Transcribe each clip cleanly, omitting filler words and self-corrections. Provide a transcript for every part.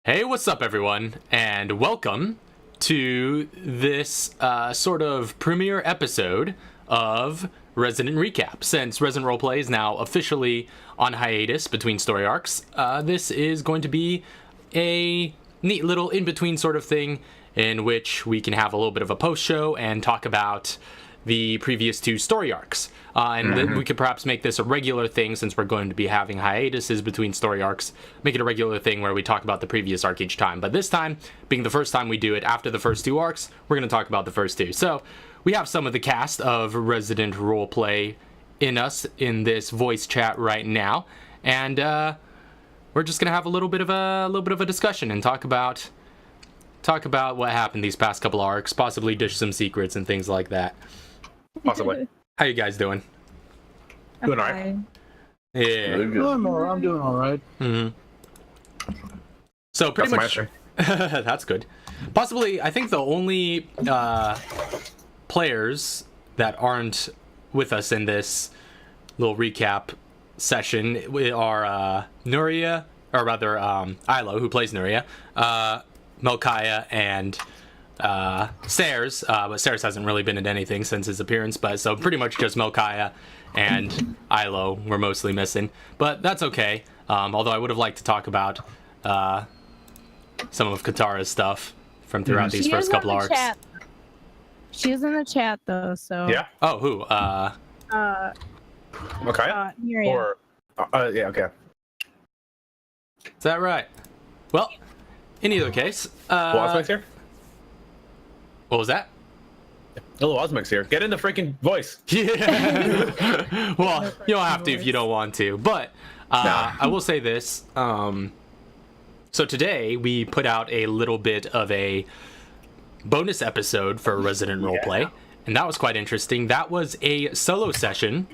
Hey, what's up, everyone, and welcome to this sort of premiere episode of Resident Recap. Since Resident Roleplay is now officially on hiatus between story arcs, this is going to be a neat little in-between sort of thing in which we can have a little bit of a post-show and talk about the previous two story arcs. We could perhaps make this a regular thing, since we're going to be having hiatuses between story arcs, make it a regular thing where we talk about the previous arc each time. But this time, being the first time we do it after the first two arcs, we're going to talk about the first two. So we have some of the cast of Resident Roleplay in us in this voice chat right now, and we're just going to have a little bit of a discussion and talk about what happened these past couple arcs, possibly dish some secrets and things like that. Possibly. How you guys doing? Doing alright. Yeah. I'm doing all right. Mm-hmm. So pretty much, that's good. Possibly, I think the only players that aren't with us in this little recap session are Nuria, or rather Ilo, who plays Nuria, Melkaya, and Sayers, but Sayers hasn't really been in anything since his appearance, but so pretty much just Melkaya and Ilo were mostly missing, but that's okay. Although I would have liked to talk about some of Katara's stuff from throughout these first couple arcs. She's in the chat though, so Yeah. Oh, who? Melkaya? Miriam. Or yeah, okay. Is that right? Well, in either case, Osmic's here? what was that? Hello, Osmic's here. Get in the freaking voice. Yeah. Well, you don't have to if you don't want to, but I will say this. So today we put out a little bit of a bonus episode for Resident Roleplay, and that was quite interesting. That was a solo session.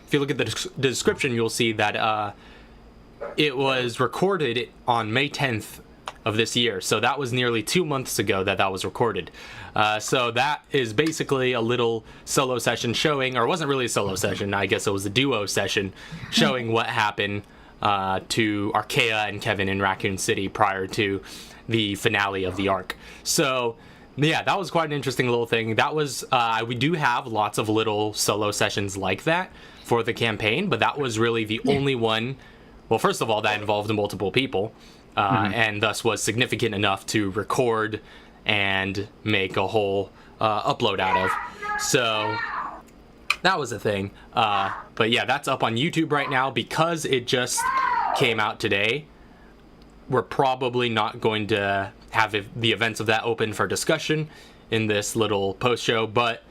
If you look at the description, you'll see that it was recorded on May 10th of this year. So that was nearly 2 months ago that was recorded. So that is basically a little solo session showing, or it wasn't really a solo session, I guess it was a duo session, showing what happened to Arklay and Kevin in Raccoon City prior to the finale of the arc. So yeah, that was quite an interesting little thing. That was, we do have lots of little solo sessions like that for the campaign, but that was really the only one, well, first of all, that involved multiple people, and thus was significant enough to record and make a whole upload out of. So that was a thing. But yeah, that's up on YouTube right now. Because it just came out today, we're probably not going to have the events of that open for discussion in this little post show, but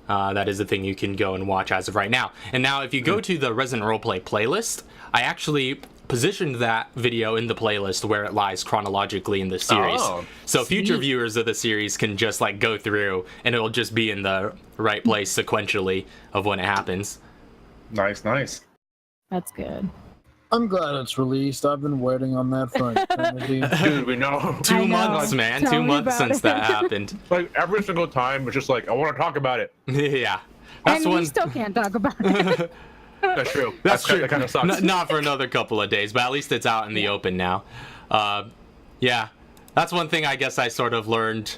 that is a thing you can go and watch as of right now. And now if you go to the Resident Roleplay playlist, I actually positioned that video in the playlist where it lies chronologically in the series. So future viewers of the series can just like go through and it'll just be in the right place sequentially of when it happens. Nice. That's good. I'm glad it's released. I've been waiting on that for eternity. Dude, we know. 2 months, man. Tell 2 me months about since it. that happened. Like every single time, it's just like, I want to talk about it. Yeah. That's And one. we still can't talk about it. That's true. That's true. That kind of sucks. Not for another couple of days, but at least it's out in the open now. Yeah, that's one thing I guess I sort of learned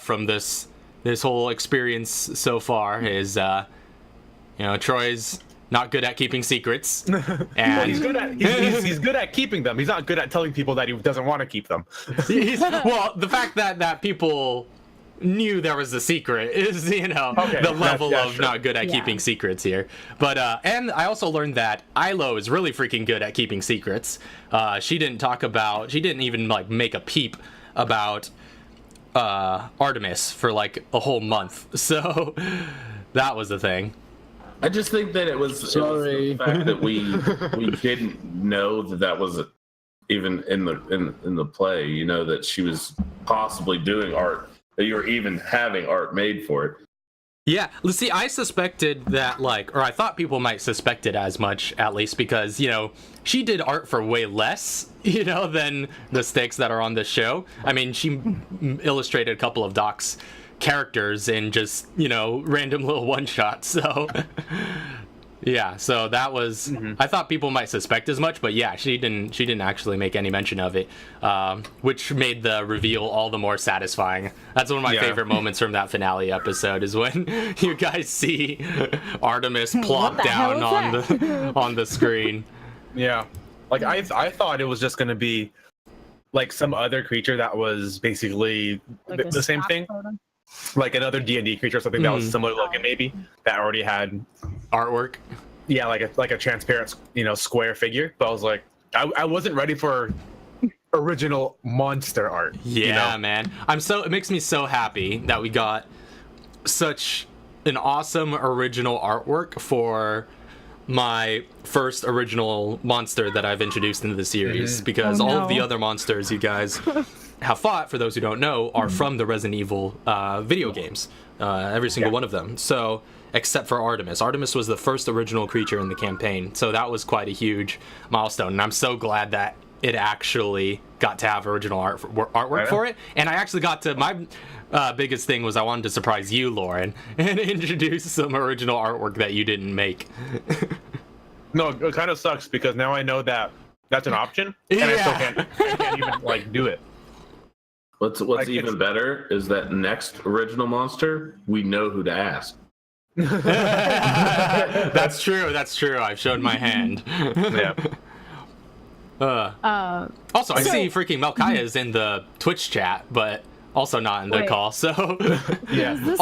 from this whole experience so far is, Troy's not good at keeping secrets, Well, and he's good at keeping them. He's not good at telling people that he doesn't want to keep them. well, the fact that people knew there was a secret is, the level of sure. not good at keeping secrets here. But and I also learned that Ilo is really freaking good at keeping secrets. She didn't even like make a peep about Artemis for like a whole month. So that was the thing. I just think that it was the fact that we didn't know that was even in the play. That she was possibly doing art. That you were even having art made for it. Yeah, see, I suspected that, or I thought people might suspect it as much, at least, because, she did art for way less, than the stakes that are on this show. I mean, she illustrated a couple of Doc's characters in just, random little one-shots, so Yeah, so that was. I thought people might suspect as much, but yeah, she didn't actually make any mention of it, which made the reveal all the more satisfying. That's one of my favorite moments from that finale episode is when you guys see Artemis plop down on the screen. Yeah, like I thought it was just gonna be like some other creature that was basically Like the same thing. photo. Like another D&D creature or something that was similar looking, maybe that already had Artwork. yeah, like a transparent, square figure. But I was like, I wasn't ready for original monster art. Yeah, man. It makes me so happy that we got such an awesome original artwork for my first original monster that I've introduced into the series, because all of the other monsters you guys have fought, for those who don't know, are from the Resident Evil video games. Every single one of them. So, except for Artemis. Artemis was the first original creature in the campaign, so that was quite a huge milestone, and I'm so glad that it actually got to have original artwork for it. And I actually got to, my biggest thing was I wanted to surprise you, Lauren, and introduce some original artwork that you didn't make. No, it kind of sucks because now I know that that's an option, and I still can't even like do it. What's even better is that next original monster, we know who to ask. That's true. I've shown my hand. Yeah. Also, I see freaking Melkaya's in the Twitch chat, but also not in the call. So Yeah.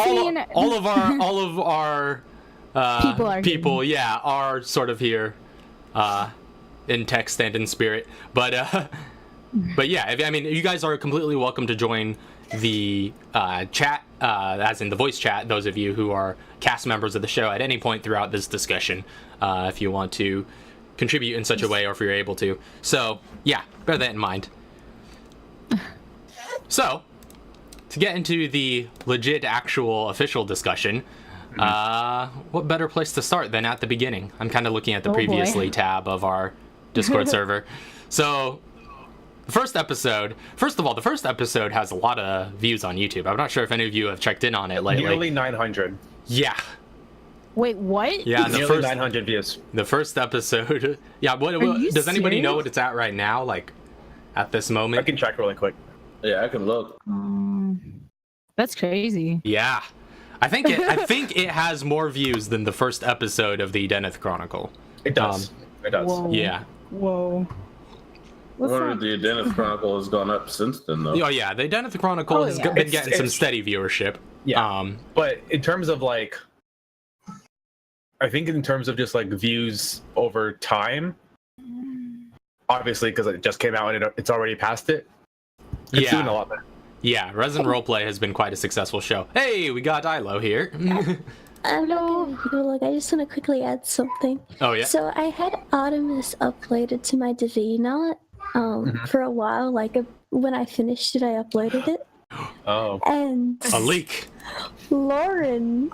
all of our people are sort of here in text and in spirit, but yeah, I mean, you guys are completely welcome to join the chat, as in the voice chat, those of you who are cast members of the show at any point throughout this discussion, if you want to contribute in such a way, or if you're able to. So yeah, bear that in mind. So to get into the legit, actual, official discussion, what better place to start than at the beginning? I'm kind of looking at the previously tab of our Discord server. So the first episode has a lot of views on YouTube. I'm not sure if any of you have checked in on it lately. Nearly 900. Yeah. Wait, what? Yeah, Nearly 900 views. The first episode. Yeah, does anybody know what it's at right now, like at this moment? I can check really quick. Yeah, I can look. That's crazy. Yeah. I think it has more views than the first episode of the Deneth Chronicle. It does. It does. Whoa. Yeah. Whoa. What's Or up? the Deneth Chronicle has gone up since then, though. Oh yeah, the Deneth Chronicle has been getting some steady viewership. Yeah. But in terms of like, I think in terms of just like views over time, obviously because it just came out and it's already past it. It's doing a lot better. Yeah, Resident Roleplay has been quite a successful show. Hey, we got Ilo here. Hello. Look, I just want to quickly add something. Oh yeah. So I had Artemis uploaded to my DeviantArt for a while. Like when I finished it, I uploaded it. Oh. And A leak. Lauren,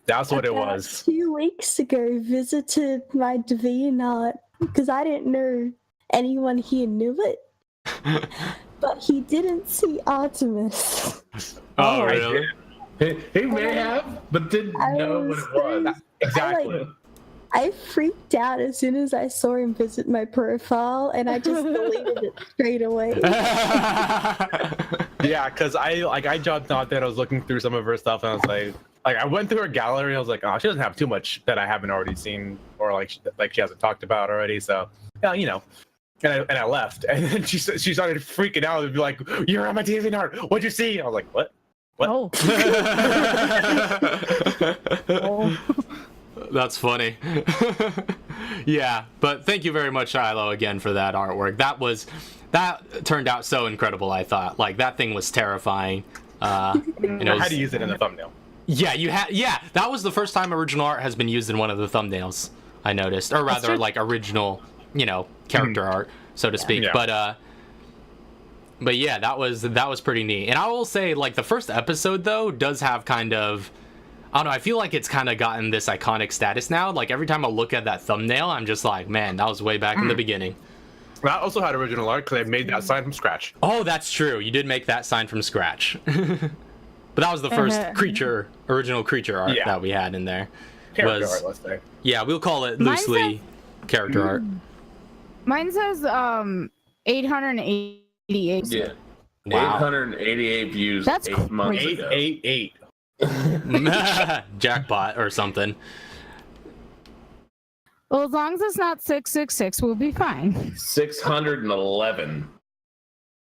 That's what it about was. 2 weeks ago, visited my DeviantArt because I didn't know anyone here knew it. But he didn't see Artemis. Oh, I really? did. He may have, but didn't know what it was. Exactly. I freaked out as soon as I saw him visit my profile, and I just deleted it straight away. Yeah, because I jumped out there and I was looking through some of her stuff and I was like I went through her gallery and I was like, oh, she doesn't have too much that I haven't already seen or like she hasn't talked about already. So yeah, and I left, and then she started freaking out and be like, "You're on my DeviantArt. What'd you see?" I was like, "What?" Oh. That's funny. Yeah, but thank you very much, Ilo, again for that artwork. That turned out so incredible. I thought that thing was terrifying. I had to use it in the thumbnail. Yeah, that was the first time original art has been used in one of the thumbnails, I noticed, or rather like original, character art, so to speak. Yeah. But yeah, that was pretty neat. And I will say, like, the first episode though does have kind of, I don't know, I feel like it's kind of gotten this iconic status now. Like every time I look at that thumbnail, I'm just like, man, that was way back in the beginning. I also had original art because I made that sign from scratch. Oh, that's true. You did make that sign from scratch. But that was the first original creature art that we had in there. Character was art, let's say. yeah, we'll call it Mine loosely character art. Mine says 888. Yeah. Wow. 888 views That's 8 months crazy. ago. 888. Jackpot or something. Well, as long as it's not 666, we'll be fine. 611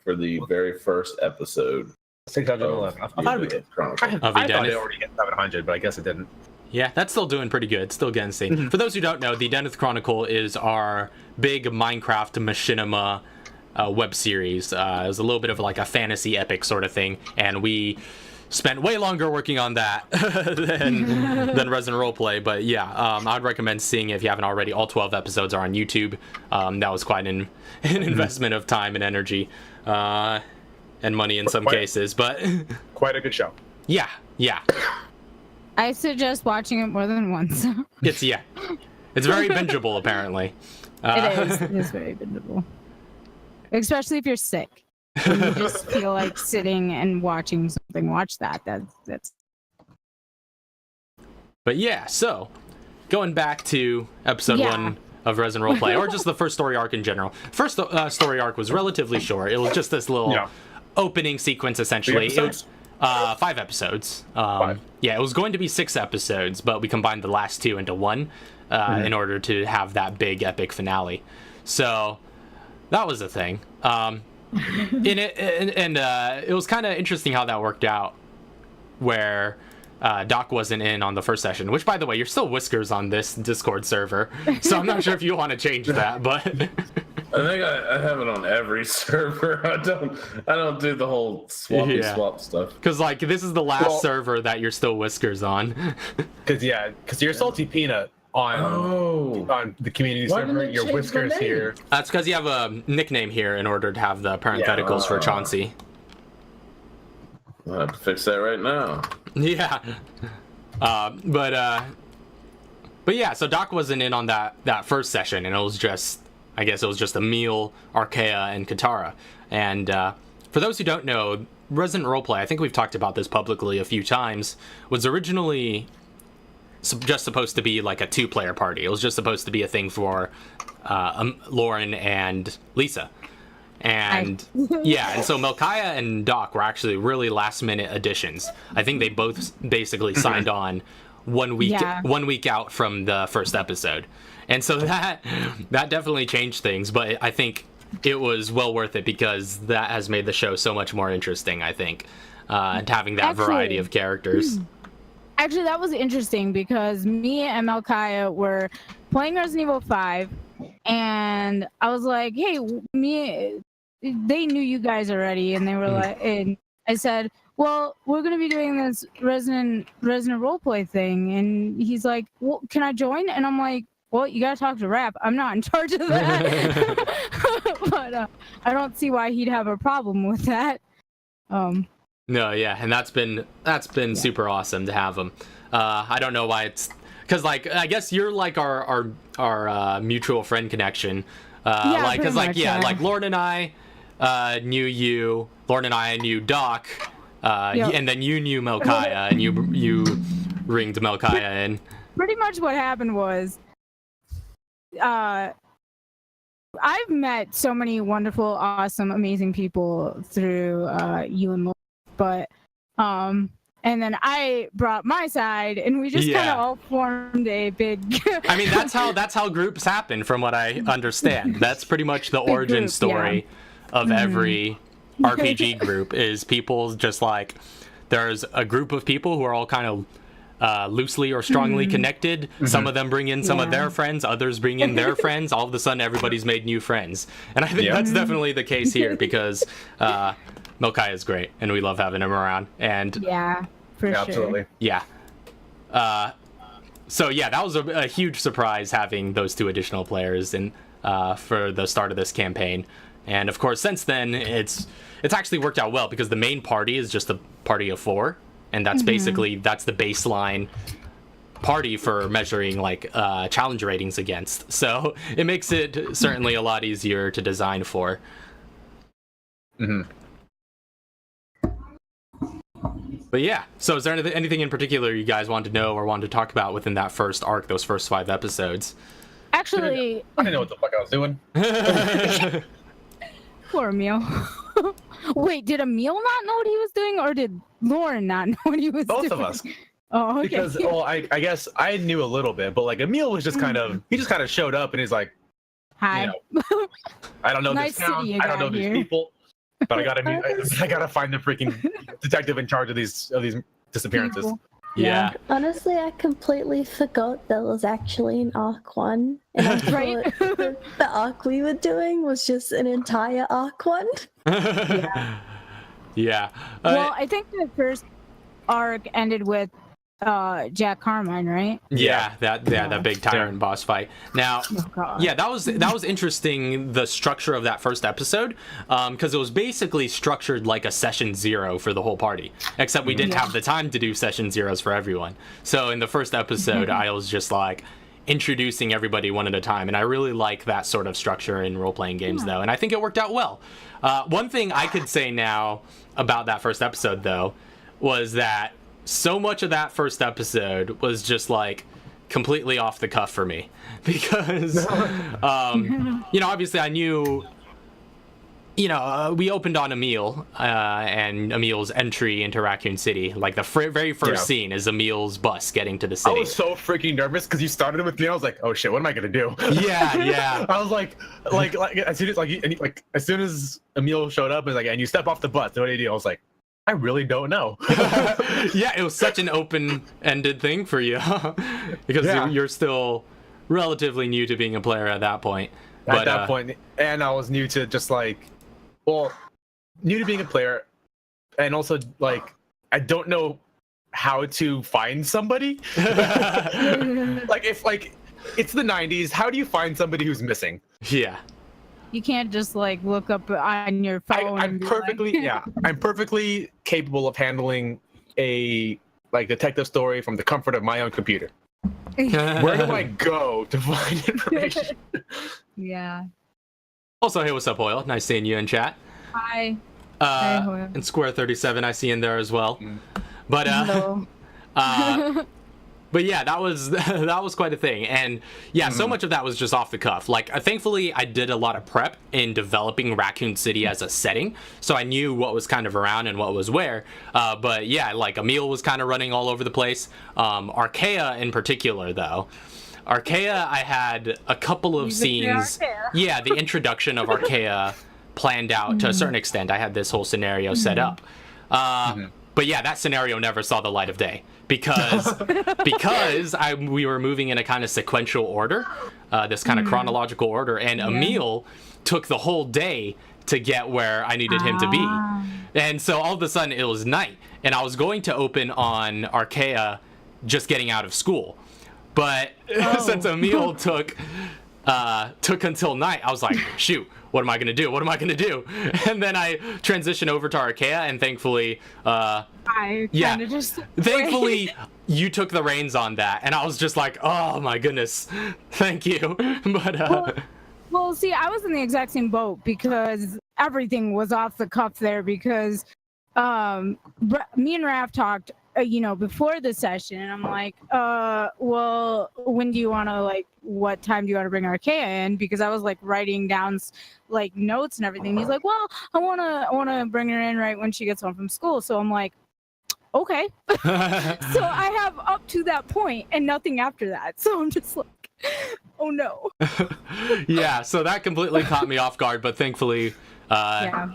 for the very first episode. 611. I thought Of the Chronicle. Of I thought Edenith. it already hit 700, but I guess it didn't. Yeah, that's still doing pretty good. Still getting seen. For those who don't know, the Edenith Chronicle is our big Minecraft machinima web series. It was a little bit of like a fantasy epic sort of thing, and we spent way longer working on that than Resident Roleplay. But yeah, I'd recommend seeing it if you haven't already. All 12 episodes are on YouTube. That was quite an investment of time and energy and money in some cases, but Quite a good show. yeah. I suggest watching it more than once. It's very bingeable apparently. It is very bingeable. Especially if you're sick. When you just feel like sitting and watching something, watch that. That's But yeah, so going back to episode 1 of Resident Roleplay, or just the first story arc in general. First story arc was relatively short. It was just this little opening sequence essentially. It was 5 episodes. 5. Yeah, it was going to be 6 episodes, but we combined the last 2 into one in order to have that big epic finale. So that was the thing. It was kind of interesting how that worked out, where Doc wasn't in on the first session. Which, by the way, you're still Whiskers on this Discord server, so I'm not sure if you want to change that, but. I think I have it on every server. I don't do the whole swap stuff. Because like this is the last server that you're still Whiskers on. Because you're Salty Peanut on the community server. Your Whiskers here. That's because you have a nickname here in order to have the parentheticals for Chauncey. I'll have to fix that right now. Yeah. But yeah, so Doc wasn't in on that first session, and it was just, I guess it was just Emil, Arklay, and Katara. And for those who don't know, Resident Roleplay, I think we've talked about this publicly a few times, was originally just supposed to be like a 2-player party. It was just supposed to be a thing for Lauren and Lisa. And and so Melchiah and Doc were actually really last minute additions. I think they both basically signed on 1 week out from the first episode. And so that definitely changed things, but I think it was well worth it because that has made the show so much more interesting, I think, and having that variety of characters. Actually, that was interesting because me and Melchiah were playing Resident Evil 5, and I was like, hey, they knew you guys already, and they were like, and I said, well, we're going to be doing this Resident Roleplay thing, and he's like, well, can I join? And I'm like, well, you got to talk to Rap. I'm not in charge of that. But I don't see why he'd have a problem with that. No, yeah, and that's been super awesome to have him. I don't know why it's because like I guess you're like our mutual friend connection. Like because like like Lauren and I knew you. Lauren and I knew Doc, and then you knew Melchiah, and you ringed Melchiah in. Pretty much what happened was, I've met so many wonderful, awesome, amazing people through you and Lauren. But and then I brought my side, and we just kind of all formed a big. I mean, that's how groups happen, from what I understand. That's pretty much the origin story of every RPG group. Is people just like there's a group of people who are all kind of loosely or strongly connected. Some of them bring in some of their friends, others bring in their friends. All of a sudden, everybody's made new friends, and I think that's definitely the case here because. Melchiah is great, and we love having him around. And absolutely. Yeah. So yeah, that was a huge surprise having those 2 additional players in for the start of this campaign. And of course, since then, it's actually worked out well because the main party is just a party of 4, and that's basically that's the baseline party for measuring like challenge ratings against. So it makes it certainly a lot easier to design for. But yeah, so is there anything in particular you guys wanted to know or wanted to talk about within that first arc, those first 5 episodes? Actually, I didn't know what the fuck I was doing. poor Emil. Wait, did Emil not know what he was doing, or did Lauren not know what he was doing? Both of us. Oh, okay. Because, well, I guess I knew a little bit, but like Emil was just kind of, he just kind of showed up and he's like, Hi. you know, I don't know Nice this town, city you I don't know got these here. people, but I gotta find the freaking detective in charge of these disappearances. People. Yeah. Honestly, I completely forgot there was actually an Arc 1. And I Right? thought the arc we were doing was just an entire Arc 1. Yeah. Well, I think the first arc ended with Jack Carmine, right? yeah, that big tyrant boss fight. Now, Oh, God. yeah, that was interesting, the structure of that first episode, because it was basically structured like a session 0 for the whole party, except we didn't have the time to do session 0s for everyone. So in the first episode, I was just like introducing everybody one at a time, and I really like that sort of structure in role-playing games, though, and I think it worked out well. One thing I could say now about that first episode, though, was that so much of that first episode was just like completely off the cuff for me, because you know, obviously I knew, you know, we opened on Emil and Emil's entry into Raccoon City. Like the very first scene is Emil's bus getting to the I city. was so freaking nervous because you started with me. I was like, oh shit, what am I gonna do? Yeah. I was like as soon as Emil showed up, and like, and you step off the bus, what do you do? I was like, I really don't know. Yeah, it was such an open-ended thing for you because you're still relatively new to being a player at that point. At that point, and I was new to just like, well, new to being a player, and also like I don't know how to find somebody. Like if like it's the 90s, how do you find somebody who's missing? Yeah. You can't just like look up on your phone. I'm and be perfectly like, I'm perfectly capable of handling a like detective story from the comfort of my own computer. Where do I go to find information? Yeah. Also, hey, what's up, Oil? Nice seeing you in chat. Hi. Hey, Hoyle. And Square 37, I see in there as well. But Hello. but yeah, that was quite a thing, and yeah, so much of that was just off the cuff. Like, thankfully, I did a lot of prep in developing Raccoon City as a setting, so I knew what was kind of around and what was where. But yeah, like Emil was kind of running all over the place. Arklay in particular, though. Arklay, I had a couple of scenes. Yeah, the introduction of Arklay planned out to a certain extent. I had this whole scenario set up. But yeah, that scenario never saw the light of day because we were moving in a kind of sequential order, this kind of chronological order, and Emil took the whole day to get where I needed him to be. And so all of a sudden it was night, and I was going to open on Arklay just getting out of school. But since Emil took until night, I was like, shoot, what am I gonna do? What am I gonna do? And then I transitioned over to Arklay, and thankfully, thankfully you took the reins on that, and I was just like, oh my goodness, thank you. But well, see, I was in the exact same boat because everything was off the cuff there because me and Raph talked, you know, before the session, and I'm like, well, when do you want to, like, what time do you want to bring Arklay in? Because I was like writing down like notes and everything. He's like, well, I wanna bring her in right when she gets home from school. So I'm like, okay. So I have up to that point and nothing after that. So I'm just like, oh no. Yeah, so that completely caught me off guard, but thankfully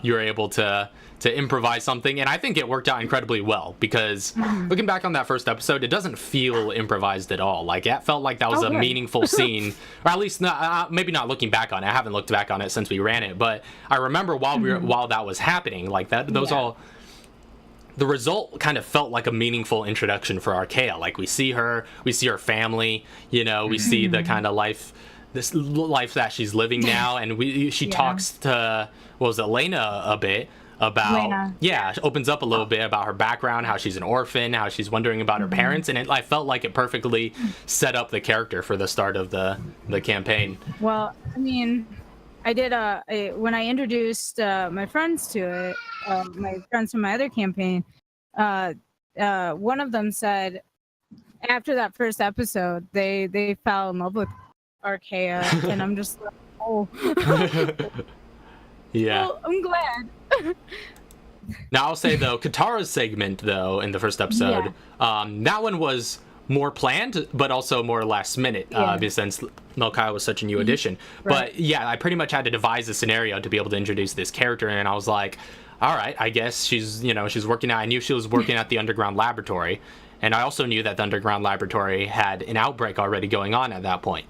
you were able to improvise something, and I think it worked out incredibly well because looking back on that first episode, it doesn't feel improvised at all. Like, it felt like that was a meaningful scene, or at least not, maybe not looking back on it. I haven't looked back on it since we ran it, but I remember while that was happening, like the result kind of felt like a meaningful introduction for Arklay. Like, we see her family, you know, we see the kind of life that she's living now, and she talks to, what was it, Lena a bit about opens up a little bit about her background, how she's an orphan, how she's wondering about her parents, and I felt like it perfectly set up the character for the start of the campaign. Well, I mean, I did when I introduced my friends to it, my friends from my other campaign, one of them said after that first episode, they fell in love with Arklay, and I'm just like, oh. Yeah. Well, I'm glad. Now I'll say though, Katara's segment though in the first episode, that one was more planned, but also more last minute, since Melkai was such a new addition. Right. But yeah, I pretty much had to devise a scenario to be able to introduce this character, and I was like, all right, I guess she's working out. I knew she was working at the underground laboratory, and I also knew that the underground laboratory had an outbreak already going on at that point,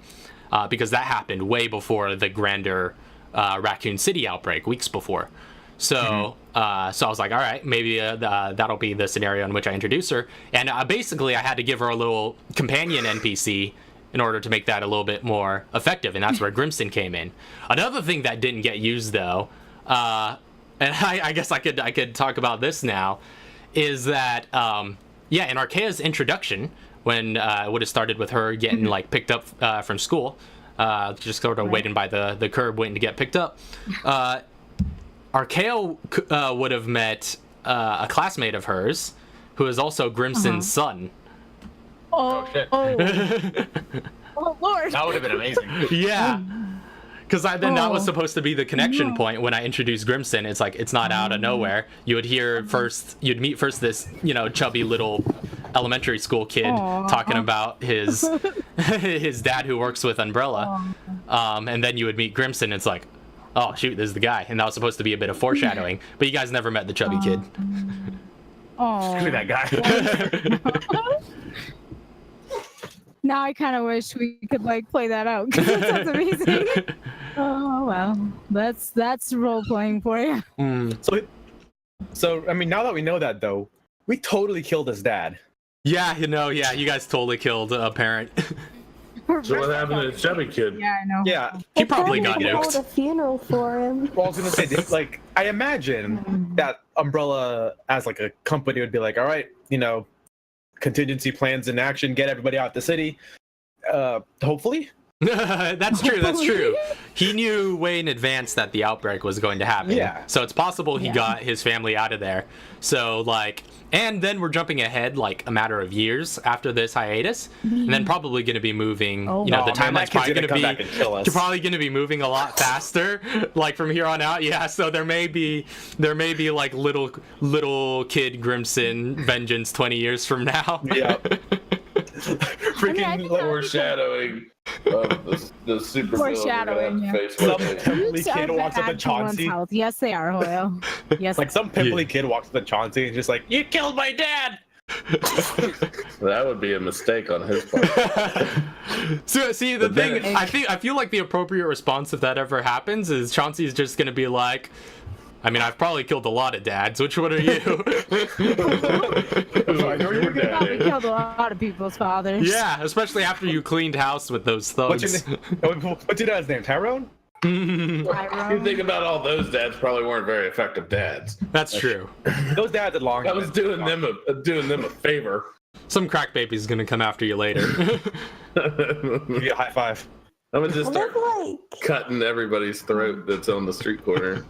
because that happened way before the grander Raccoon City outbreak, weeks before. So, so I was like, all right, maybe that'll be the scenario in which I introduce her. And basically, I had to give her a little companion NPC in order to make that a little bit more effective, and that's where Grimson came in. Another thing that didn't get used, though, and I guess I could talk about this now, is that in Arkaya's introduction, when it would have started with her getting like picked up from school, just sort of waiting by the curb, waiting to get picked up. Arklay would have met a classmate of hers, who is also Grimson's son. Oh shit! Oh Lord! That would have been amazing. Yeah, because that was supposed to be the connection point when I introduced Grimson. It's like it's not out of nowhere. You'd meet first this chubby little elementary school kid talking about his his dad who works with Umbrella, and then you would meet Grimson. It's like, oh shoot, this is the guy, and that was supposed to be a bit of foreshadowing, but you guys never met the chubby kid. Oh, Screw that guy. Now I kind of wish we could like play that out because that sounds amazing. Oh well, that's role playing for you. So I mean, now that we know that though, we totally killed his dad. Yeah, you guys totally killed a parent. So what happened to the chubby kid? Yeah, I know. Yeah, He probably got They hold nuked. a funeral for him. well, I was gonna say, like, I imagine that Umbrella as like a company would be like, all right, contingency plans in action, get everybody out the city. Hopefully. That's true. He knew way in advance that the outbreak was going to happen. Yeah. So it's possible he got his family out of there. So and then we're jumping ahead like a matter of years after this hiatus, and then probably going to be moving. The timeline's probably going to be. You're probably going to be moving a lot faster, like from here on out. Yeah. So there may be like little kid Grimson vengeance 20 years from now. Yeah. Freaking foreshadowing of the super Foreshadowing, villain face. Some pimply kid walks up to Back to one's Chauncey. health. Yes, they are, Hoyle. Yes. Like some pimply kid walks up to Chauncey and just like, you killed my dad. That would be a mistake on his part. So see the thing, I feel like the appropriate response if that ever happens is Chauncey's just gonna be like, I mean, I've probably killed a lot of dads. Which one are you? Probably killed a lot of people's fathers. Yeah, especially after you cleaned house with those thugs. What's your dad's name? Tyrone? You think about all those dads probably weren't very effective dads. That's true. Those dads are long. I was doing them a favor. Some crack baby's gonna come after you later. Give you a high five. I'm gonna just start Like cutting everybody's throat that's on the street corner.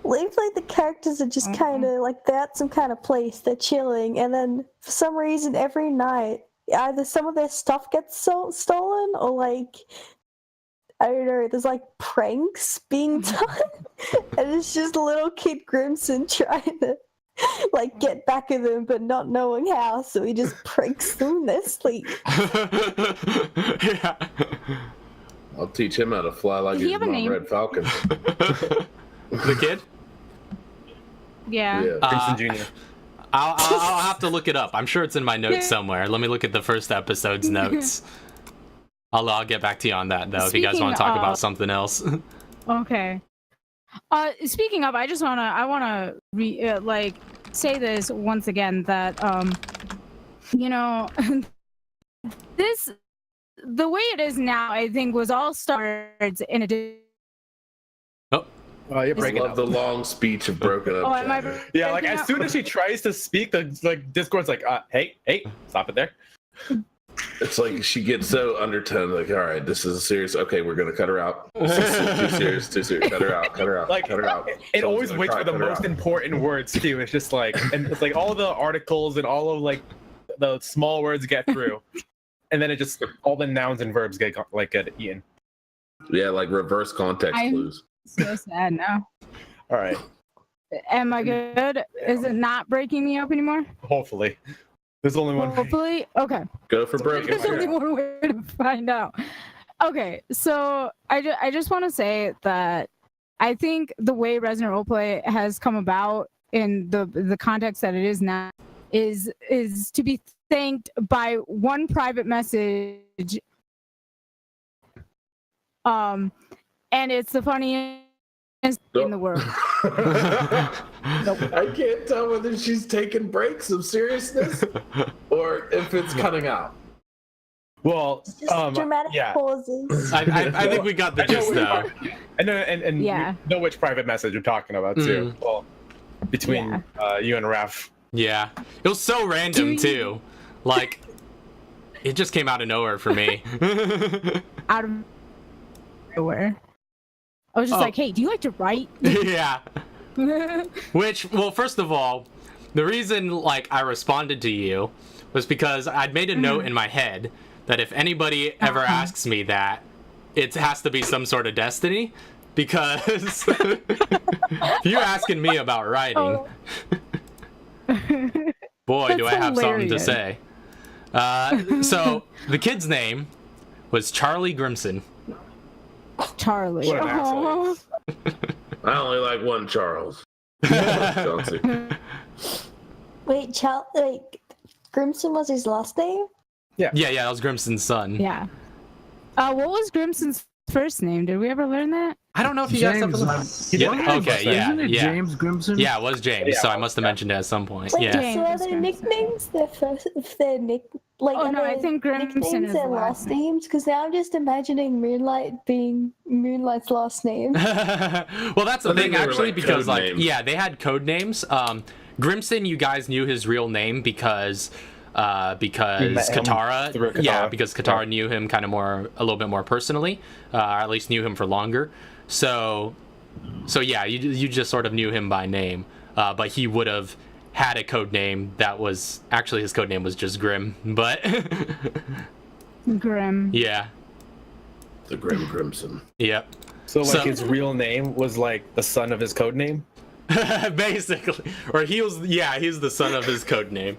Looks like the characters are just kind of like they're at some kind of place, they're chilling, and then for some reason every night either some of their stuff gets stolen or like I don't know, there's like pranks being done, and it's just little kid Grimson trying to like get back at them but not knowing how, so he just pranks them in their sleep. Yeah. I'll teach him how to fly like Does he he's have a my name? red falcon. The kid? Yeah. Grimson Jr. I'll have to look it up. I'm sure it's in my notes somewhere. Let me look at the first episode's notes. I'll get back to you on that though, if you guys want to talk about something else. Okay. Speaking of, I wanna say this once again that the way it is now, I think, was all started in a. Oh, you're breaking Love up. the long speech of broken up. Oh, am I? chatter. Yeah, like as soon as she tries to speak, the like Discord's like, hey, stop it there. It's like she gets so undertoned, like, all right, this is serious. Okay, we're gonna cut her out. This is too serious. Cut her out. Like, cut her out. It always waits for the most important words too. It's just like, and it's like all the articles and all of like the small words get through, and then it just all the nouns and verbs get eaten. Yeah, like reverse context clues. So sad now. All right. Am I good? Is it not breaking me up anymore? Hopefully. There's only one. Hopefully. Okay. Go for broken. There's only one way to find out. Okay, so I just want to say that I think the way Resident Roleplay has come about in the context that it is now is to be thanked by one private message. And it's the funniest in the world. I can't tell whether she's taking breaks of seriousness or if it's cutting out. Well, Just dramatic pauses. I think we got the gist though. And Yeah. you know which private message you're talking about too. Well, between you and Raph. Yeah, it was so random too. Like, it just came out of nowhere for me. Out of nowhere. I was just like, hey, do you like to write? Yeah. Which, well, first of all, the reason like I responded to you was because I'd made a note in my head that if anybody ever asks me that, it has to be some sort of destiny, because you're asking me about writing. Boy, do I have something to say. So the kid's name was Charlie Grimson. Charlie. What an asshole. I only like one Charles. Chauncey. Wait, Grimson was his last name? Yeah, that was Grimson's son. Yeah. What was Grimson's first name? Did we ever learn that? I don't know if you guys have Isn't it James Grimson? Yeah, it was James, so I must have mentioned it at some point. Wait, Yeah. so are their nicknames their first, their nick, like, Oh, are no, I their think Grimson nicknames is their the last last names? Because now I'm just imagining Moonlight being Moonlight's last name. Well, that's the I think thing, they were, actually, like, because, code like, names. yeah, they had code names. Grimson, you guys knew his real name because Katara, through Katara. yeah, because Katara knew him kind of a little bit more personally, or at least knew him for longer. So yeah, you just sort of knew him by name, but he would have had a code name that was actually his code name was just Grim, but Grim. yeah, The Grim Crimson. yep. So his real name was like the son of his code name? Basically, or he's the son of his code name.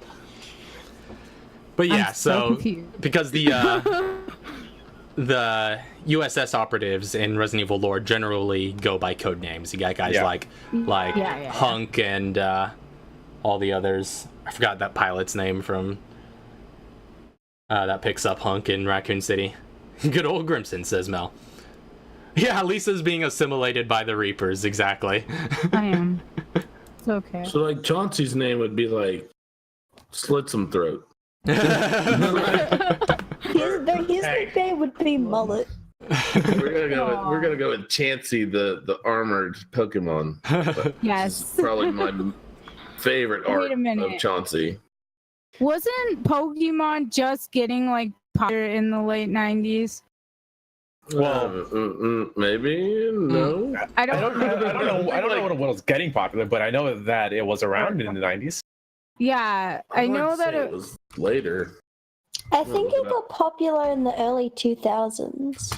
But yeah, I'm so confused. because the USS operatives in Resident Evil lore generally go by code names. You got guys like Hunk and all the others. I forgot that pilot's name from that picks up Hunk in Raccoon City. Good old Grimson, says Mel. Yeah, Lisa's being assimilated by the Reapers, exactly. I am. It's okay. So like Chauncey's name would be like Slit Some Throat. His nickname would be Mullet. We're gonna go with Chansey, the armored Pokemon. Yes. Probably my favorite art of Chauncey. Wasn't Pokemon just getting like popular in the late 90s? Well, maybe no. I I don't don't know what was getting popular, but I know that it was around in the 90s. Yeah, I know would that say it was later. I think it got popular in the early 2000s.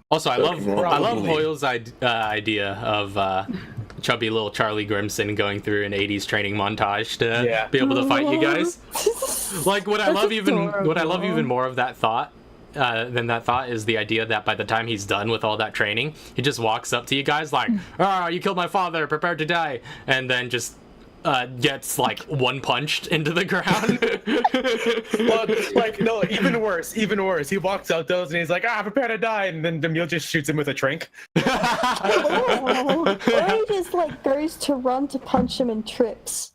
Also, I love Probably. Hoyle's idea of chubby little Charlie Grimson going through an 80s training montage to be able to fight you guys. Like what I love even more of that thought than that thought is the idea that by the time he's done with all that training, he just walks up to you guys like, "Ah, you killed my father, prepare to die," and then just gets like one punched into the ground. Well, like no, even worse. He walks out those and he's like, prepare to die, and then Demille just shoots him with a trank. Or he just like goes to run to punch him and trips.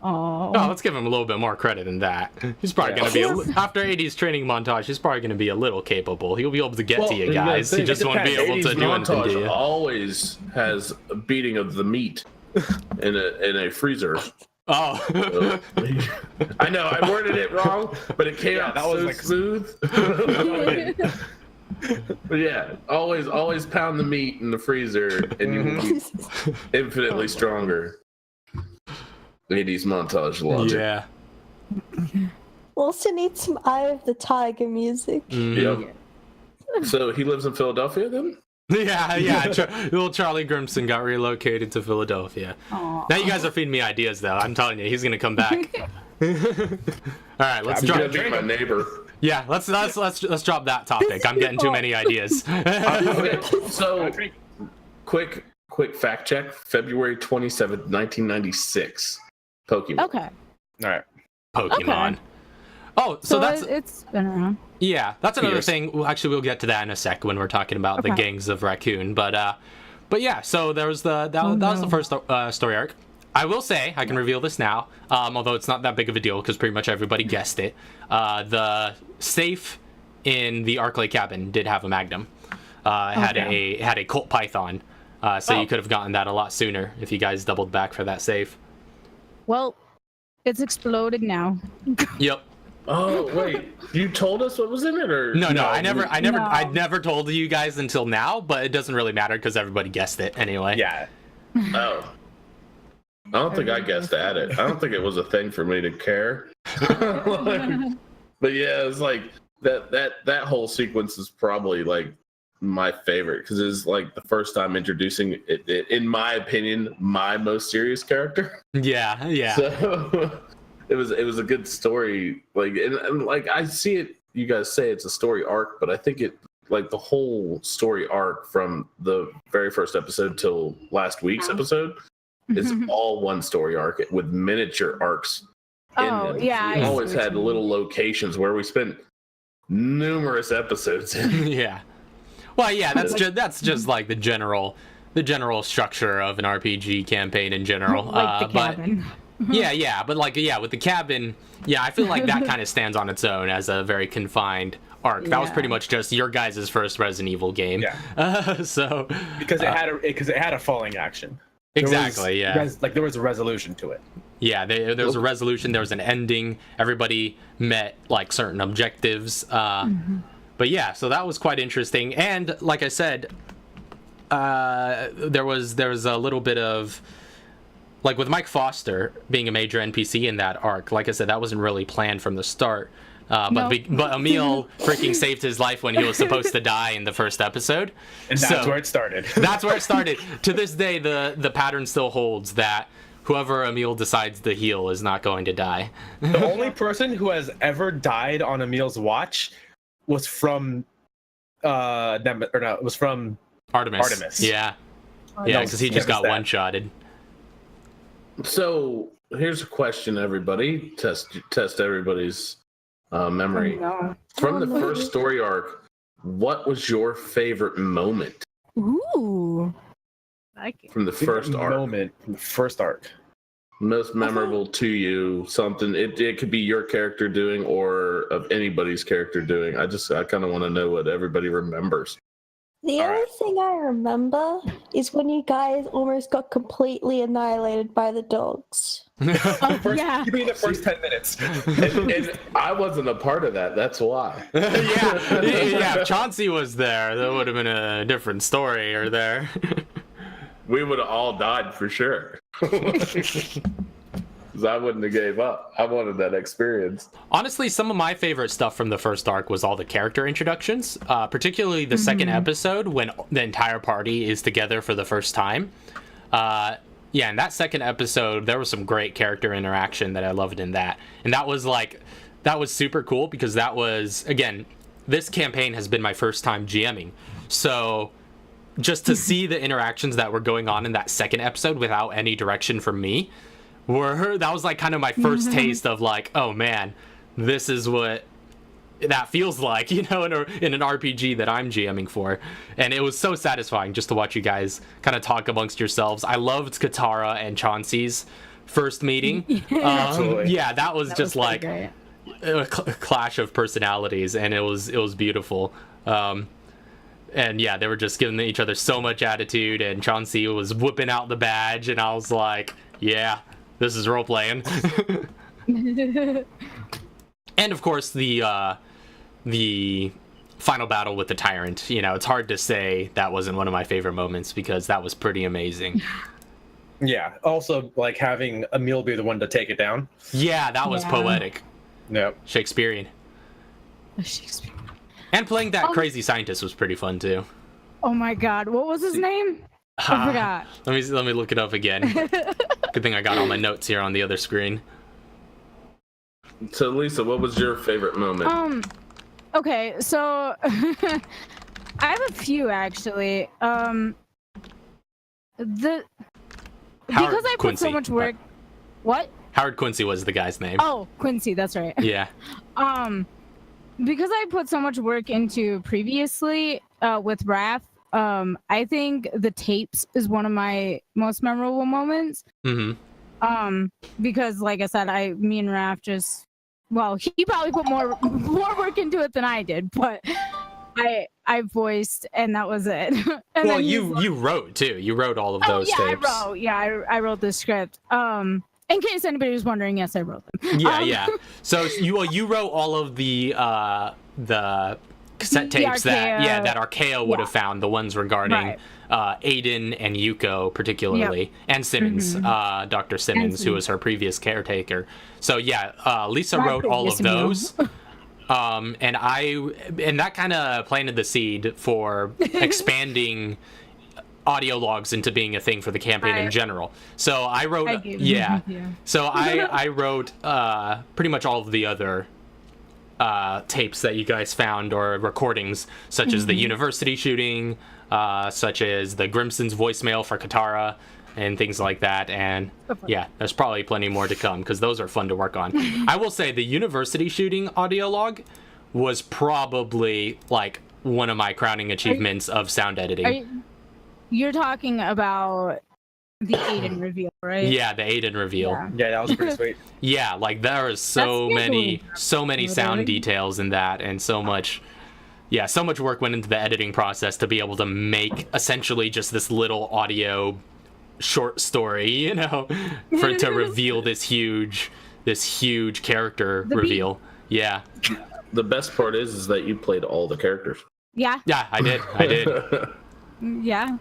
Oh. No, let's give him a little bit more credit than that. He's probably going to be, after 80s training montage, he's probably going to be a little capable. He'll be able to get to you guys. He just won't be able to do anything to you. Always has a beating of the meat in a freezer Oh. I know I worded it wrong, but it came out that so was like smooth. But yeah, always pound the meat in the freezer, and you will be infinitely stronger. 80s montage logic. Yeah. We also need some Eye of the Tiger music. Yep. So he lives in Philadelphia then? Yeah. Little Charlie Grimson got relocated to Philadelphia. Aww. Now you guys are feeding me ideas, though. I'm telling you, he's gonna come back. All right, let's He's gonna drop. be my neighbor. Yeah, let's drop that topic. I'm getting too many ideas. Okay, so quick fact check. February 27th, 1996. Pokemon. Okay. All right. Pokemon. Okay. Oh, so that's it's been around. yeah. That's another Years. thing. Well, actually, we'll get to that in a sec when we're talking about the Okay. gangs of Raccoon. But yeah. So there was that was the first story arc. I will say I can reveal this now, although it's not that big of a deal because pretty much everybody guessed it. The safe in the Arklay Cabin did have a Magnum. Had a Colt Python, so you could have gotten that a lot sooner if you guys doubled back for that safe. Well, it's exploded now. Yep. Oh wait, you told us what was in it, or No, I No. never told you guys until now, but it doesn't really matter because everybody guessed it anyway. Yeah. Oh. I don't think I guessed at it. I don't think it was a thing for me to care. But yeah, it's like that whole sequence is probably like my favorite because it's like the first time introducing it, in my opinion, my most serious character. Yeah. So it was a good story. Like and like I see it. You guys say it's a story arc, but I think it like the whole story arc from the very first episode till last week's episode is all one story arc with miniature arcs. Oh, yeah, We I see always what had you mean. little locations where we spent numerous episodes in. Yeah. Well, yeah, that's just like the general structure of an RPG campaign in general. Like the cabin. But yeah, but like with the cabin, yeah, I feel like that kind of stands on its own as a very confined arc. That was Yeah. pretty much just your guys' first Resident Evil game. Yeah. So Because it had a falling action. exactly, yeah. There was a resolution to it. Yeah, there was a resolution, there was an ending, everybody met like certain objectives. But yeah, so that was quite interesting. And like I said, there was a little bit of like with Mike Foster being a major NPC in that arc. Like I said, that wasn't really planned from the start. But Emil freaking saved his life when he was supposed to die in the first episode. And that's where it started. That's where it started. To this day, the pattern still holds that whoever Emil decides to heal is not going to die. The only person who has ever died on Emil's watch was from it was from Artemis. Yeah. Yeah, because he just got one-shotted. So here's a question, everybody. Test everybody's memory. From the first story arc, what was your favorite moment Ooh. Like it. from the first arc? Moment from the first arc. Most memorable to you, something it could be your character doing or of anybody's character doing. I kind of want to know what everybody remembers. The only thing I remember is when you guys almost got completely annihilated by the dogs. Yeah. You mean the first 10 minutes? And I wasn't a part of that. That's why. yeah, if Chauncey was there, that would have been a different story or there. We would have all died for sure. Because I wouldn't have gave up. I wanted that experience. Honestly, some of my favorite stuff from the first arc was all the character introductions, particularly the second episode when the entire party is together for the first time. Yeah, in that second episode, there was some great character interaction that I loved in that. And that was super cool because that was, again, this campaign has been my first time GMing. So just to see the interactions that were going on in that second episode without any direction from me, that was like kind of my first taste of like, oh man, this is what that feels like, in an RPG that I'm GMing for. And it was so satisfying just to watch you guys kind of talk amongst yourselves. I loved Katara and Chauncey's first meeting. Yeah, that was just like great. a clash of personalities, and it was beautiful. And yeah, they were just giving each other so much attitude, and Chauncey was whipping out the badge, and I was like, yeah, This is role playing. And of course the final battle with the tyrant. You know, it's hard to say that wasn't one of my favorite moments because that was pretty amazing. Yeah. Also, like having Emil be the one to take it down. Yeah, that was poetic. Yep. Shakespearean. And playing that crazy scientist was pretty fun too. Oh my god, what was his name? I forgot. Let me look it up again. Good thing I got all my notes here on the other screen. So Lisa, what was your favorite moment? Okay, so I have a few actually. Howard Because I put Quincy. so much work. What? Howard Quincy was the guy's name. Oh, Quincy, that's right. Yeah. Because I put so much work into previously with Raph, I think the tapes is one of my most memorable moments. Mm-hmm. Because like I said, me and Raph just, well, he probably put more work into it than I did, but I voiced and that was it. And Well, you wrote too. You wrote all of those tapes. I wrote the script. In case anybody was wondering, yes, I wrote them. Yeah. So you wrote all of the cassette tapes that Arklay would have found, the ones regarding Aiden and Yuko particularly, and Simmons, Dr. Simmons, who was her previous caretaker. So yeah, Lisa wrote all of those. And that kind of planted the seed for expanding audio logs into being a thing for the campaign in general. So I wrote, So I wrote pretty much all of the other tapes that you guys found or recordings, such as the university shooting, such as the Grimson's voicemail for Katara, and things like that. And yeah, there's probably plenty more to come because those are fun to work on. I will say the university shooting audio log was probably like one of my crowning achievements of sound editing. You're talking about the Aiden reveal, right? Yeah, the Aiden reveal. Yeah, that was pretty sweet. Yeah, like there is so many sound details in that, and so much work went into the editing process to be able to make essentially just this little audio short story, you know, to reveal this huge character reveal. Yeah. The best part is that you played all the characters. Yeah. Yeah, I did. Yeah.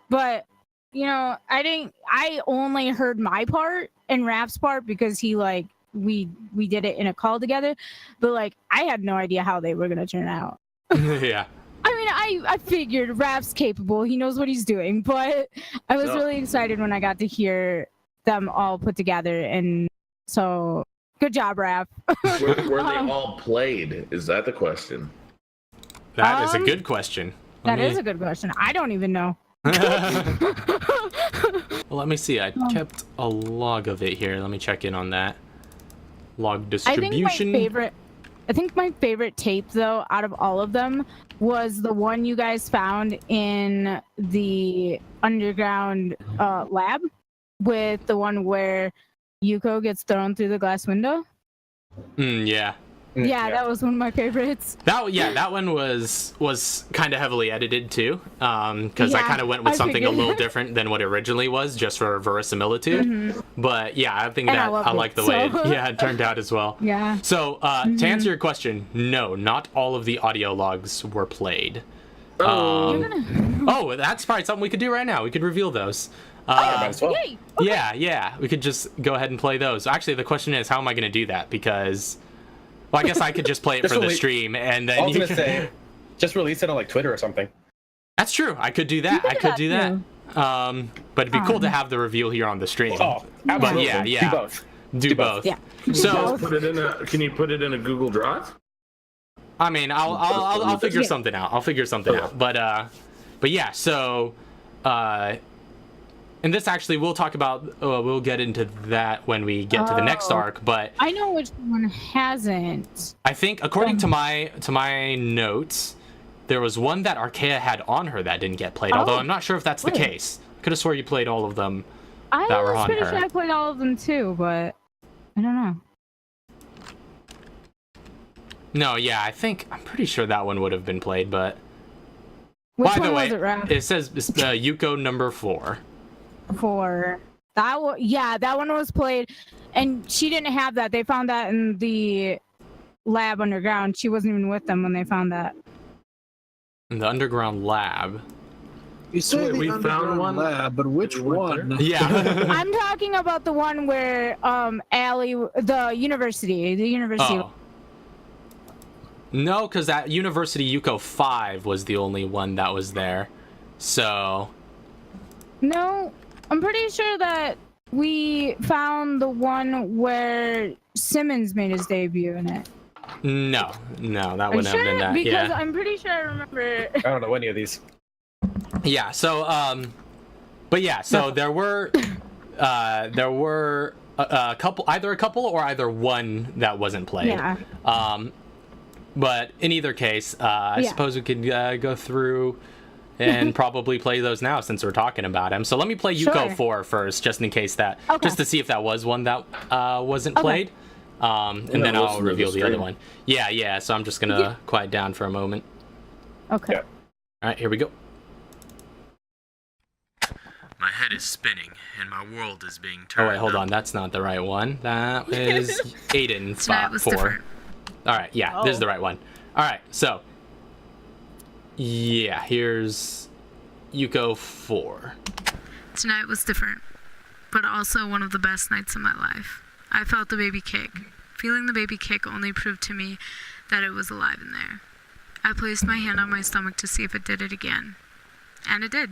But you know, I only heard my part and Raph's part because he we did it in a call together, but like I had no idea how they were gonna turn out. Yeah. I mean, I figured Raph's capable, he knows what he's doing, but I was really excited when I got to hear them all put together, and so good job, Raph. Were they all played? Is that the question? That is a good question. That is a good question. I don't even know. Well, let me see. I kept a log of it here. Let me check in on that. Log distribution. I think my favorite tape, though, out of all of them, was the one you guys found in the underground lab, with the one where Yuko gets thrown through the glass window. Yeah. Yeah, that was one of my favorites. That one was kind of heavily edited too, because I kind of went with something a little different than what it originally was, just for verisimilitude. But yeah, I think I like the way it turned out as well. Yeah. So to answer your question, no, not all of the audio logs were played. Oh, that's probably something we could do right now. We could reveal those. Might as well. Yay! Okay. Yeah, we could just go ahead and play those. Actually, the question is, how am I going to do that? Because, well, I guess I could just play it for the stream, and then I was gonna say, just release it on like Twitter or something. That's true. I could do that. But it'd be cool to have the reveal here on the stream. Oh, absolutely. But yeah. Do both. Yeah. So Can you put it in a Google Drive? I mean, I'll figure something out. But yeah. So, and this actually we'll talk about. We'll get into that when we get to the next arc. But I know which one hasn't. I think according to my notes, there was one that Arklay had on her that didn't get played. Although I'm not sure if that's the case. I could have swore you played all of them that were on her. I was pretty sure I played all of them too, but I don't know. No, yeah, I'm pretty sure that one would have been played, but Which by one the way, was it, Raph? it says Yuko number 4. 4. That one was played, and she didn't have that. They found that in the lab underground. She wasn't even with them when they found that. In the underground lab. You say Wait, we the found underground one? lab, but which We weren't one? Yeah. I'm talking about the one where Allie, the university. Oh. No, because at University Yuko 5 was the only one that was there. So. No, I'm pretty sure that we found the one where Simmons made his debut in it. No, that Are you wouldn't have been sure? that. Because Yeah. I'm pretty sure I remember. I don't know any of these. Yeah. So, but yeah. So there were a couple, either one that wasn't played. Yeah. But in either case, I suppose we could go through and probably play those now since we're talking about him. So let me play Yuko 4 first, just in case that, just to see if that was one that wasn't played. And then I'll reveal the other one. Yeah. So I'm just gonna quiet down for a moment. Okay. Yeah. All right, here we go. My head is spinning, and my world is being turned. Oh wait, hold on. That's not the right one. That is Aiden spot 4. All right, yeah, this is the right one. All right, so yeah, here's Yuko 4. Tonight was different, but also one of the best nights of my life. I felt the baby kick. Feeling the baby kick only proved to me that it was alive in there. I placed my hand on my stomach to see if it did it again. And it did.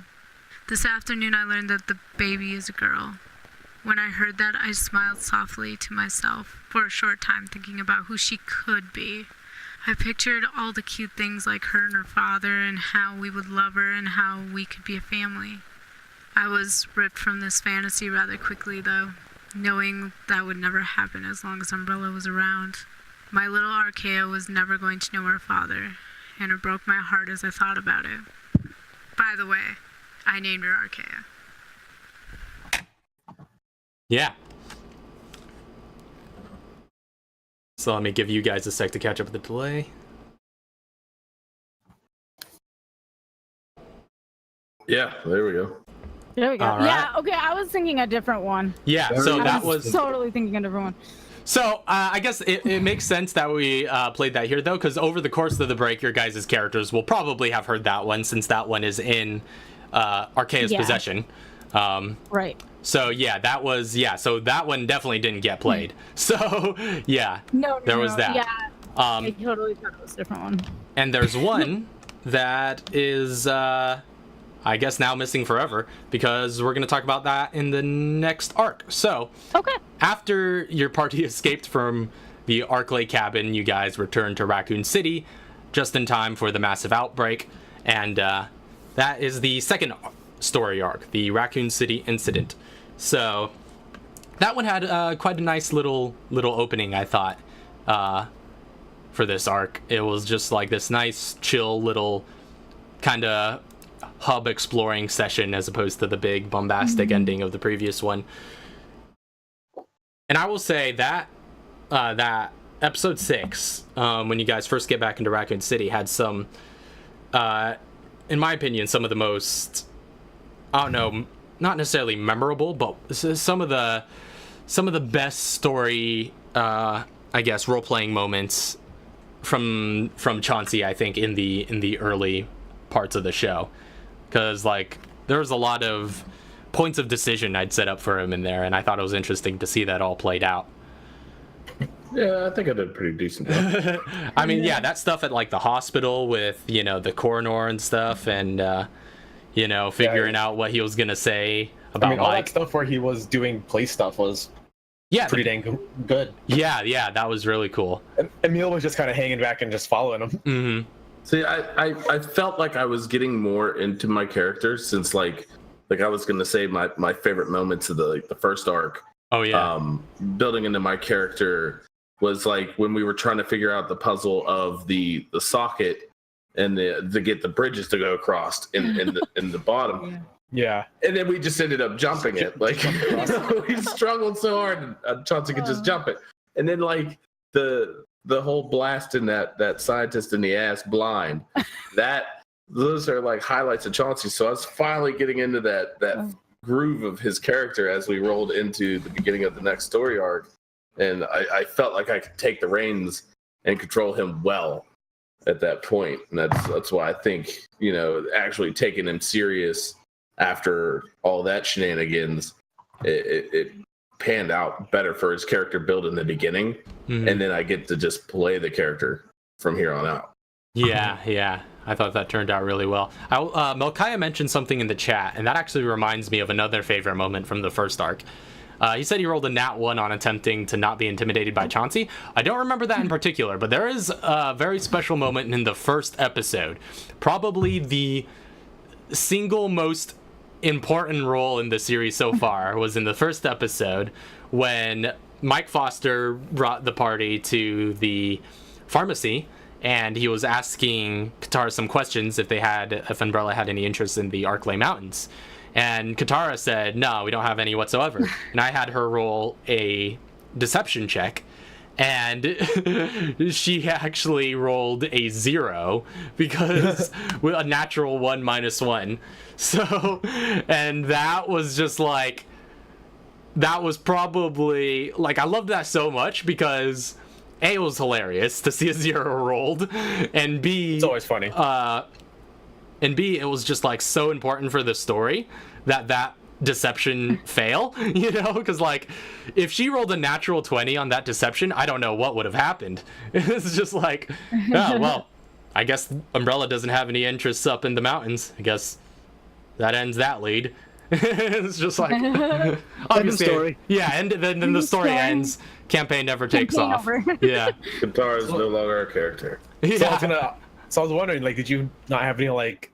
This afternoon I learned that the baby is a girl. When I heard that, I smiled softly to myself for a short time, thinking about who she could be. I pictured all the cute things like her and her father and how we would love her and how we could be a family. I was ripped from this fantasy rather quickly, though, knowing that would never happen as long as Umbrella was around. My little Arklay was never going to know her father, and it broke my heart as I thought about it. By the way, I named her Arklay. Yeah. So let me give you guys a sec to catch up with the delay. Yeah, there we go. There we go. All right. Yeah, okay, I was thinking a different one. Yeah, so I that was totally thinking a different one. So I guess it makes sense that we played that here, though, because over the course of the break, your guys' characters will probably have heard that one, since that one is in Arklay's possession. Right. So yeah, that was so that one definitely didn't get played. So yeah, No, there was that. Yeah, I totally thought it was a different one. And there's one that is I guess now missing forever, because we're going to talk about that in the next arc. So after your party escaped from the Arklay Cabin, you guys returned to Raccoon City just in time for the massive outbreak, and that is the second story arc, the Raccoon City incident. So that one had quite a nice little opening, I thought, for this arc. It was just like this nice, chill little kind of hub exploring session, as opposed to the big bombastic ending of the previous one. And I will say that that episode 6, when you guys first get back into Raccoon City, had some, in my opinion, some of the most, I don't know, not necessarily memorable, but some of the best story, I guess, role-playing moments from Chauncey, I think, in the early parts of the show. Because, like, there was a lot of points of decision I'd set up for him in there, and I thought it was interesting to see that all played out. Yeah, I think I did a pretty decent job. I mean, yeah, that stuff at, like, the hospital with, the coroner and stuff, and, figuring out what he was going to say about, all that stuff where he was doing police stuff was pretty dang good. Yeah, that was really cool. And Emil was just kind of hanging back and just following him. Mm-hmm. See, I felt like I was getting more into my character, since like I was gonna say my favorite moments of the first arc. Oh yeah. Building into my character was like when we were trying to figure out the puzzle of the socket and to get the bridges to go across in the bottom. Yeah. And then we just ended up jumping it. Like we struggled so hard, and Chauncey could just jump it. And then like the whole blasting that scientist in the ass blind, those are like highlights of Chauncey. So I was finally getting into that groove of his character as we rolled into the beginning of the next story arc, and I felt like I could take the reins and control him well at that point. And that's why I think, you know, actually taking him serious after all that shenanigans, it panned out better for his character build in the beginning, and then I get to just play the character from here on out. Yeah. I thought that turned out really well. Melchiah mentioned something in the chat, and that actually reminds me of another favorite moment from the first arc. He said he rolled a nat 1 on attempting to not be intimidated by Chauncey. I don't remember that in particular, but there is a very special moment in the first episode. Probably the single most important role in the series so far was in the first episode when Mike Foster brought the party to the pharmacy, and he was asking Katara some questions if Umbrella had any interest in the Arklay Mountains. And Katara said, no, we don't have any whatsoever. And I had her roll a deception check, and she actually rolled a 0 because with a natural 1 - 1. So, and that was just like, that was probably, like, I loved that so much because A, it was hilarious to see a 0 rolled, and B, It's always funny. And B, it was just like so important for the story that deception fail, you know, because like if she rolled a natural 20 on that deception, I don't know what would have happened. It's just like, oh, well, I guess Umbrella doesn't have any interests up in the mountains. I guess that ends that lead. It's just like, obviously, story. yeah, and then the story ends. Campaign never takes Campaign off. over. Yeah. Katara is no longer a character. Yeah. So I was wondering, like, did you not have any like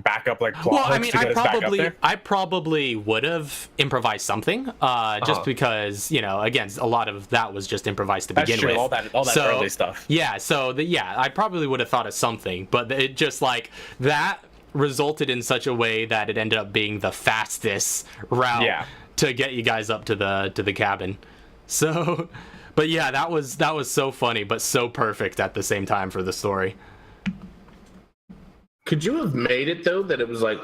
backup like plot Well, I hooks mean, to get us back up there? I probably would have improvised something, just because, you know, again, a lot of that was just improvised to begin That's true. with. All that So, early stuff. Yeah, so I probably would have thought of something, but it just like that resulted in such a way that it ended up being the fastest route to get you guys up to the cabin. So, but yeah, that was so funny, but so perfect at the same time for the story. Could you have made it though that it was like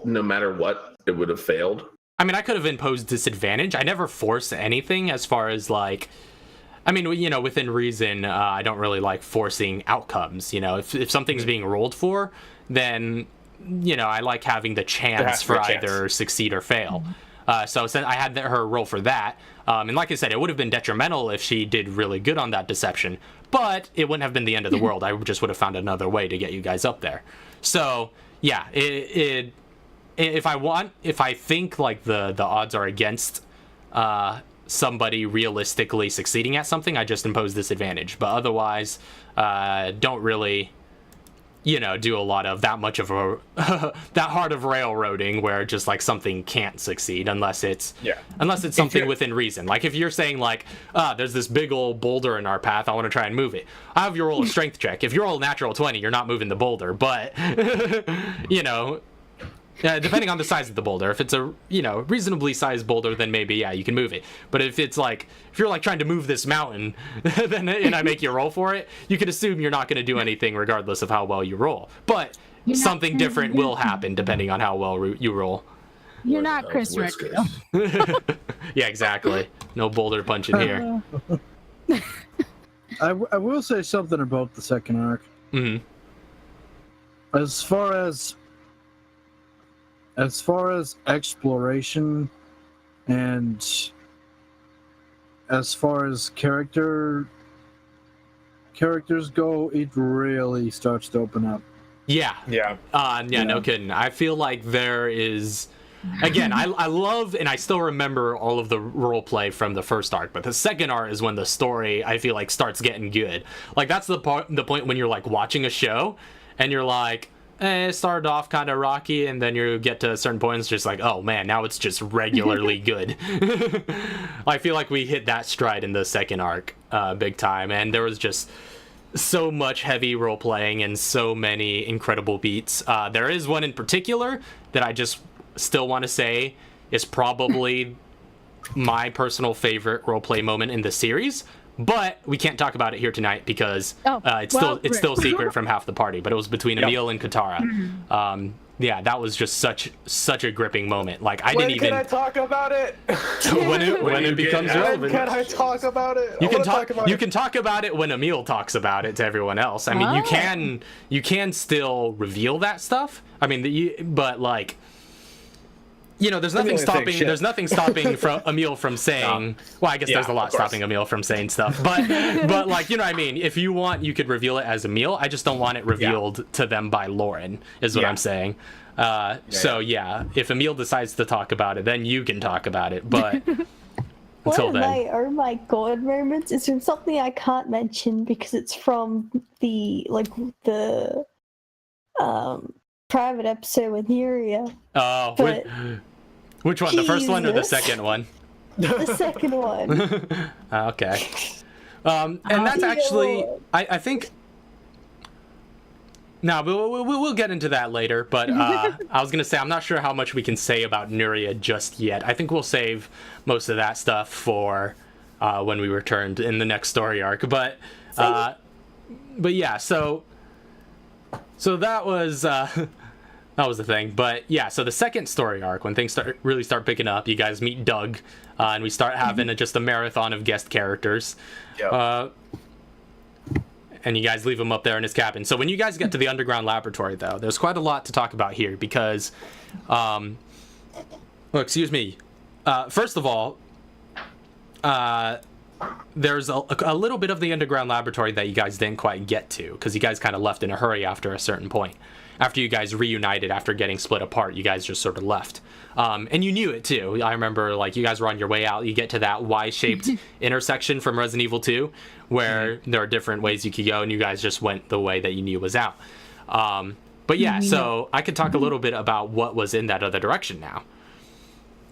no matter what it would have failed? I mean, I could have imposed disadvantage. I never force anything as far as like, I mean, you know, within reason. I don't really like forcing outcomes. You know, if something's being rolled for, then, you know, I like having the chance for either succeed or fail. So I had her roll for that. And like I said, it would have been detrimental if she did really good on that deception, but it wouldn't have been the end of the world. I just would have found another way to get you guys up there. So yeah, if I think like the odds are against somebody realistically succeeding at something, I just impose disadvantage. But otherwise, don't really, you know, do a lot of that much of a that hard of railroading where just like something can't succeed unless it's something within reason. Like if you're saying like, there's this big old boulder in our path, I want to try and move it. I have you roll a strength check. If you roll a natural 20, you're not moving the boulder, but you know, depending on the size of the boulder. If it's a, you know, reasonably sized boulder, then maybe you can move it. But if it's like, if you're like trying to move this mountain, then and I make you roll for it, you could assume you're not going to do anything regardless of how well you roll. But something different will happen depending on how well you roll. You're not Chris Redfield. Yeah, exactly. No boulder punching here. I will say something about the second arc. Mm-hmm. As far as exploration and as far as characters go, it really starts to open up. Yeah, no kidding. I feel like there is, again, I love and I still remember all of the role play from the first arc, but the second arc is when the story, I feel like, starts getting good. Like that's the point when you're like watching a show and you're like, it started off kind of rocky, and then you get to a certain point, it's just like, oh man, now it's just regularly good. I feel like we hit that stride in the second arc big time, and there was just so much heavy role playing and so many incredible beats. There is one in particular that I just still want to say is probably my personal favorite role play moment in the series. But we can't talk about it here tonight because it's still secret from half the party. But it was between Emil and Katara. yeah, that was just such a gripping moment. Like I When didn't can even I talk about it? when it becomes get out of relevant. Can I talk about it? You I can wanna talk. about You it. can talk about it when Emil talks about it to everyone else. I mean, you can still reveal that stuff. I mean, but like, you know, there's nothing stopping. There's nothing stopping from Emil from saying. Well, I guess there's a lot stopping Emil from saying stuff. But like, you know what I mean? If you want, you could reveal it as Emil. I just don't want it revealed to them by Lauren. Is what I'm saying. So yeah, if Emil decides to talk about it, then you can talk about it. But until then, One of my god moments is from something I can't mention because it's from the private episode with Nuria. oh, But which one? The first one or the Jesus. second one? The second one. Okay. And that's actually, I think. No, we'll get into that later. But I was gonna say I'm not sure how much we can say about Nuria just yet. I think we'll save most of that stuff for when we return in the next story arc. But yeah, so that was the thing. But yeah, so the second story arc, when things really start picking up, you guys meet Doug, and we start having just a marathon of guest characters. Yep. And you guys leave him up there in his cabin. So when you guys get to the underground laboratory, though, there's quite a lot to talk about here because, well, excuse me. First of all, there's a little bit of the underground laboratory that you guys didn't quite get to because you guys kind of left in a hurry after a certain point. After you guys reunited after getting split apart, you guys just sort of left. And you knew it too. I remember like you guys were on your way out. You get to that Y-shaped intersection from Resident Evil 2 where there are different ways you could go, and you guys just went the way that you knew was out. But yeah, so I could talk a little bit about what was in that other direction now.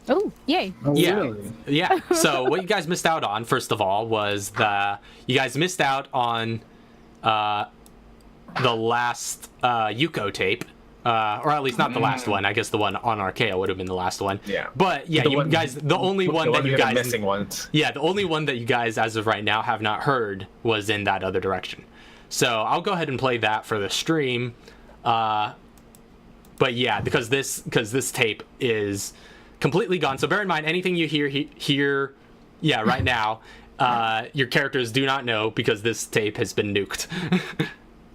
Oh, yay. Oh, Yeah. really? Yeah. So what you guys missed out on, first of all, was you guys missed out on the last Yuko tape, or at least not the last one. I guess the one on Arklay would have been the last one. Yeah. But yeah, you guys, the only one that you guys missing ones. Yeah, the only one that you guys, as of right now, have not heard was in that other direction. So I'll go ahead and play that for the stream. But yeah, because this tape is completely gone. So bear in mind, anything you hear, yeah, right now, your characters do not know because this tape has been nuked.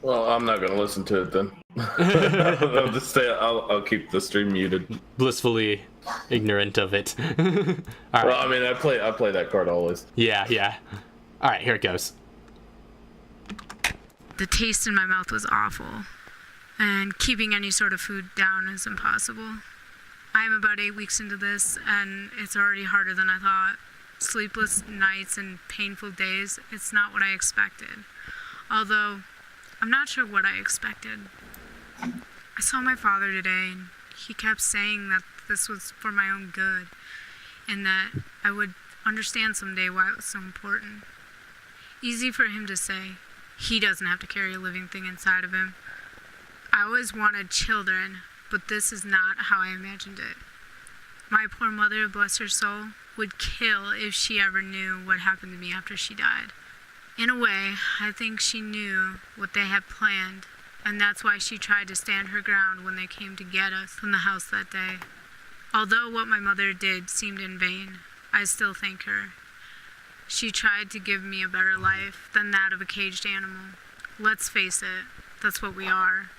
Well, I'm not gonna listen to it then. I'll just say I'll keep the stream muted. Blissfully ignorant of it. All right. Well, I mean, I play that card always. Yeah. All right, here it goes. The taste in my mouth was awful, and keeping any sort of food down is impossible. I am about 8 weeks into this, and it's already harder than I thought. Sleepless nights and painful days, it's not what I expected. Although, I'm not sure what I expected. I saw my father today, and he kept saying that this was for my own good, and that I would understand someday why it was so important. Easy for him to say. He doesn't have to carry a living thing inside of him. I always wanted children, but this is not how I imagined it. My poor mother, bless her soul, would kill if she ever knew what happened to me after she died. In a way, I think she knew what they had planned, and that's why she tried to stand her ground when they came to get us from the house that day. Although what my mother did seemed in vain, I still thank her. She tried to give me a better life than that of a caged animal. Let's face it, that's what we are.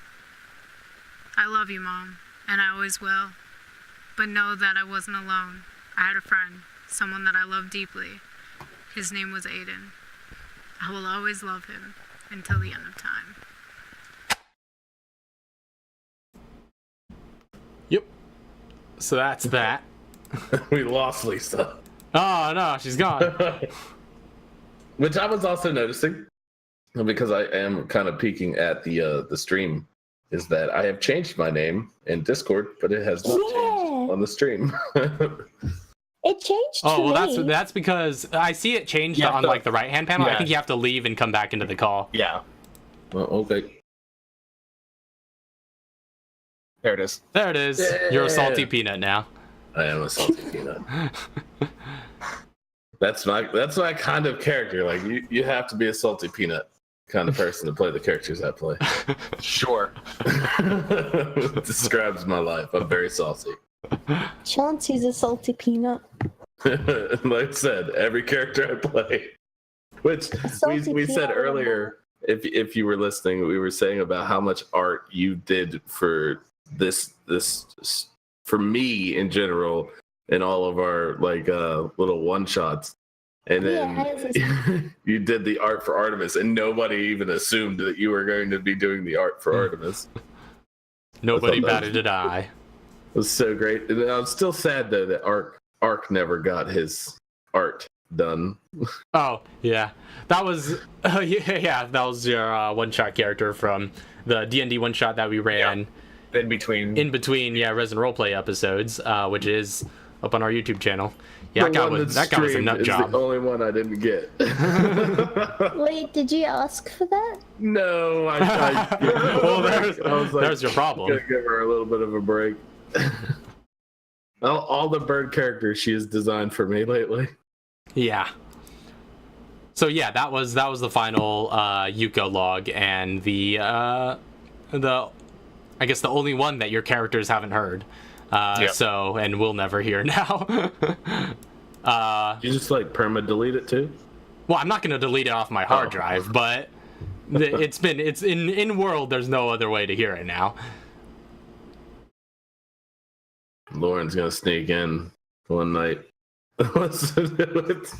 I love you, Mom, and I always will. But know that I wasn't alone. I had a friend, someone that I loved deeply. His name was Aiden. I will always love him until the end of time. Yep. So that's that. We lost Lisa. Oh no, she's gone. Which I was also noticing, because I am kind of peeking at the stream, is that I have changed my name in Discord, but it has not changed on the stream. It changed. Oh well, to me. that's because I see it changed on like the right hand panel. I think you have to leave and come back into the call. Yeah. Well, okay. There it is. There it is. Yeah. You're a salty peanut now. I am a salty peanut. That's my kind of character. Like you have to be a salty peanut kind of person to play the characters I play. Sure. Describes my life. I'm very saucy. Chauncey's a salty peanut. Like I said, every character I play, which we said earlier, if you were listening, we were saying about how much art you did for this for me in general in all of our like little one shots. And then you did the art for Artemis, and nobody even assumed that you were going to be doing the art for Artemis. Nobody batted an eye. It was so great. And I'm still sad though that Ark never got his art done. Oh yeah, that was that was your one-shot character from the D&D one-shot that we ran in between Resident Roleplay episodes, which is up on our YouTube channel. Yeah, that guy was a nut job. The only one I didn't get. Wait, did you ask for that? No, well, there's your problem. Gonna give her a little bit of a break. all the bird characters she has designed for me lately. Yeah. So yeah, that was the final Yuko log, and the I guess the only one that your characters haven't heard. So, and we'll never hear now. You just like perma delete it too? Well, I'm not going to delete it off my hard drive, but it's in world. There's no other way to hear it now. Lauren's gonna sneak in one night. Listen to it.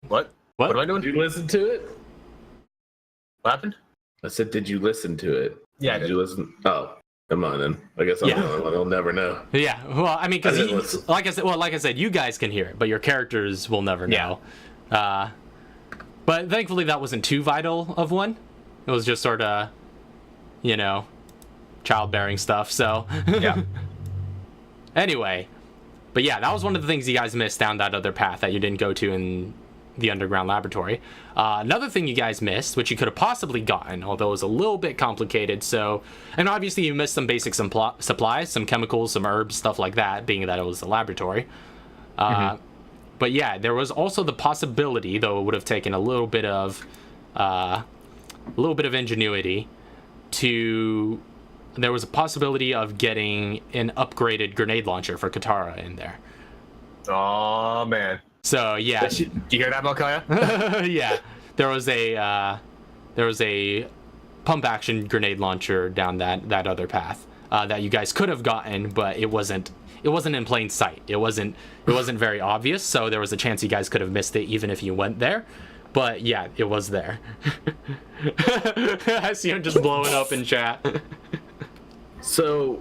What am I doing? Did you listen to it? What happened? I said, did you listen to it? Yeah, did you listen? Oh, come on then. I guess I'm the only one. I'll never know. Yeah, well, I mean, because like I said, you guys can hear it, but your characters will never know. But thankfully, that wasn't too vital of one. It was just sort of, childbearing stuff. So yeah. Anyway, but yeah, that was one of the things you guys missed down that other path that you didn't go to in the underground laboratory. Another thing you guys missed, which you could have possibly gotten, although it was a little bit complicated. So, and obviously you missed some basic supplies, some chemicals, some herbs, stuff like that, being that it was a laboratory. But yeah, there was also the possibility, though it would have taken a little bit of ingenuity there was a possibility of getting an upgraded grenade launcher for Katara in there. Oh man. So yeah. Do you hear that, Malkaya? Yeah. There was a pump action grenade launcher down that other path that you guys could have gotten, but it wasn't in plain sight. It wasn't very obvious, so there was a chance you guys could have missed it even if you went there. But yeah, it was there. I see him just blowing up in chat. So,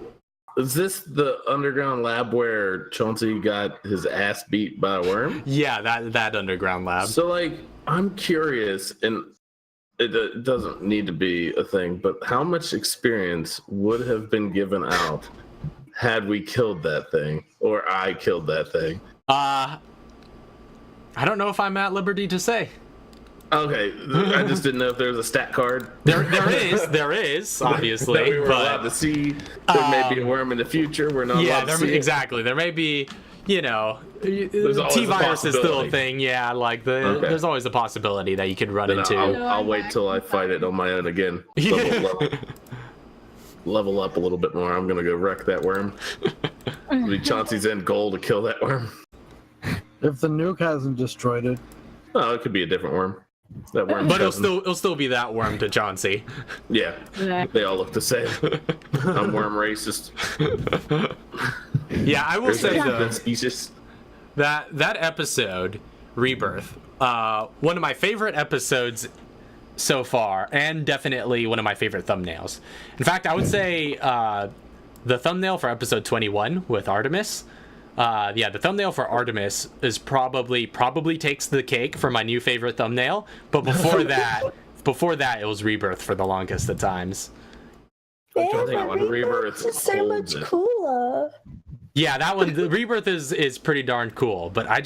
is this the underground lab where Chauncey got his ass beat by a worm? Yeah, that underground lab. So, like, I'm curious, and it doesn't need to be a thing, but how much experience would have been given out had we killed that thing, or I killed that thing? I don't know if I'm at liberty to say. Okay, I just didn't know if there was a stat card. There is, obviously. That we were allowed to see. There may be a worm in the future. We're not allowed to see. Exactly. There may be, T-virus is still a thing. Yeah, like there's always a possibility that you could run into. I'll wait till I fight it on my own again. Level up a little bit more. I'm gonna go wreck that worm. It'll be Chauncey's end goal to kill that worm. If the nuke hasn't destroyed it. Oh, it could be a different worm. That worm. But it'll still be that worm to Chauncey. Yeah. They all look the same. I'm worm racist. Yeah, I will say though, species. that episode, Rebirth, one of my favorite episodes so far, and definitely one of my favorite thumbnails. In fact, I would say the thumbnail for episode 21 with Artemis. The thumbnail for Artemis is probably takes the cake for my new favorite thumbnail. But before that, it was Rebirth for the longest of times. Rebirth is so much cooler. Yeah, that one, the Rebirth is pretty darn cool. But I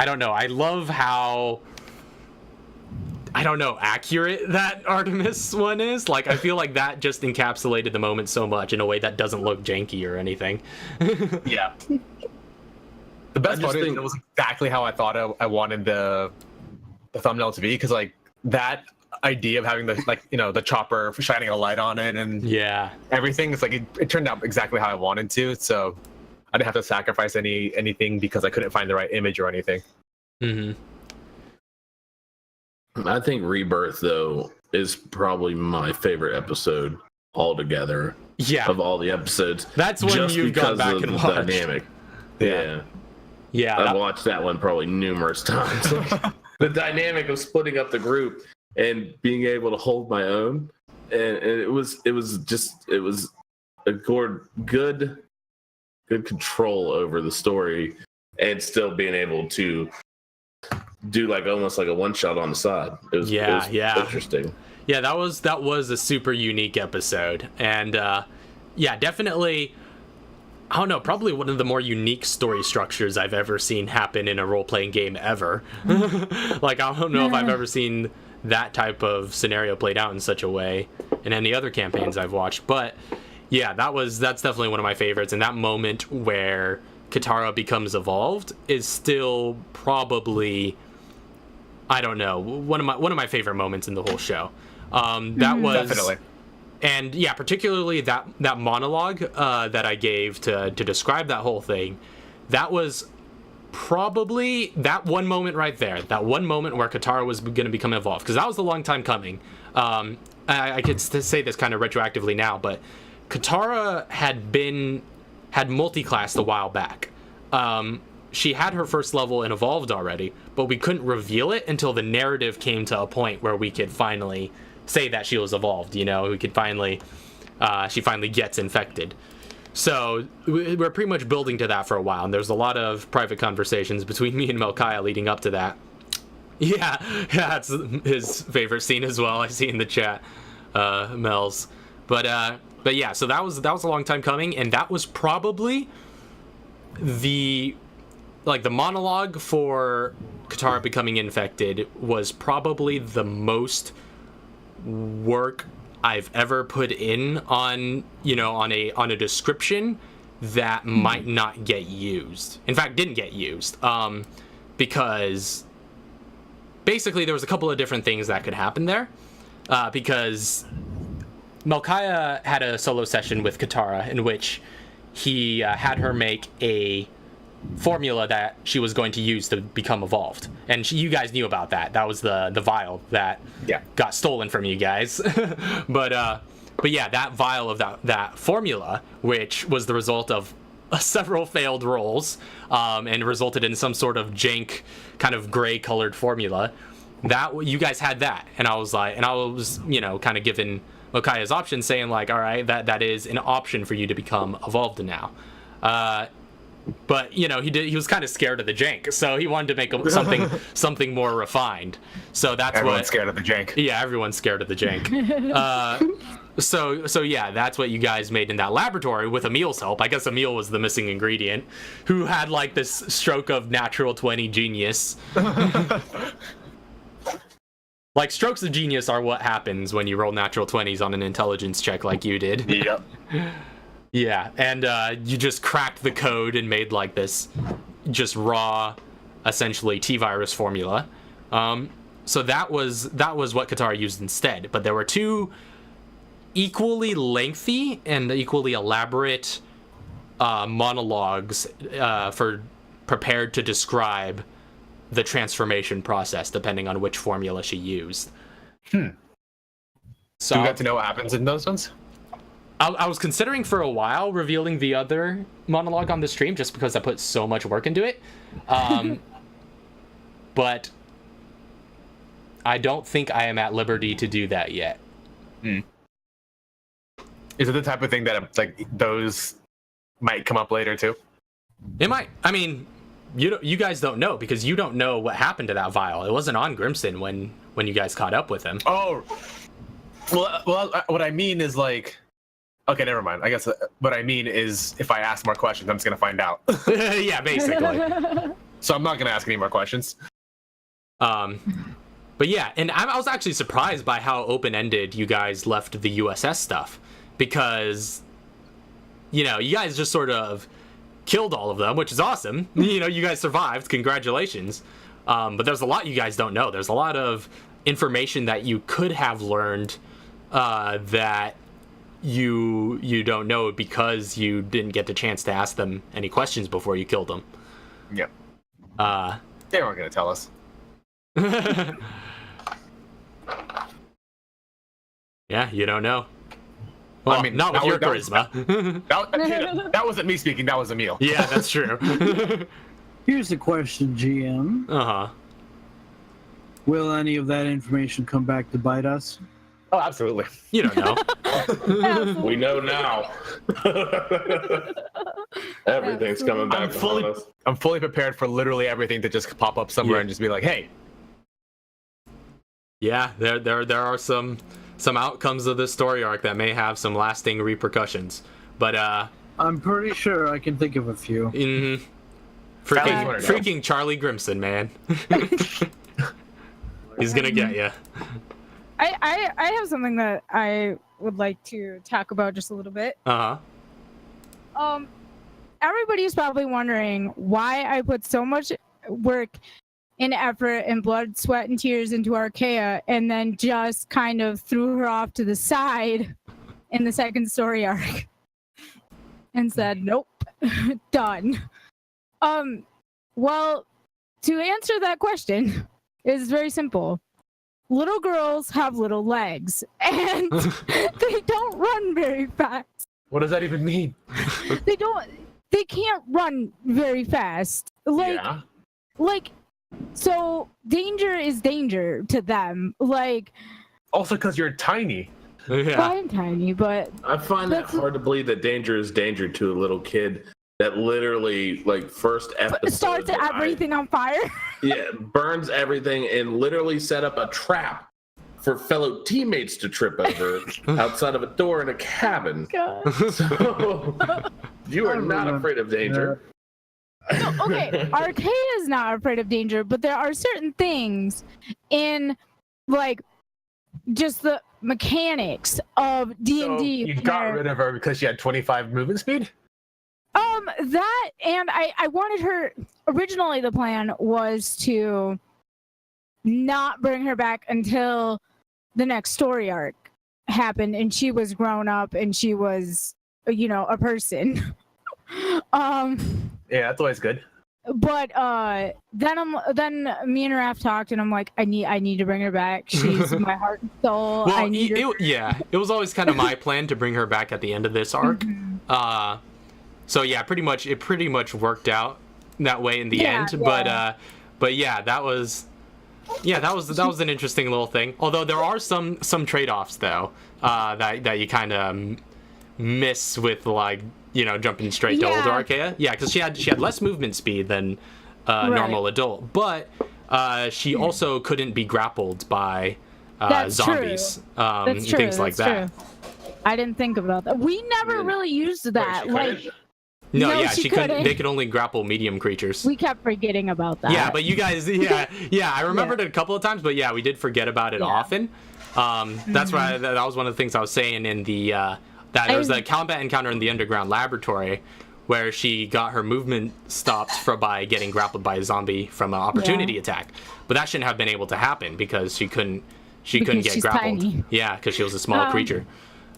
don't know. I love how, accurate that Artemis one is. Like, I feel like that just encapsulated the moment so much in a way that doesn't look janky or anything. Yeah. The best part is it was exactly how I thought I wanted the thumbnail to be, because like that idea of having the chopper shining a light on it and everything. It's like it turned out exactly how I wanted to. So I didn't have to sacrifice anything because I couldn't find the right image or anything. Mm-hmm. I think Rebirth though is probably my favorite episode altogether. Yeah. Of all the episodes. That's when you've gone back and watched. Dynamic. Yeah. Yeah. I've watched that one probably numerous times. The dynamic of splitting up the group and being able to hold my own. And it was a good control over the story and still being able to do like almost like a one shot on the side. It was interesting. Yeah, that was a super unique episode. And definitely, I don't know, probably one of the more unique story structures I've ever seen happen in a role-playing game ever. Like, I don't know if I've ever seen that type of scenario played out in such a way in any other campaigns I've watched. But yeah, that's definitely one of my favorites. And that moment where Katara becomes evolved is still probably, I don't know, one of my favorite moments in the whole show. That was definitely. And yeah, particularly that monologue that I gave to describe that whole thing, that was probably that one moment right there, that one moment where Katara was going to become evolved, because that was a long time coming. I could say this kind of retroactively now, but Katara had multi-classed a while back. She had her first level and evolved already, but we couldn't reveal it until the narrative came to a point where we could finally say that she was evolved. We could finally, she finally gets infected. So we're pretty much building to that for a while, and there's a lot of private conversations between me and Melchiah leading up to that. Yeah, that's his favorite scene as well. I see in the chat, Mel's. But yeah, so that was a long time coming, and that was probably the monologue for Katara becoming infected was probably the most work I've ever put in on a description that might not get used. In fact, didn't get used, because basically there was a couple of different things that could happen there, because Melchiah had a solo session with Katara in which he had her make a formula that she was going to use to become evolved, and you guys knew about that. That was the vial that got stolen from you guys. but yeah, that vial of that formula, which was the result of several failed rolls, and resulted in some sort of jank kind of gray colored formula, that you guys had that. And I was kind of given Melchiah's option, saying like, all right, that is an option for you to become evolved now. But he was kind of scared of the jank, so he wanted to make something more refined. So everyone's scared of the jank. Yeah, everyone's scared of the jank. So yeah, that's what you guys made in that laboratory with Emil's help. I guess Emil was the missing ingredient, who had like this stroke of natural 20 genius. Like, strokes of genius are what happens when you roll natural 20s on an intelligence check like you did. Yep. Yeah, and you just cracked the code and made like this just raw, essentially T-virus formula. So that was what Katara used instead. But there were two equally lengthy and equally elaborate monologues prepared to describe the transformation process, depending on which formula she used. So do we got to know what happens in those ones? I was considering for a while revealing the other monologue on the stream, just because I put so much work into it. But I don't think I am at liberty to do that yet. Is it the type of thing that like those might come up later too? It might. I mean, you guys don't know, because you don't know what happened to that vial. It wasn't on Grimson when you guys caught up with him. Oh, well, what I mean is like, okay, never mind. I guess what I mean is if I ask more questions, I'm just gonna find out. Yeah, basically. So I'm not gonna ask any more questions. But yeah, and I was actually surprised by how open-ended you guys left the USS stuff, because you guys just sort of killed all of them, which is awesome. You guys survived. Congratulations. But there's a lot you guys don't know. There's a lot of information that you could have learned that you don't know because you didn't get the chance to ask them any questions before you killed them. Yep. They weren't gonna tell us. Yeah, you don't know. Well, I mean, not with your charisma. That wasn't me speaking. That was Emil. Yeah, that's true. Here's the question, GM. Uh-huh. Will any of that information come back to bite us? Oh, absolutely. You don't know. We know now. Everything's coming back on us. I'm fully prepared for literally everything to just pop up somewhere and just be like, hey. Yeah, there are some outcomes of this story arc that may have some lasting repercussions. But I'm pretty sure I can think of a few. Freaking Charlie Grimson, man. He's gonna get you. I have something that I would like to talk about just a little bit. Everybody's probably wondering why I put so much work and effort and blood, sweat, and tears into Arklay and then just kind of threw her off to the side in the second story arc and said, nope, done. Well, to answer that question is very simple. Little girls have little legs and they don't run very fast. What does that even mean? They can't run very fast. So danger is danger to them. Also because you're tiny. Yeah. Well, I'm tiny, but I find that hard to believe that danger is danger to a little kid that literally, first episode starts everything on fire. Yeah, burns everything and literally set up a trap for fellow teammates to trip over outside of a door in a cabin. God. So you are not afraid of danger. No, okay, Arklay is not afraid of danger, but there are certain things in just the mechanics of D&D. So you got rid of her because she had 25 movement speed? That, and I wanted her, originally the plan was to not bring her back until the next story arc happened and she was grown up and she was, a person. Yeah, that's always good. But then me and Raph talked and I'm like, I need to bring her back. She's my heart and soul. Well, I need her. it was always kind of my plan to bring her back at the end of this arc. So yeah, it pretty much worked out that way in the end. Yeah. But yeah, that was an interesting little thing. Although there are some trade-offs though that you kind of miss with jumping straight to older Arklay. Yeah, because she had less movement speed than normal adult, but she also couldn't be grappled by zombies and things like that. True. I didn't think about that. We never really used that. No, she couldn't. They could only grapple medium creatures. We kept forgetting about that. Yeah, but you guys, I remembered it a couple of times, but yeah, we did forget about it often. That's why that was one of the things I was saying in the that there was a combat encounter in the underground laboratory where she got her movement stopped by getting grappled by a zombie from an opportunity attack. But that shouldn't have been able to happen because she couldn't get grappled. Tiny. Yeah, because she was a small creature.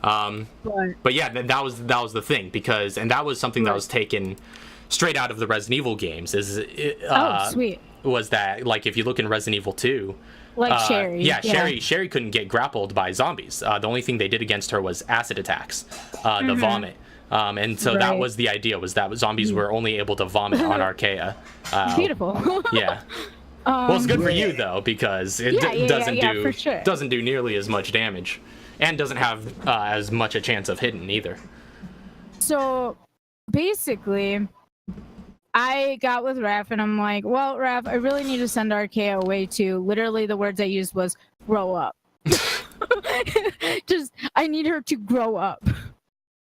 But yeah, that was the thing that was something that was taken straight out of the Resident Evil games. Sweet. Was that if you look in Resident Evil 2, Sherry. Sherry couldn't get grappled by zombies. The only thing they did against her was acid attacks, the vomit. And so that was the idea, was that zombies were only able to vomit on Arklay. Beautiful. Yeah. Well, it's good for you though, because it doesn't do nearly as much damage. And doesn't have as much a chance of hitting either. So, basically, I got with Raph and I'm like, well, Raph, I really need to send Arklay away too. Literally, the words I used was grow up. I need her to grow up.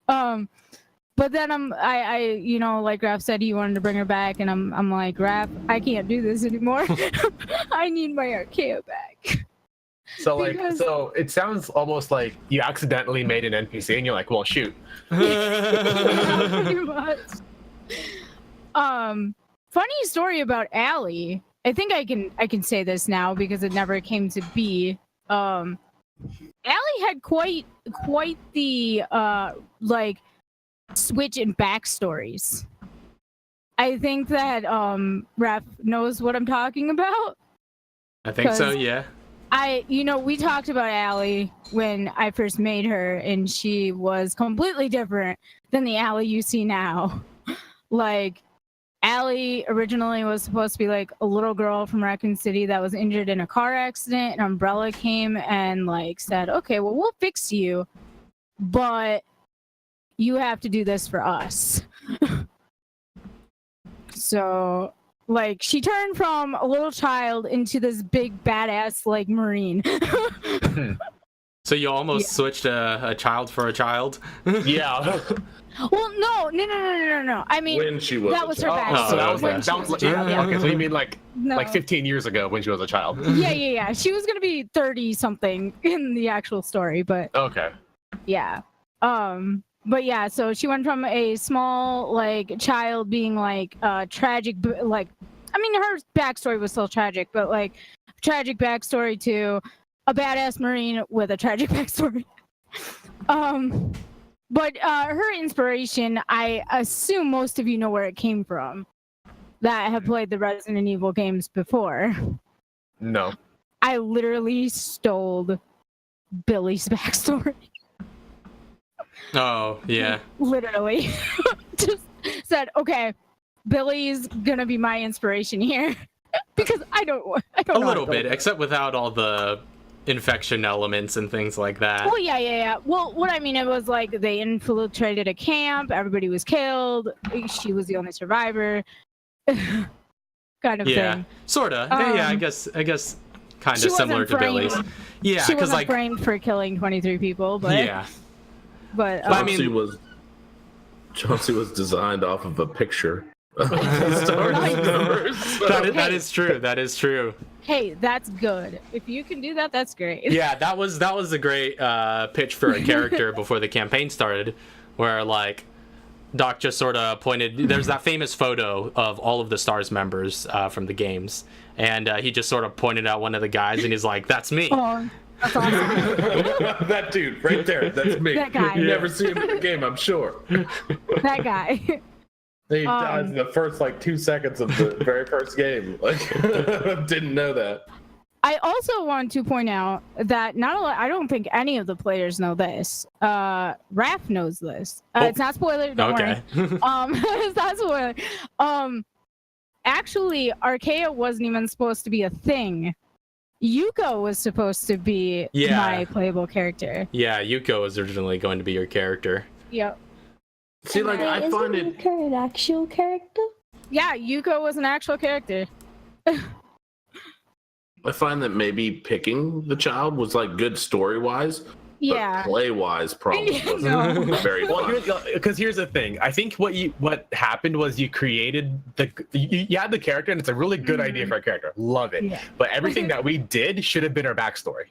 But then I like Raph said, he wanted to bring her back, and I'm like, Raph, I can't do this anymore. I need my Arklay back. So so it sounds almost like you accidentally made an NPC and you're like, well, shoot. Pretty much. Funny story about Allie I think I can say this now because it never came to be. Allie had quite the like switch in backstories. I think that Ref knows what I'm talking about. I think so, yeah. We talked about Allie when I first made her, and she was completely different than the Allie you see now. Like, Allie originally was supposed to be like a little girl from Raccoon City that was injured in a car accident, and Umbrella came and like said, okay, well, we'll fix you, but you have to do this for us. So, like, she turned from a little child into this big badass like Marine. So you almost switched a child for a child? Yeah. Well, no. I mean, When she was that was her a backstory. child. Oh, so that was When like, she was a child, yeah. Okay, so you mean like No. like 15 years ago when she was a child? Yeah. She was gonna be 30 something in the actual story, but Okay. yeah. But yeah, so she went from a small like child being like tragic, like, I mean, her backstory was still tragic, but like tragic backstory to a badass Marine with a tragic backstory. But her inspiration, I assume most of you know where it came from, that have played the Resident Evil games before. No. I literally stole Billy's backstory. Oh, yeah. Literally. Just said, okay, Billy's gonna be my inspiration here. Because I don't know. A little bit, except without all the infection elements and things like that. Well, yeah. Well, what I mean, it was like they infiltrated a camp, everybody was killed, she was the only survivor. Kind of thing. Sorta. Yeah, I guess kind of similar to Billy's. Yeah, she because wasn't like framed for killing 23 people, but yeah. But I mean, Chelsea was designed off of a picture. That is true. That is true. Hey, that's good. If you can do that, that's great. Yeah, that was a great pitch for a character before the campaign started, where like Doc just sort of pointed. There's that famous photo of all of the STARS members from the games, and he just sort of pointed out one of the guys, and he's like, "That's me." Oh, that's awesome. That dude right there. That's me. That guy. You never see him in the game, I'm sure. That guy. He dies in the first like 2 seconds of the very first game. Like, didn't know that. I also want to point out that I don't think any of the players know this. Raph knows this. It's not spoiler. Don't worry. It's not spoiler. Actually, Arklay wasn't even supposed to be a thing. Yuko was supposed to be my playable character. Yeah, Yuko was originally going to be your character. Yep. See, like, I find it. Isn't Yuko an actual character? Yeah, Yuko was an actual character. I find that maybe picking the child was like good story wise. Yeah. But play wise, probably wasn't very fun. Because here's the thing. I think what happened was you created you had the character, and it's a really good idea for a character. Love it. Yeah. But everything that we did should have been our backstory.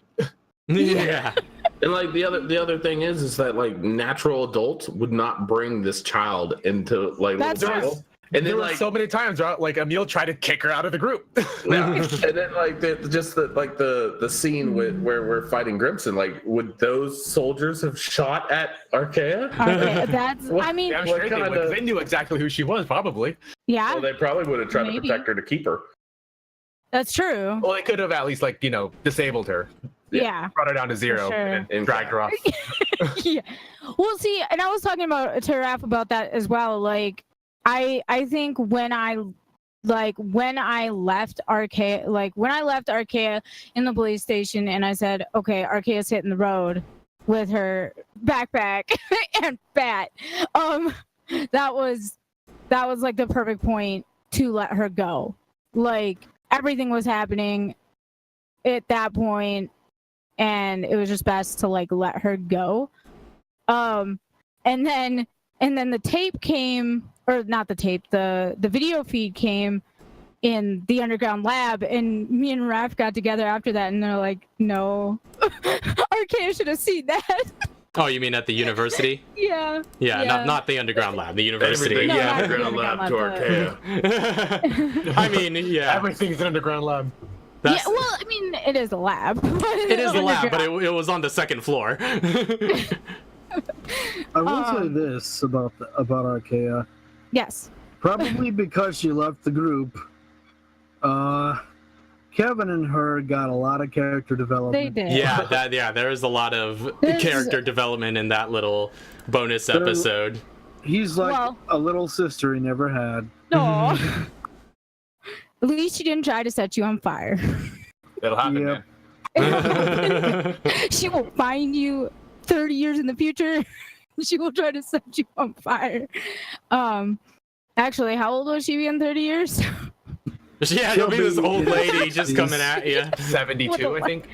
Yeah. And like the other thing is that like natural adults would not bring this child into like That's little right. And there were so many times like Emil tried to kick her out of the group. Yeah. And then like the scene where we're fighting Grimson, like would those soldiers have shot at Arklay? That's I mean, I'm sure they would. They knew exactly who she was, probably. Yeah. Well, they probably would have tried to protect her to keep her. That's true. Well, they could have at least like disabled her. Yeah. Brought her down to zero and dragged her off. Yeah. Well, see, and I was talking to Raph about that as well. Like, I think when I left Arklay in the police station, and I said, okay, Arklay's hitting the road with her backpack and bat. That was like the perfect point to let her go. Like, everything was happening at that point, and it was just best to like let her go. And then the tape came, or not the tape, the video feed came in the underground lab, and me and Raph got together after that, and they're like, no, Arklay should have seen that. Oh, you mean at the university? Yeah. Yeah, Yeah. Not the underground lab, the university. Everything No, Yeah. not underground lab to Archaea. I mean, yeah. Everything's an underground lab. That's, Yeah, well, I mean, it is a lab. it is the lab, but it was on the second floor. I will say this about Archaea. Yes. Probably because she left the group, Kevin and her got a lot of character development. They did. Yeah, there is a lot of character development in that little bonus episode. He's like Well- a little sister he never had. No. At least she didn't try to set you on fire. That'll happen, Yep. man. She will find you 30 years in the future. She will try to set you on fire. Actually, how old will she be in 30 years? Yeah, you'll be this old lady just coming at you. 72, I think.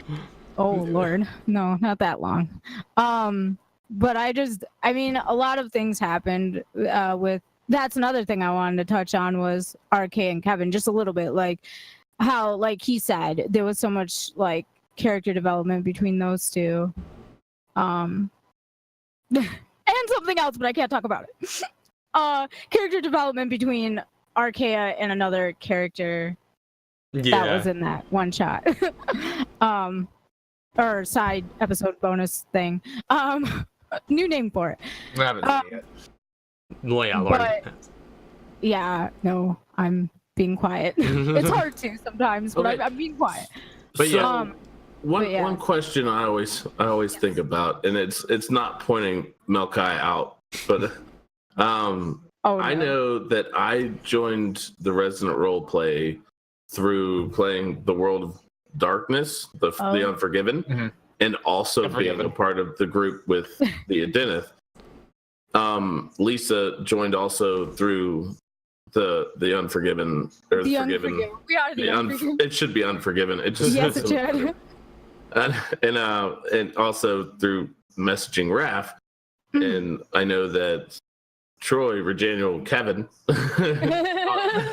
Oh Lord, no, not that long. But I mean, a lot of things happened with. That's another thing I wanted to touch on was RK and Kevin, just a little bit, like how, like he said, there was so much like character development between those two. And something else, but I can't talk about it. Character development between Archaea and another character that was in that one shot. Or side episode bonus thing. New name for it. I haven't seen it yet. Well, yeah, Lauren. But- Yeah, no, I'm being quiet. It's hard to sometimes, but Okay. I'm being quiet. But yeah, but yeah. one question I always think about, and it's not pointing Melkai out, but I know that I joined the Resident Roleplay through playing the World of Darkness, the Unforgiven, Mhm. and also Unforgiven. being a part of the group with the Adenith. Lisa joined also through the Unforgiven or The Forgiven. Unforgiven. We are the Unforgiven. It should be Unforgiven. It just Yes, it should. and also through messaging Raph. And I know that Troy, Reganiel, Kevin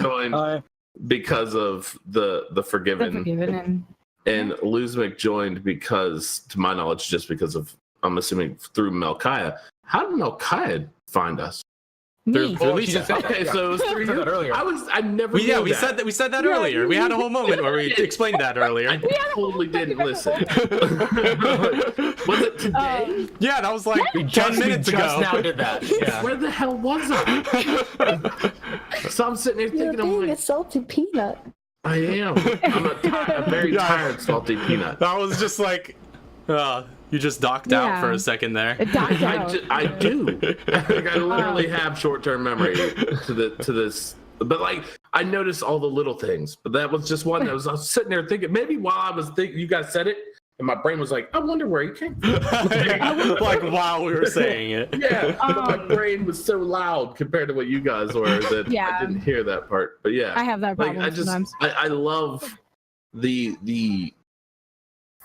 joined because of the Forgiven, Forgiven and Luzmik joined because, to my knowledge, just because of, I'm assuming, through Melchiah. How did Melchiah find us? me. Through She Lisa. just said that, Okay, yeah. so it was through Said you. that earlier. I never. We knew said that Yeah, earlier. We had a whole moment where we explained that I earlier. totally didn't listen. Was it today? Yeah, that was like We 10 minutes just ago. now did that. Yeah. Where the hell was I? So I'm sitting there You're thinking, I'm being a like, salty peanut. I am. I'm a very Yeah. tired salty peanut. That was just like, you just docked out Yeah. for a second there. It died out. I do. Like, I literally have short-term memory to this. But like, I noticed all the little things. But that was just one that I was sitting there thinking. Maybe while I was thinking, you guys said it, and my brain was like, I wonder where he came from. Like while we were saying it. Yeah, but my brain was so loud compared to what you guys were that Yeah. I didn't hear that part. But yeah, I have that like problem sometimes. I love the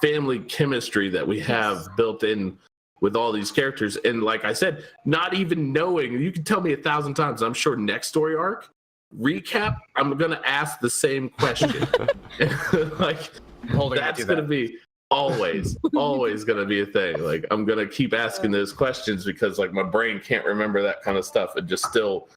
family chemistry that we have built in with all these characters. And like I said, not even knowing, you can tell me 1,000 times, I'm sure next story arc recap, I'm gonna ask the same question. Like Holding that's you to gonna that. be always gonna be a thing. Like I'm gonna keep asking those questions because like my brain can't remember that kind of stuff, and just still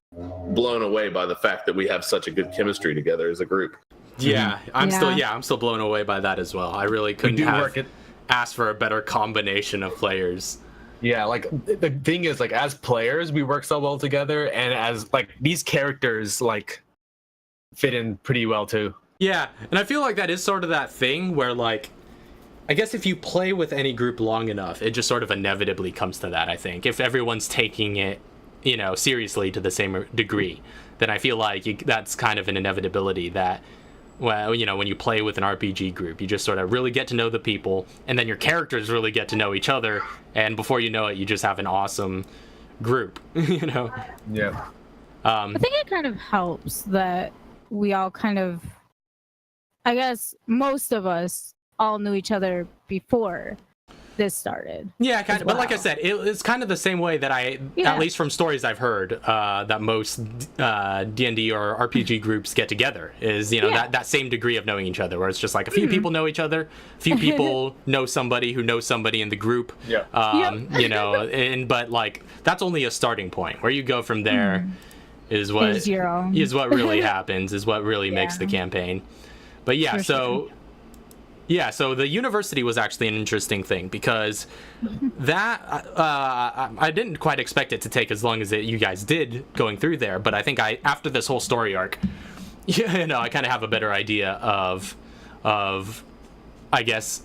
blown away by the fact that we have such a good chemistry together as a group. Yeah, I'm Yeah. still blown away by that as well. I really We couldn't do have work it. asked for a better combination of players. Yeah, like the thing is, like as players, we work so well together, and as like these characters, like fit in pretty well too. Yeah, and I feel like that is sort of that thing where, like, I guess if you play with any group long enough, it just sort of inevitably comes to that, I think. If everyone's taking it, seriously to the same degree, then I feel like that's kind of an inevitability that, well, when you play with an RPG group, you just sort of really get to know the people, and then your characters really get to know each other, and before you know it, you just have an awesome group, Yeah. I think it kind of helps that we all kind of, I guess most of us all knew each other before. this started. Yeah, kind of. Well. But like I said, it's kind of the same way that at least from stories I've heard, that most D&D or RPG groups get together is, that same degree of knowing each other, where it's just like a few people know each other, a few people know somebody who knows somebody in the group. Yeah. But like that's only a starting point. Where you go from there is what really happens, is what really makes the campaign. But yeah, so the university was actually an interesting thing because that I didn't quite expect it to take as long as you guys did going through there. But I think after this whole story arc, I kind of have a better idea of I guess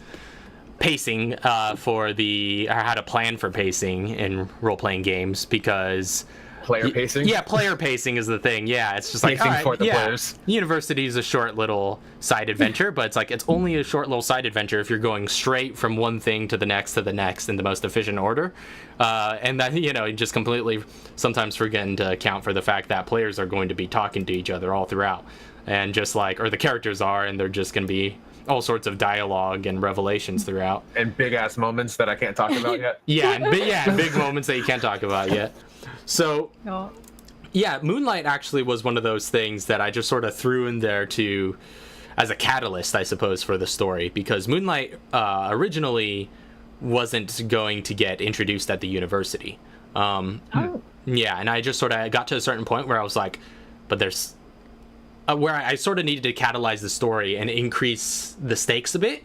pacing for how to plan for pacing in role-playing games, because player pacing. Yeah, player pacing is the thing. Yeah, it's just like pacing for the players. University is a short little side adventure, but it's like it's only a short little side adventure if you're going straight from one thing to the next in the most efficient order, and that you just completely sometimes forgetting to account for the fact that players are going to be talking to each other all throughout, and just like the characters are, and they're just going to be all sorts of dialogue and revelations throughout, and big ass moments that I can't talk about yet. Big moments that you can't talk about yet. So, Moonlight actually was one of those things that I just sort of threw in there as a catalyst, I suppose, for the story, because Moonlight originally wasn't going to get introduced at the university. Yeah, and I just sort of got to a certain point where I was like, but there's where I sort of needed to catalyze the story and increase the stakes a bit,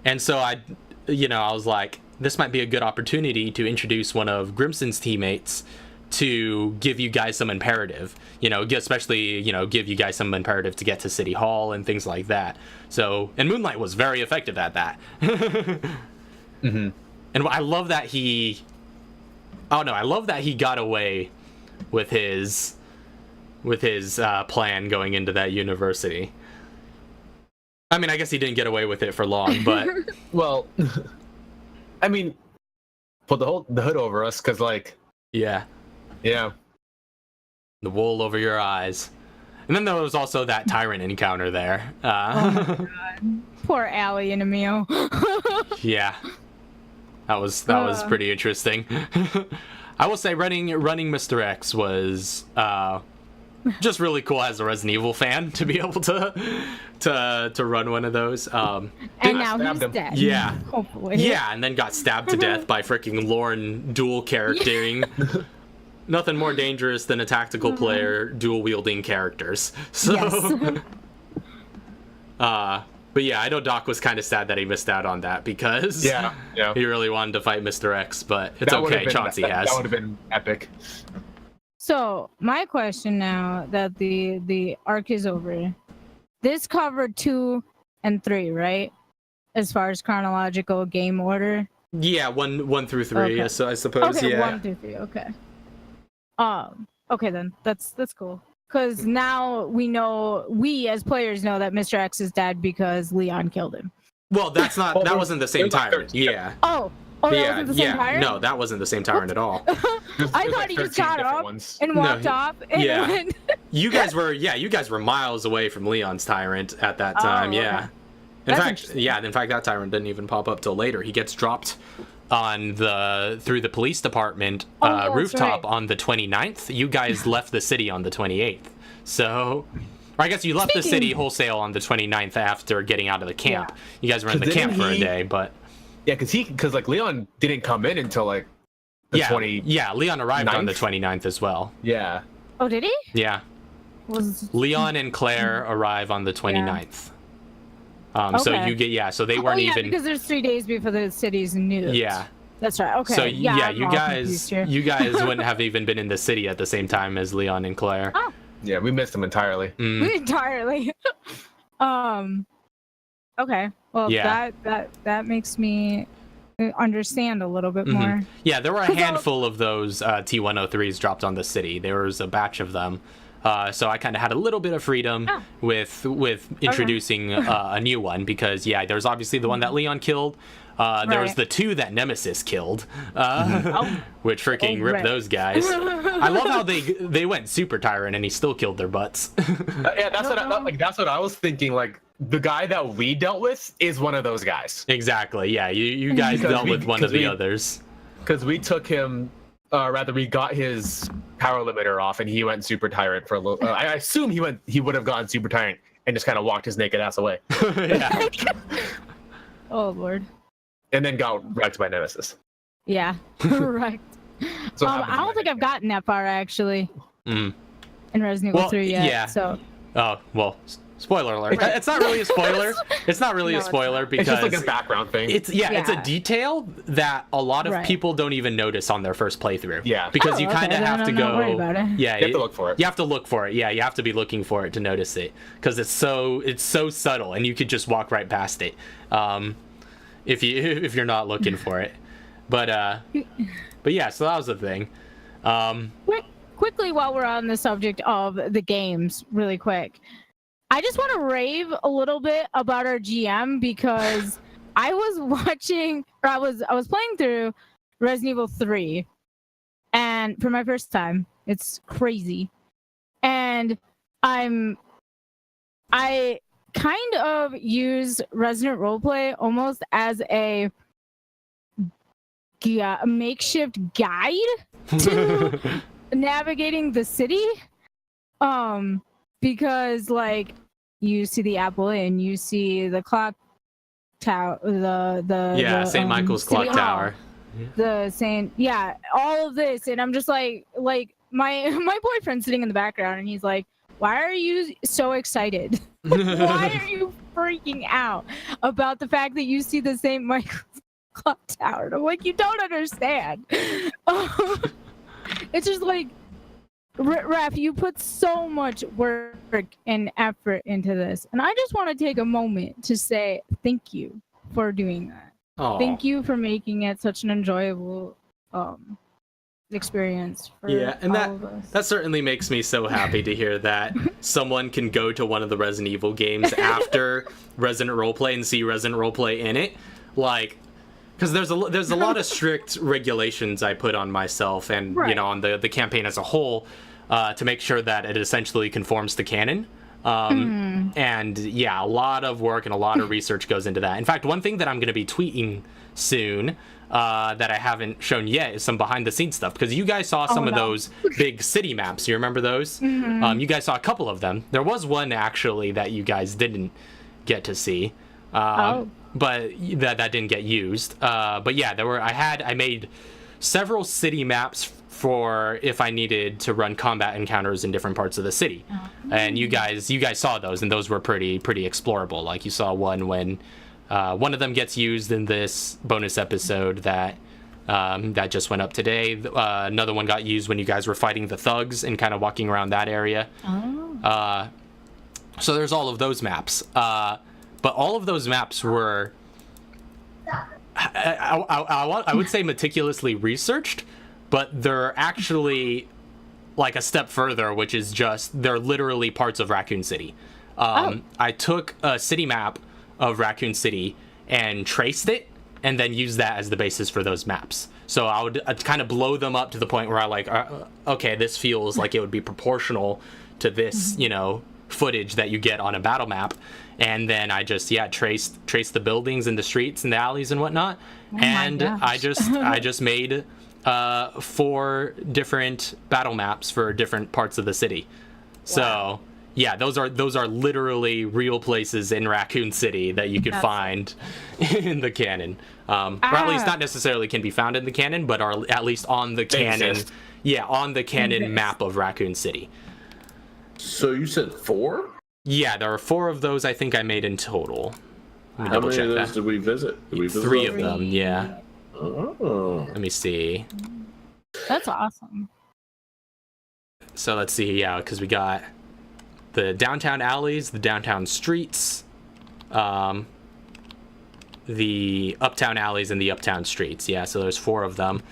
and so I was like, this might be a good opportunity to introduce one of Grimson's teammates to give you guys some imperative, especially, give you guys some imperative to get to City Hall and things like that. So, and Moonlight was very effective at that. And I love that he got away with his plan going into that university. I mean, I guess he didn't get away with it for long, but well, I mean, put the hood over us, because yeah, the wool over your eyes. And then there was also that tyrant encounter there. Oh my God. Poor Allie and Emil. Yeah, that was pretty interesting. I will say running Mr. X was just really cool as a Resident Evil fan to be able to run one of those. And now he's dead. Yeah. Hopefully. Yeah, and then got stabbed to death by freaking Lauren dual charactering. Nothing more dangerous than a tactical player dual wielding characters. So Yes. But yeah, I know Doc was kind of sad that he missed out on that, because he really wanted to fight Mr. X, but it's okay, Chauncey has. That would have been epic. So my question now that the arc is over, this covered 2 and 3, right? As far as chronological game order. Yeah, 1 through 3. Okay. So I suppose. Okay, yeah. 1 through 3. Okay. Okay then, that's cool. Because now we as players know that Mr. X is dead because Leon killed him. Well, that's not. That wasn't the same tyrant. Yeah. Oh, that wasn't the same tyrant? No, that wasn't the same tyrant at all. I thought he just got up and walked off. And went... You guys were miles away from Leon's tyrant at that time. Yeah. In fact, that tyrant didn't even pop up till later. He gets dropped through the police department rooftop on the 29th. You guys left the city on the 28th. So, or I guess you left the city wholesale on the 29th after getting out of the camp. Yeah. You guys were in the camp for a day, but yeah, because Leon didn't come in until the 20th. Yeah, Leon arrived on the 29th as well. Yeah. Oh, did he? Yeah. Leon and Claire arrive on the 29th. So they weren't even, because there's 3 days before the city's new. Yeah. That's right. Okay. So you guys wouldn't have even been in the city at the same time as Leon and Claire. Oh. Yeah, we missed them entirely. Entirely. Okay. Well, that makes me understand a little bit more. Yeah, there were a handful of those T-103s dropped on the city. There was a batch of them. So I kind of had a little bit of freedom with introducing a new one, because there was obviously the one that Leon killed. There was the 2 that Nemesis killed, which freaking ripped those guys. I love how they went super tyrant and he still killed their butts. That's what I was thinking. the guy that we dealt with is one of those guys. Exactly. Yeah, you guys Because dealt with one of the others. Because we took him, rather we got his power limiter off, and he went super tyrant for a little. I assume he would have gone super tyrant and just kind of walked his naked ass away, Yeah. Oh Lord. and then got wrecked by Nemesis. Yeah. Correct. So I don't think I've gotten that far actually Mm. in Resident Evil Well, 3 yet. yeah. So Oh well, spoiler alert. It's not really a spoiler. It's not really No, a it's spoiler not. because It's just like a background thing. it's it's a Yeah. detail that a lot of Right. people don't even notice on their first playthrough. Yeah. Because Oh, you okay, kind of then have to I'm not worried go. about it. Yeah, You have to look for it. You have to look for it. Yeah, you have to be looking for it to notice it because it's so subtle and you could just walk right past it. If you're not looking for it. But yeah, so that was the thing. Quickly, while we're on the subject of the games, really quick, I just want to rave a little bit about our GM because I was I was playing through Resident Evil 3, and for my first time, it's crazy, and I kind of use Resident Roleplay almost as a makeshift guide to navigating the city, because like you see the Apple Inn, you see the clock tower, the St. Michael's City Clock Hall, Tower. the same, yeah, all of this, and I'm just like my boyfriend's sitting in the background, and he's like, "Why are you so excited? Why are you freaking out about the fact that you see the St. Michael's Clock Tower?" And I'm like, "You don't understand." It's just like, Raph, you put so much work and effort into this, and I just want to take a moment to say thank you for doing that. Aw. Thank you for making it such an enjoyable experience for Yeah, and all of us. that certainly makes me so happy to hear that someone can go to one of the Resident Evil games after Resident Roleplay and see Resident Roleplay in it. Like, because there's a lot of strict regulations I put on myself and Right. on the campaign as a whole to make sure that it essentially conforms to canon. And yeah, a lot of work and a lot of research goes into that. In fact, one thing that I'm going to be tweeting soon that I haven't shown yet is some behind the scenes stuff, because you guys saw some of those big city maps. You remember those? You guys saw a couple of them. There was one actually that you guys didn't get to see. But that didn't get used. But yeah, I made several city maps for if I needed to run combat encounters in different parts of the city. And you guys saw those, and those were pretty explorable. Like you saw one when one of them gets used in this bonus episode that just went up today. Another one got used when you guys were fighting the thugs and kind of walking around that area. So there's all of those maps. But all of those maps were, I would say, meticulously researched, but they're actually like a step further, which is just they're literally parts of Raccoon City. I took a city map of Raccoon City and traced it, and then used that as the basis for those maps. So I'd kind of blow them up to the point where I like, okay, this feels like it would be proportional to this, footage that you get on a battle map. And then I just traced the buildings and the streets and the alleys and whatnot. And I just made 4 different battle maps for different parts of the city. So yeah, those are literally real places in Raccoon City that you could find in the canon, or at least not necessarily can be found in the canon, but are at least on the canon. exist. Yeah, on the canon map of Raccoon City. So you said 4? Yeah, there are 4 of those I think I made in total. Let me How double many check of those that. did we visit? Did we visit 3 those? of them, yeah. Oh. Let me see. That's awesome. So let's see, yeah, because we got the downtown alleys, the downtown streets, the uptown alleys, and the uptown streets. Yeah, so there's 4 of them.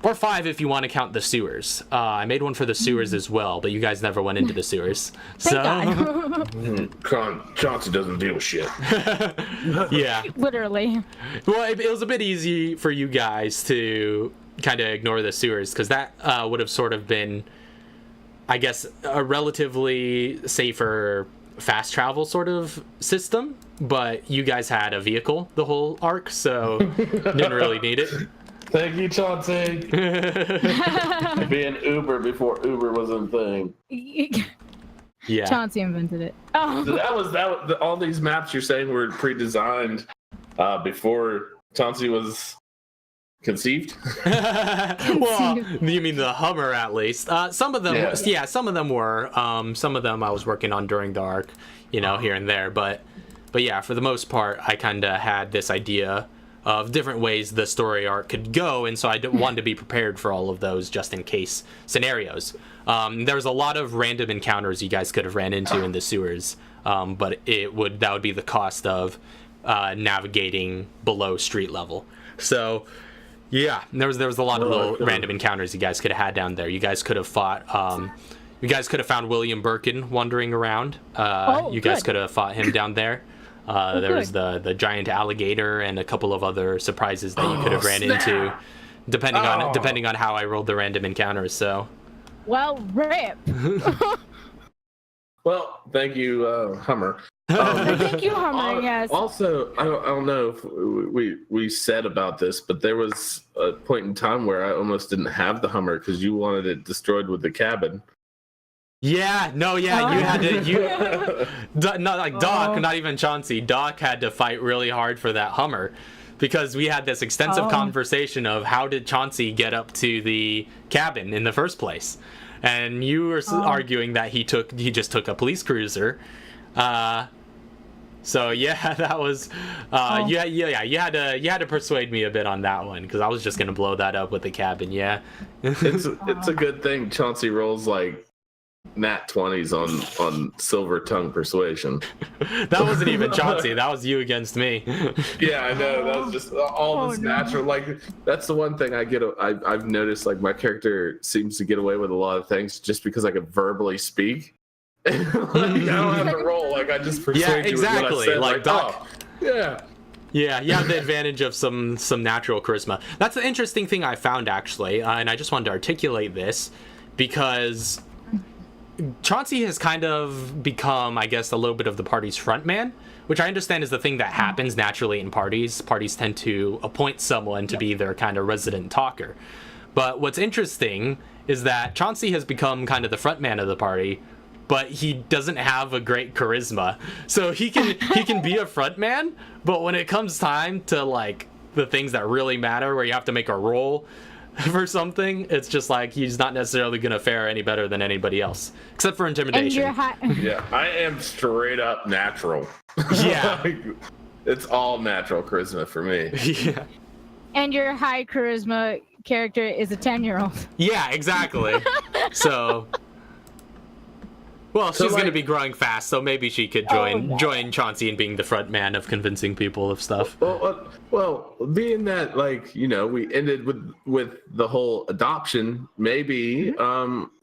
Or 5 if you want to count the sewers. I made one for the sewers as well, but you guys never went into the sewers. Thank God. Chauncey doesn't deal with shit. Yeah. Literally. Well, it was a bit easy for you guys to kind of ignore the sewers, because that would have sort of been, I guess, a relatively safer fast travel sort of system, but you guys had a vehicle the whole arc, so didn't really need it. Thank you, Chauncey. Being Uber before Uber was a thing. Yeah. Chauncey invented it. Oh. So that was all these maps you're saying were pre-designed before Chauncey was conceived. Well, you mean the Hummer at least? Some of them, yeah. Some of them were. Some of them I was working on during the arc, here and there. But yeah, for the most part, I kind of had this idea of different ways the story arc could go, and so I wanted to be prepared for all of those just in case scenarios. There was a lot of random encounters you guys could have ran into in the sewers, but that would be the cost of navigating below street level. So yeah, there was a lot of little random encounters you guys could have had down there. You guys could have fought. You guys could have found William Birkin wandering around. You guys could have fought him down there. There was the giant alligator and a couple of other surprises that you could have ran into, depending on how I rolled the random encounters. So, well, rip. Well, thank you, Hummer. Thank you, Hummer. Yes. Also, I don't know if we said about this, but there was a point in time where I almost didn't have the Hummer because you wanted it destroyed with the cabin. Yeah, no, yeah, you had to, not like Doc, not even Chauncey. Doc had to fight really hard for that Hummer because we had this extensive conversation of how did Chauncey get up to the cabin in the first place, and you were arguing that he just took a police cruiser. So yeah, that was you had to persuade me a bit on that one because I was just gonna blow that up with the cabin. Yeah, it's a good thing Chauncey rolls like nat 20s on silver tongue persuasion. That wasn't even Chauncey. That was you against me. Yeah, I know. That was just all this natural. Like that's the one thing I've noticed. Like my character seems to get away with a lot of things just because I could verbally speak. Like, I don't have to roll. Like I just persuade you with what I said. Like Doc. Yeah. Yeah, you have the advantage of some natural charisma. That's the interesting thing I found actually, and I just wanted to articulate this because Chauncey has kind of become, I guess, a little bit of the party's front man, which I understand is the thing that happens naturally in parties. Parties tend to appoint someone to be their kind of resident talker. But what's interesting is that Chauncey has become kind of the front man of the party, but he doesn't have a great charisma. So he can be a front man, but when it comes time to like the things that really matter, where you have to make a roll for something, it's just like he's not necessarily gonna fare any better than anybody else, except for intimidation. Yeah, I am straight up natural. Yeah. Like, it's all natural charisma for me. Yeah. And your high charisma character is a 10-year-old. Yeah, exactly. So, well, she's going to be growing fast, so maybe she could join Chauncey in being the front man of convincing people of stuff. Well, being that, like, we ended with the whole adoption, maybe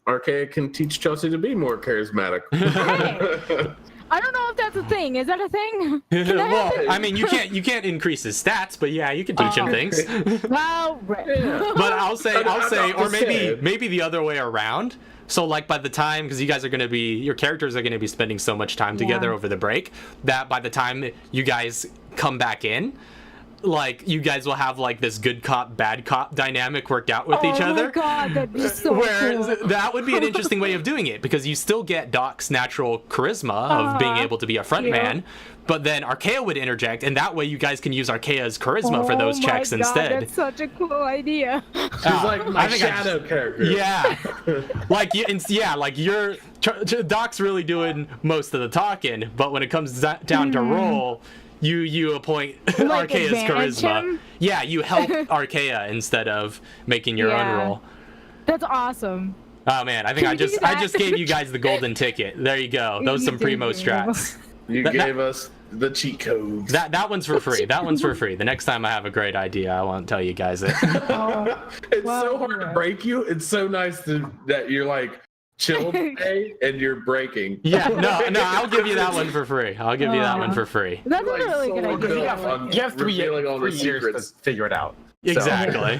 Arklay can teach Chauncey to be more charismatic. Hey, I don't know if that's a thing. Is that a thing? Well, I mean, you can't increase his stats, but yeah, you can teach him things. Well, Yeah. But I'll say, or maybe the other way around. So like by the time, because your characters are going to be spending so much time together over the break, that by the time you guys come back in, like you guys will have like this good cop, bad cop dynamic worked out with each other. Oh my god, that'd be so cool. That would be an interesting way of doing it, because you still get Doc's natural charisma of being able to be a front man, but then Arklay would interject, and that way you guys can use Arkay's charisma for those checks instead. That's such a cool idea. She's like my shadow character. Yeah, Doc's really doing most of the talking, but when it comes down to roll, you appoint like Arkay's charisma. Him? Yeah, you help Arklay instead of making your own roll. That's awesome. Oh man, I think I just gave you guys the golden ticket. There you go. Those some primo strats. You gave us the cheat codes. That one's for free. That one's for free. The next time I have a great idea, I won't tell you guys it. It's so hard to break you. It's so nice that you're like chill today and you're breaking. Yeah, no, I'll give you that one for free. I'll give you that one for free. That's a really good idea. You have 3 years to figure it out. Exactly.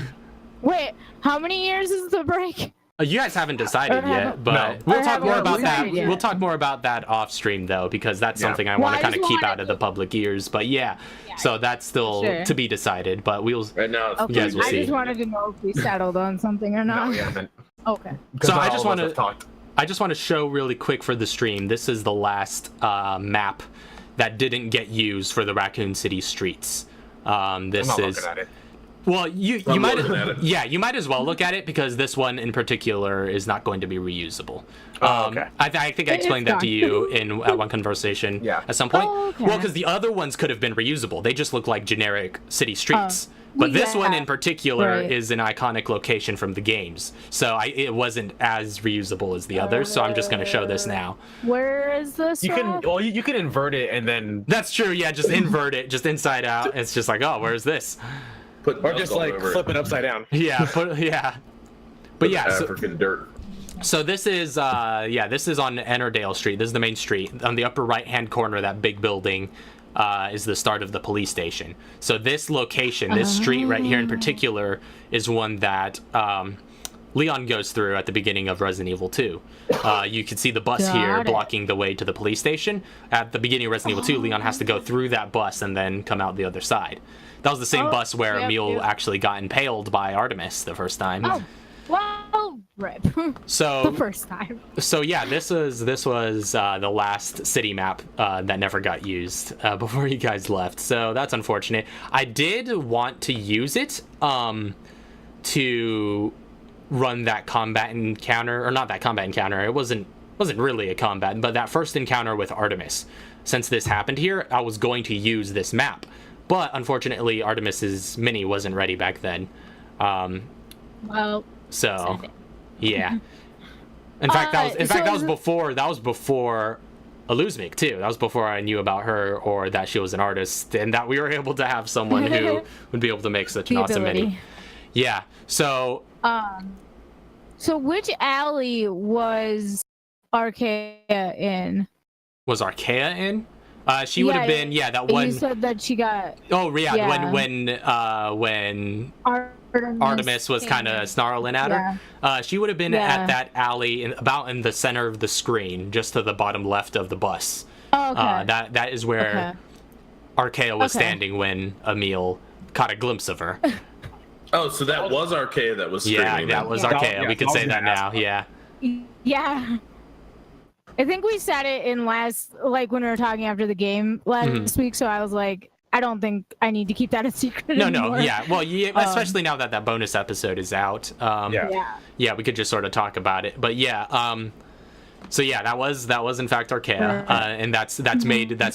Wait, how many years is the break? You guys haven't decided Or yet, haven't- but No. we'll Or talk haven't more about that. decided yet. We'll talk more about that off stream though, because that's Yeah. something I Well, want I to kind of just keep wanted out of the to- public ears. But yeah, so that's still Sure. to be decided. But we'll. Right now, it's Okay, You guys will I see. just wanted to know if we settled on something or No, not. we haven't. Okay. Because So not I all just of us wanna- have talked. I just want to show really quick for the stream. This is the last map that didn't get used for the Raccoon City streets. This I'm not is. looking at it. Well, you I'm might looking at it. yeah, you might as well look at it because this one in particular is not going to be reusable. Oh, okay. I think I It is explained that to gone. you at one conversation Yeah. at some point. Oh, okay. Well, because the other ones could have been reusable. They just look like generic city streets. But this one yeah. in particular Right. is an iconic location from the games. So it wasn't as reusable as the others. So I'm just going to show this now. Where is this? You can Rob? well, you can invert it and then That's true. Yeah, just invert it, just inside out. It's just like, oh, where's this? put or just all like over flip it upside down. Yeah, yeah. But yeah, so, African dirt. So this is this is on Ennerdale Street. This is the main street. On the upper right hand corner, that big building is the start of the police station. So this location, this street right here in particular, is one that Leon goes through at the beginning of Resident Evil 2. You can see the bus here Got it. blocking the way to the police station. At the beginning of Resident Evil 2, Leon has to go through that bus and then come out the other side. That was the same Oh, bus where yep, Emil yep. actually got impaled by Artemis the first time. Oh, well, rip. So the first time. So yeah, this was the last city map that never got used before you guys left. So that's unfortunate. I did want to use it to run that combat encounter, or not that combat encounter. It wasn't really a combat, but that first encounter with Artemis. Since this happened here, I was going to use this map, but unfortunately, Artemis's mini wasn't ready back then. Well, So, sad. yeah. In fact, that was so is it- before Aluzmik too. That was before I knew about her or that she was an artist, and that we were able to have someone who would be able to make such an The awesome mini. ability. Yeah. So So which alley was Archaea in? was Archaea in? She would have been that one. You said that she got Oh yeah, yeah. when Artemis was came kind in. of snarling at her. She would have been Yeah. at that alley about in the center of the screen, just to the bottom left of the bus. Oh, okay. That is where Archaea was Okay. standing when Emil caught a glimpse of her. Oh, so that was Arcade that was Yeah, streaming. that then. was Yeah. Archaea. Yeah, We could I was say that gonna now. ask. Yeah. Yeah. I think we said it in last, like when we were talking after the game last week. So I was like, I don't think I need to keep that a secret. No, anymore. yeah. Well, yeah, especially now that bonus episode is out. Yeah. Yeah. We could just sort of talk about it. But yeah, so yeah, that was in fact Archaea, and that's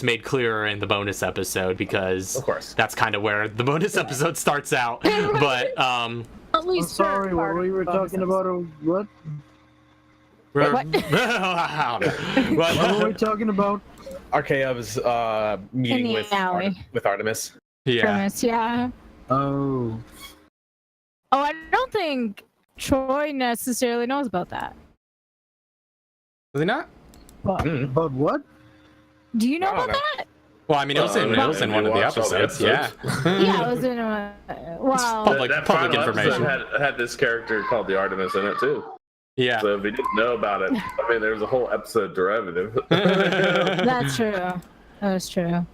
made clearer in the bonus episode because Of course. that's kind of where the bonus episode starts out. But At I'm least sorry, her what part we were of the talking about? What? I don't know. What were we talking about? Archaea was meeting In the with alley. Artemis. Yeah. premise. Yeah. Oh. Oh, I don't think Troy necessarily knows about that. Was he not? About what? Do you know I don't about that? Well, I mean, it was in one of the episodes. Yeah. Yeah, it was in a. Well, Public That public final episode information. had this character called the Artemis in it too. Yeah. So if you didn't know about it, I mean, there's a whole episode derivative. that's true. That's true.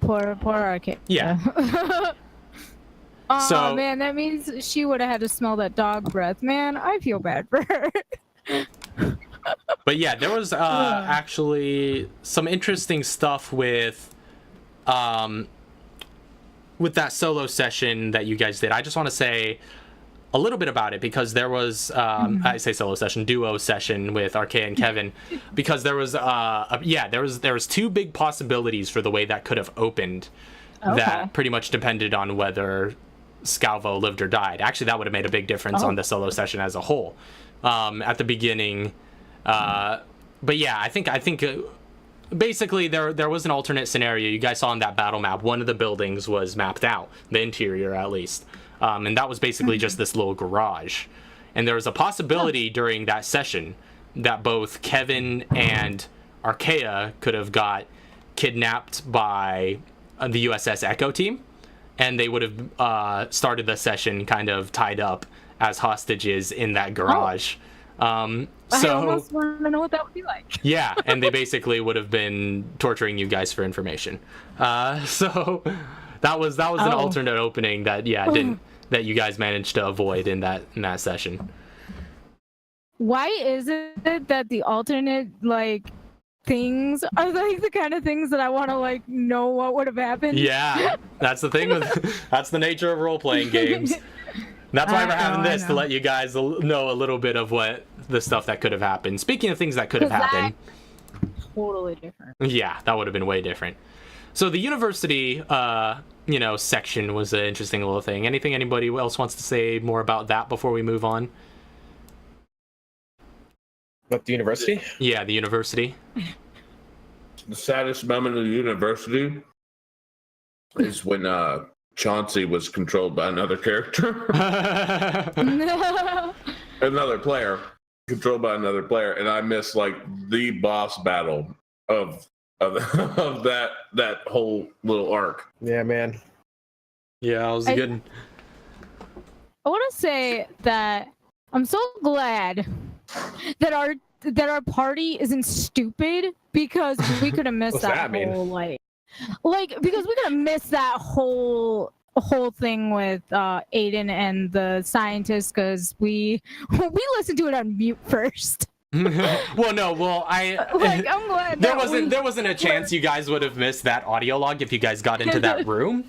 Poor Arcade. Yeah. Oh So- man, that means she would have had to smell that dog breath. Man, I feel bad for her. But yeah, there was actually some interesting stuff with that solo session that you guys did. I just want to say a little bit about it because there was I say solo session, duo session with Arklay and Kevin because there was there was two big possibilities for the way that could have opened that pretty much depended on whether Scalvo lived or died. Actually, that would have made a big difference on the solo session as a whole. At the beginning, but yeah, I think basically there was an alternate scenario. You guys saw on that battle map, one of the buildings was mapped out, the interior at least, and that was basically just this little garage. And there was a possibility during that session that both Kevin and Archaea could have got kidnapped by the USS Echo team, and they would have started the session kind of tied up as hostages in that garage. I almost want to know what that would be like. Yeah, and they basically would have been torturing you guys for information. So that was an alternate opening that that you guys managed to avoid in that session. Why is it that the alternate like things are like the kind of things that I want to like know what would have happened? Yeah, that's the thing that's the nature of role-playing games. That's why we're having this, to let you guys know a little bit of what the stuff that could have happened. Speaking of things that could have happened. Totally different. Yeah, that would have been way different. So the university, section was an interesting little thing. Anything anybody else wants to say more about that before we move on? What, the university? Yeah, the university. The saddest moment of the university is when Chauncey was controlled by another character. Another player. Controlled by another player, and I missed like the boss battle of that whole little arc. Yeah, man. Yeah, it was good. I want to say that I'm so glad that our party isn't stupid, because we could have missed that whole like because we could have missed that whole thing with Aiden and the scientist, because we listened to it on mute first. I'm glad there wasn't a chance you guys would have missed that audio log if you guys got into that room.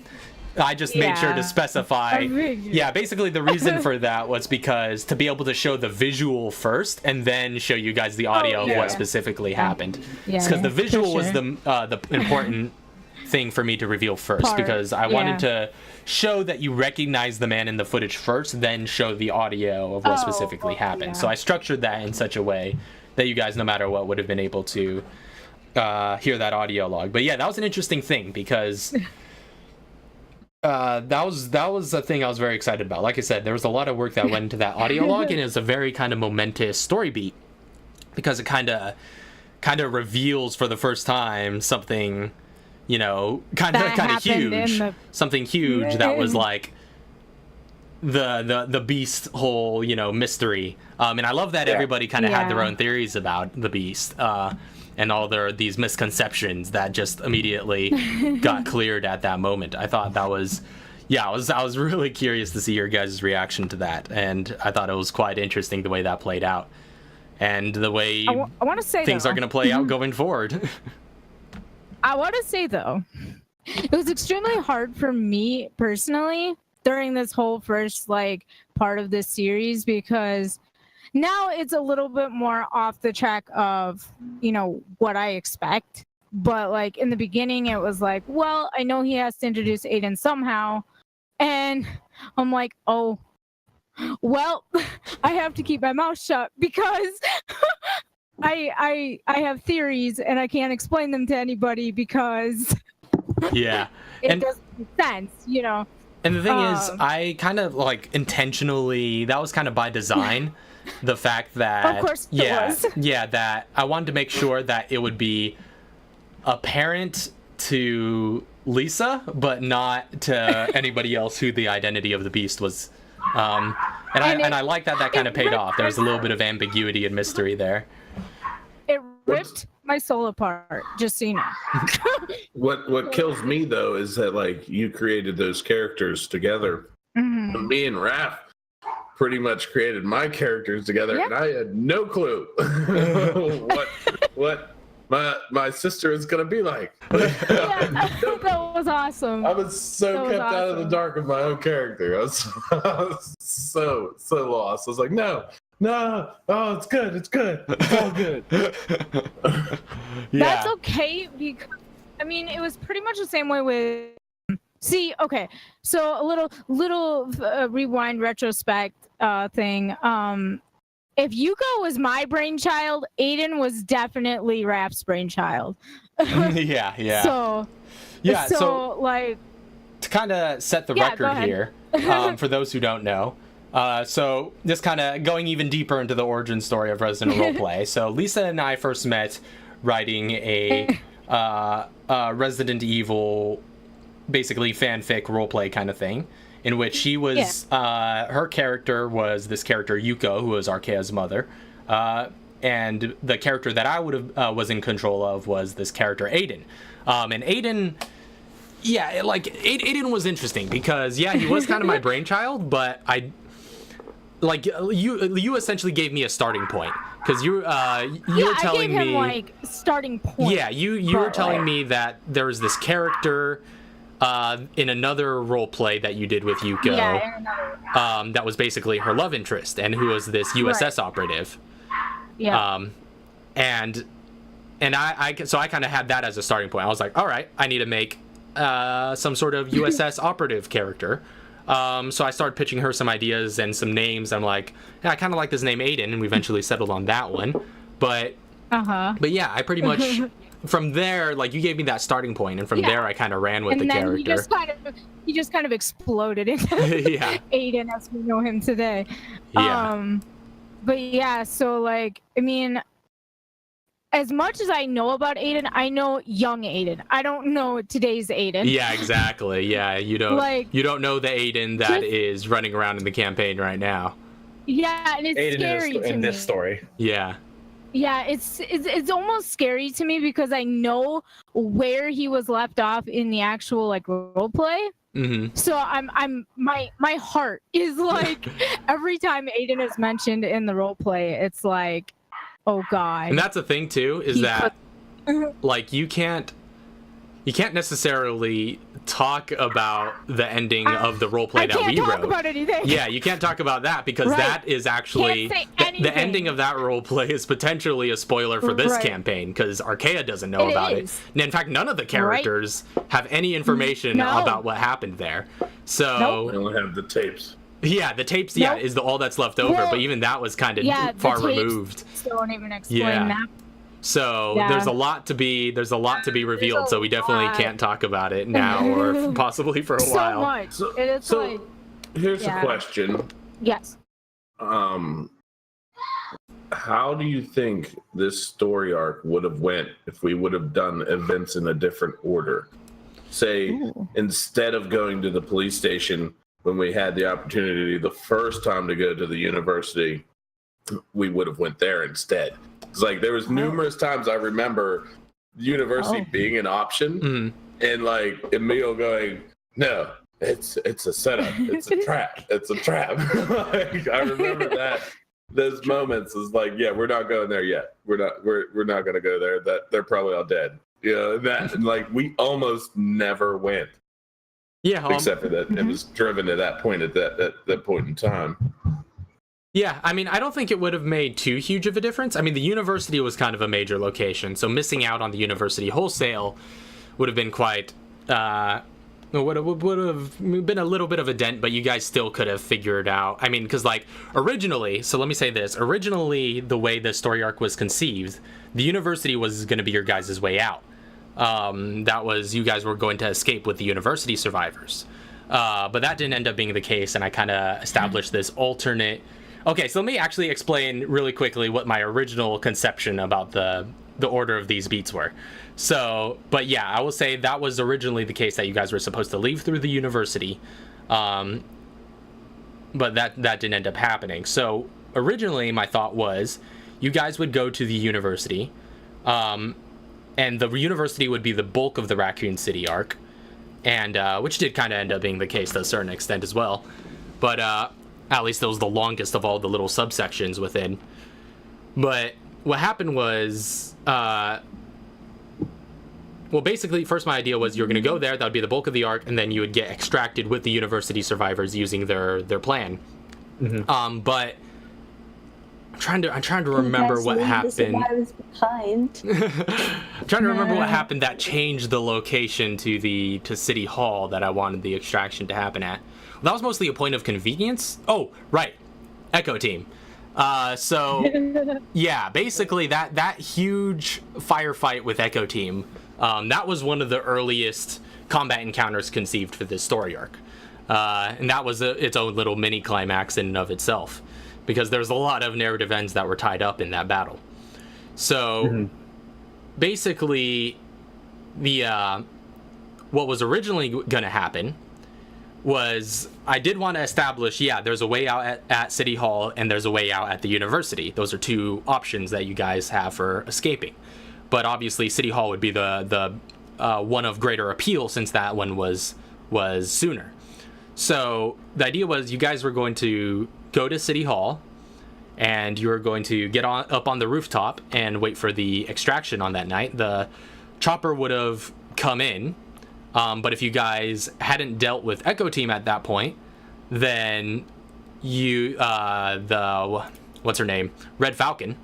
I just made sure to specify. Yeah, basically the reason for that was because to be able to show the visual first and then show you guys the audio of what specifically happened. Because the visual was the important thing for me to reveal first, because I wanted to show that you recognize the man in the footage first, then show the audio of what specifically happened. So I structured that in such a way that you guys, no matter what, would have been able to hear that audio log. But yeah, that was an interesting thing, because that was a thing I was very excited about. Like I said, there was a lot of work that went into that audio log, and it was a very kind of momentous story beat, because it kind of reveals for the first time something, kind of huge, something huge that was like the beast whole, mystery. And I love that everybody kind of had their own theories about the beast, and all these misconceptions that just immediately got cleared at that moment. I thought that was, I was really curious to see your guys' reaction to that, and I thought it was quite interesting the way that played out, and the way I want to say things are going to play out going forward. I want to say, though, it was extremely hard for me personally during this whole first part of this series, because now it's a little bit more off the track of what I expect. But in the beginning, it was like, well, I know he has to introduce Aiden somehow, and I'm like, oh, well, I have to keep my mouth shut, because I have theories and I can't explain them to anybody, because it doesn't make sense, And the thing is, I kind of intentionally, that was kind of by design, the fact that, of course it was. That I wanted to make sure that it would be apparent to Lisa, but not to anybody else who the identity of the beast was. And I like that kind of paid off. There was a little bit of ambiguity and mystery there. It ripped my soul apart, just so you know. What kills me, though, is that you created those characters together. Mm-hmm. Me and Raph pretty much created my characters together, and I had no clue what my sister is gonna be like. That was awesome. I was so kept out of the dark of my own character. I was so lost. I was like, no, oh, it's good, it's all good. That's okay, because it was pretty much the same way with. See, okay, so a little rewind retrospect thing. If Yuko was my brainchild, Aiden was definitely Raph's brainchild. Yeah. So to kind of set the record here, for those who don't know, so just kind of going even deeper into the origin story of Resident Roleplay. So Lisa and I first met writing a Resident Evil, basically fanfic roleplay kind of thing, in which she was her character was this character Yuko, who was Arkaya's mother, and the character that I would have was in control of was this character Aiden, and Aiden. Yeah, like Aiden was interesting because he was kind of my brainchild, but you essentially gave me a starting point because you were telling me, I gave him like starting point. Yeah, you were telling me that there was this character in another role play that you did with Yuko, that was basically her love interest and who was this USS operative. Yeah. And I kind of had that as a starting point. I was like, all right, I need to make some sort of USS operative character. So I started pitching her some ideas and some names. I'm like, I kind of like this name Aiden, and we eventually settled on that one. But yeah, I pretty much from there, like, you gave me that starting point, and from there I kind of ran with the character. He just kind of exploded into Aiden as we know him today. But yeah, so like, I mean, as much as I know about Aiden, I know young Aiden. I don't know today's Aiden. Yeah, exactly. Yeah, you don't know the Aiden that is running around in the campaign right now. Yeah, and it's Aiden scary to me. in this story. Yeah. Yeah, it's almost scary to me because I know where he was left off in the actual like role play. Mm-hmm. So my heart is like every time Aiden is mentioned in the role play, it's like, oh God. And that's the thing too, is that like you can't necessarily talk about the ending of the roleplay that we wrote. I can't talk about anything. Yeah, you can't talk about that because that is actually the ending of that roleplay is potentially a spoiler for this campaign because Arkaya doesn't know about it. And in fact, none of the characters have any information about what happened there. So we only have the tapes. Yeah, the tapes. Yeah, is all that's left over. But even that was kind of far removed. Don't even explain that. So there's a lot to be revealed. So we definitely can't talk about it now or possibly for a while. Much. So like, here's a question. Yes. How do you think this story arc would have went if we would have done events in a different order? Say, instead of going to the police station when we had the opportunity the first time to go to the university, we would have went there instead. It's like there was numerous times I remember university being an option, and like Emil going, "No, it's a setup. It's a trap. It's a trap." Like, I remember that. Those moments is like, yeah, we're not going there yet. We're not going to go there. That they're probably all dead. That like we almost never went. Yeah, except for that it was driven to that point at that point in time. Yeah, I mean, I don't think it would have made too huge of a difference. I mean, the university was kind of a major location, so missing out on the university wholesale would have been quite, would have been a little bit of a dent, but you guys still could have figured out. I mean, because like originally, so let me say this, originally the way the story arc was conceived, the university was going to be your guys' way out. That was, you guys were going to escape with the university survivors. But that didn't end up being the case, and I kind of established this alternate. Okay, so let me actually explain really quickly what my original conception about the order of these beats were. So, but yeah, I will say that was originally the case that you guys were supposed to leave through the university, but that didn't end up happening. So originally my thought was you guys would go to the university, and the university would be the bulk of the Raccoon City arc, and which did kind of end up being the case to a certain extent as well. But at least it was the longest of all the little subsections within. But what happened was, well, basically, first my idea was you're going to go there, that would be the bulk of the arc, and then you would get extracted with the university survivors using their plan. But I'm trying to remember what happened. I'm trying to remember what happened that changed the location to City Hall that I wanted the extraction to happen at. Well, that was mostly a point of convenience. Oh, right, Echo Team. So yeah, basically that huge firefight with Echo Team, that was one of the earliest combat encounters conceived for this story arc, and that was its own little mini climax in and of itself, because there's a lot of narrative ends that were tied up in that battle. So basically, the what was originally going to happen was I did want to establish, there's a way out at City Hall and there's a way out at the university. Those are two options that you guys have for escaping. But obviously City Hall would be the one of greater appeal since that one was sooner. So the idea was you guys were going to go to City Hall and you were going to get up on the rooftop and wait for the extraction on that night. The chopper would have come in, but if you guys hadn't dealt with Echo Team at that point, then you, what's her name? Red Falcon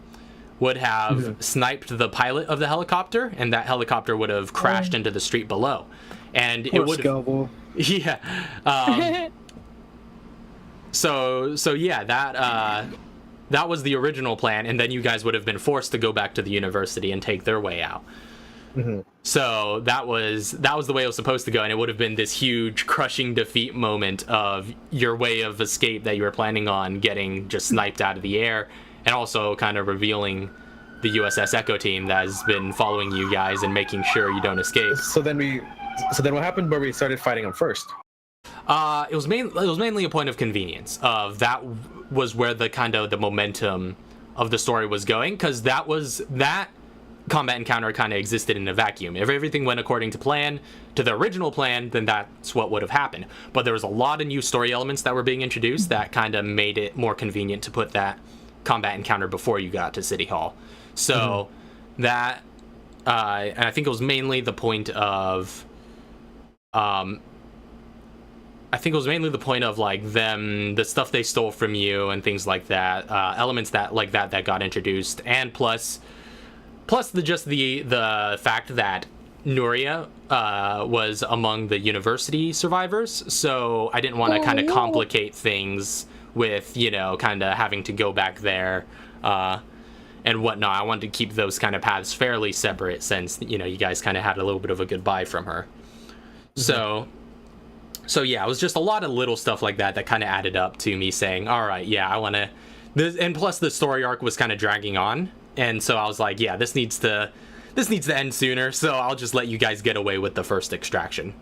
would have sniped the pilot of the helicopter, and that helicopter would have crashed into the street below. And it would have... Yeah. So yeah, that was the original plan, and then you guys would have been forced to go back to the university and take their way out. So that was the way it was supposed to go, and it would have been this huge crushing defeat moment of your way of escape that you were planning on getting just sniped out of the air, and also kind of revealing the USS Echo Team that has been following you guys and making sure you don't escape. So then what happened where we started fighting them first? It was mainly a point of convenience. That was where the momentum of the story was going, because that combat encounter kind of existed in a vacuum. If everything went according to plan, to the original plan, then that's what would have happened. But there was a lot of new story elements that were being introduced that kind of made it more convenient to put that combat encounter before you got to City Hall. So that, and I think it was mainly the point of, like the stuff they stole from you and things like that, elements that got introduced, and plus the fact that Nuria was among the university survivors, so I didn't want to kind of complicate things with, kind of having to go back there and whatnot. I wanted to keep those kind of paths fairly separate since, you guys kind of had a little bit of a goodbye from her. So yeah, it was just a lot of little stuff like that kind of added up to me saying, all right, yeah, I want to... And plus the story arc was kind of dragging on, and so I was like, yeah, this needs to end sooner, so I'll just let you guys get away with the first extraction.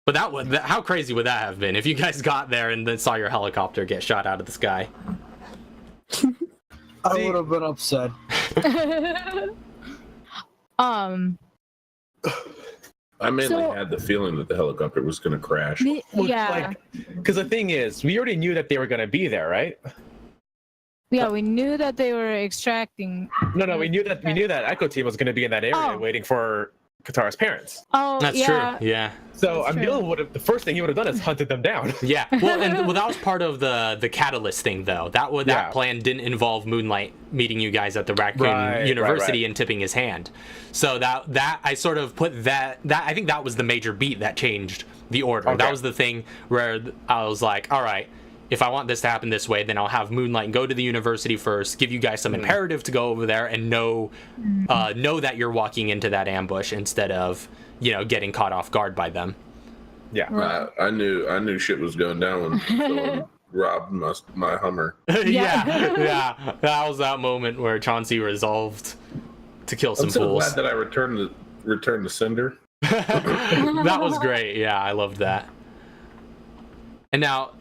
But how crazy would that have been if you guys got there and then saw your helicopter get shot out of the sky? I would have been upset. I mainly had the feeling that the helicopter was going to crash. Because the thing is, we already knew that they were going to be there, right? Yeah, we knew that they were extracting. No, we knew that Echo Team was going to be in that area waiting for Katara's parents. Oh, that's yeah. true. Yeah. So Emil the first thing he would have done is hunted them down. Yeah. Well, that was part of the catalyst thing, though. That plan didn't involve Moonlight meeting you guys at the Raccoon University and tipping his hand. So that I sort of put that I think that was the major beat that changed the order. Okay. That was the thing where I was like, all right, if I want this to happen this way, then I'll have Moonlight go to the university first, give you guys some imperative to go over there and know that you're walking into that ambush instead of, getting caught off guard by them. Yeah. I knew shit was going down when someone robbed my Hummer. Yeah. That was that moment where Chauncey resolved to kill some fools. I'm so glad that I returned the sender. That was great. Yeah, I loved that. And now,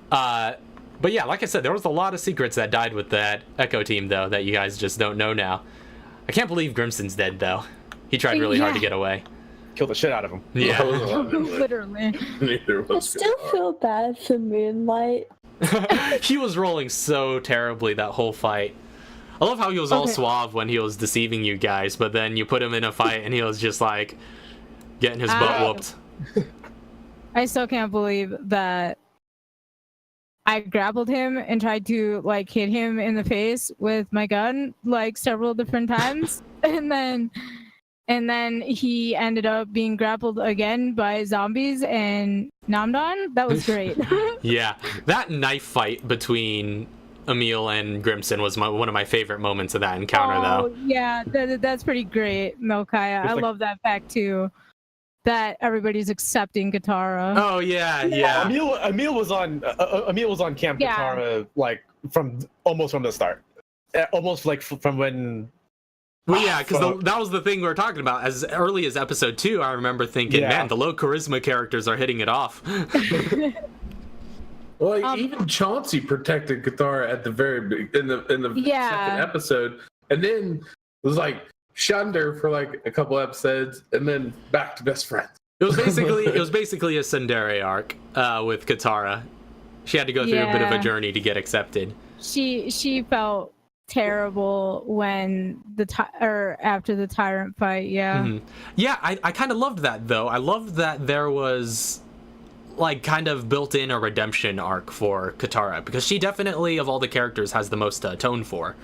but yeah, like I said, there was a lot of secrets that died with that Echo Team, though, that you guys just don't know now. I can't believe Grimson's dead, though. He tried really hard to get away. Killed the shit out of him. Yeah. Literally. I still feel bad for Moonlight. He was rolling so terribly that whole fight. I love how he was all suave when he was deceiving you guys, but then you put him in a fight and he was just like getting his butt whooped. I still can't believe that I grappled him and tried to hit him in the face with my gun several different times, and then he ended up being grappled again by zombies and Namdon. That was great. Yeah, that knife fight between Emil and Grimson was one of my favorite moments of that encounter, though. Yeah, that's pretty great, Melkaya. I love that fact too. That everybody's accepting Katara. Oh yeah. Emil was on Camp Katara from the start, almost from when Well, yeah, because that was the thing we were talking about. As early as episode 2, I remember thinking, man, the low charisma characters are hitting it off. Well, even Chauncey protected Katara at the very in the second episode, and then was like shunned her for like a couple episodes, and then back to best friends. It was basically a tsundere arc with Katara. She had to go through a bit of a journey to get accepted. She felt terrible when after the tyrant fight. I kind of loved that, though. I loved that there was like kind of built in a redemption arc for Katara, because she definitely, of all the characters, has the most to atone for,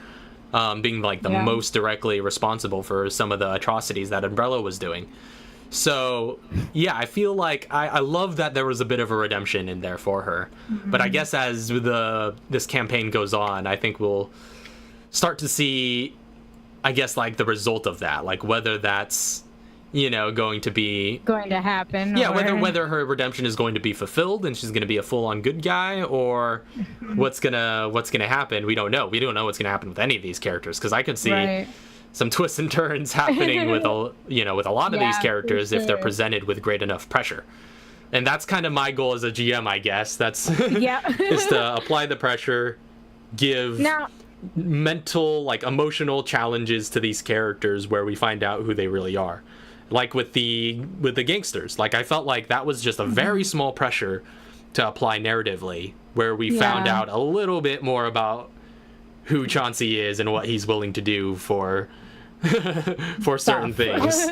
being like the most directly responsible for some of the atrocities that Umbrella was doing. So yeah, I feel like I love that there was a bit of a redemption in there for her. But I guess as this campaign goes on, I think we'll start to see, I guess, like the result of that, like whether that's going to happen. Yeah, whether her redemption is going to be fulfilled and she's going to be a full-on good guy, or what's gonna happen. We don't know. We don't know what's gonna happen with any of these characters, because I could see some twists and turns happening with a lot of these characters if they're presented with great enough pressure. And that's kind of my goal as a GM, I guess. That's is to apply the pressure, give mental, like emotional challenges to these characters where we find out who they really are. Like with the gangsters, like I felt like that was just a very small pressure to apply narratively, where we found out a little bit more about who Chauncey is and what he's willing to do for certain things.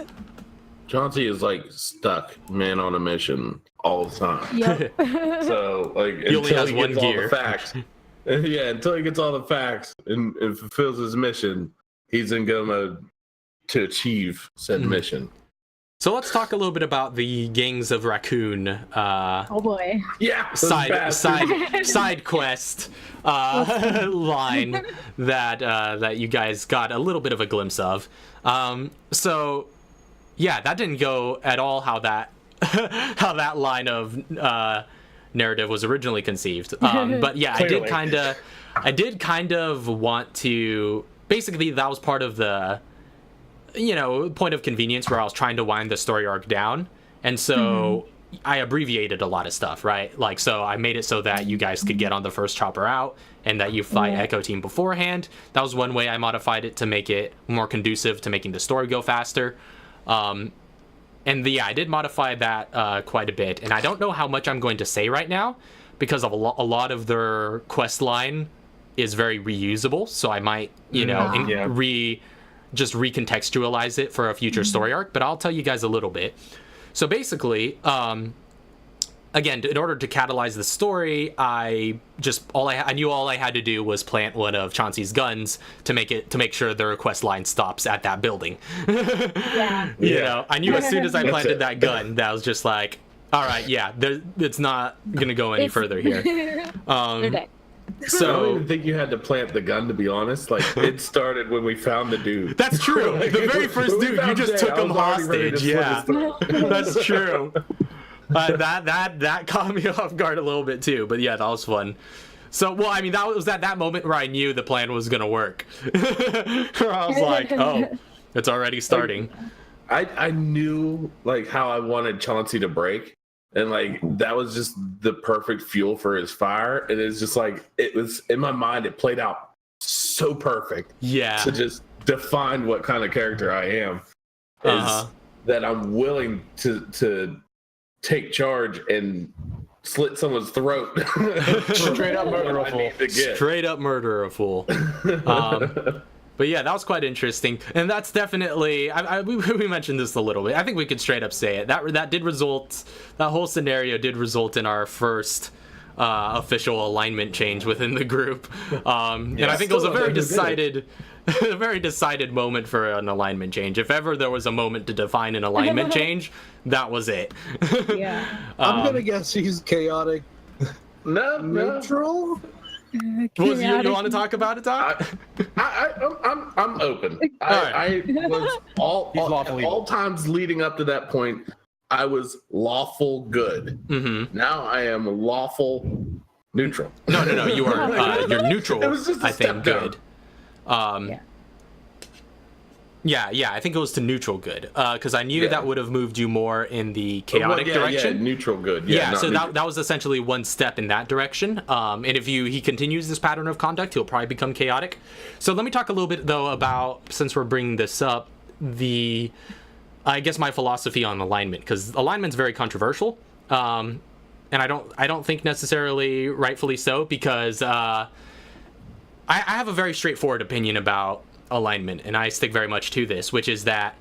Chauncey is like stuck, man on a mission all the time. Yep. So like he only has one gear. All the facts. Until he gets all the facts and fulfills his mission, he's in go mode to achieve said mission. So let's talk a little bit about the gangs of Raccoon. Oh boy! Yeah, side quest line that you guys got a little bit of a glimpse of. So yeah, that didn't go at all how that line of narrative was originally conceived. But yeah, I did kind of want to. Basically, that was part of the point of convenience where I was trying to wind the story arc down, and so I abbreviated a lot of stuff, right? Like, so I made it so that you guys could get on the first chopper out and that you fight Echo Team beforehand. That was one way I modified it to make it more conducive to making the story go faster. And I did modify that quite a bit, and I don't know how much I'm going to say right now, because of a lot of their quest line is very reusable, so I might just recontextualize it for a future story arc, but I'll tell you guys a little bit. So basically, again, in order to catalyze the story, I knew all I had to do was plant one of Chauncey's guns to make sure the quest line stops at that building. I knew as soon as I planted that gun, that was just like, all right, it's not gonna go any further here. So I don't even think you had to plant the gun, to be honest. Like, it started when we found the dude. That's true. The very first dude, you just took him hostage. Yeah, that's true. That caught me off guard a little bit too. But yeah, that was fun. So, well, I mean, that was at that moment where I knew the plan was gonna work. Where I was like, oh, it's already starting. I knew like how I wanted Chauncey to break. And like that was just the perfect fuel for his fire. And it's just like, it was in my mind, it played out so perfect. Yeah. To just define what kind of character I am. Is that I'm willing to take charge and slit someone's throat. Straight up murder a fool. Straight up murder a fool. But yeah, that was quite interesting, and that's definitely we mentioned this a little bit. I think we could straight up say it. That whole scenario did result in our first official alignment change within the group, and I think it was a very decided moment for an alignment change. If ever there was a moment to define an alignment change, that was it. Yeah, I'm gonna guess he's chaotic. Neutral. You want to talk about it, Doc? I'm open. I was all times leading up to that point, I was lawful good. Mm-hmm. Now I am lawful neutral. No. You are you're neutral. It was just a step down. Good. Yeah, I think it was to neutral good, because I knew that would have moved you more in the chaotic direction. Yeah, neutral good. So that was essentially one step in that direction. And if he continues this pattern of conduct, he'll probably become chaotic. So let me talk a little bit though about, since we're bringing this up, I guess my philosophy on alignment, because alignment's very controversial, and I don't think necessarily rightfully so, because I have a very straightforward opinion about alignment, and I stick very much to this, which is that,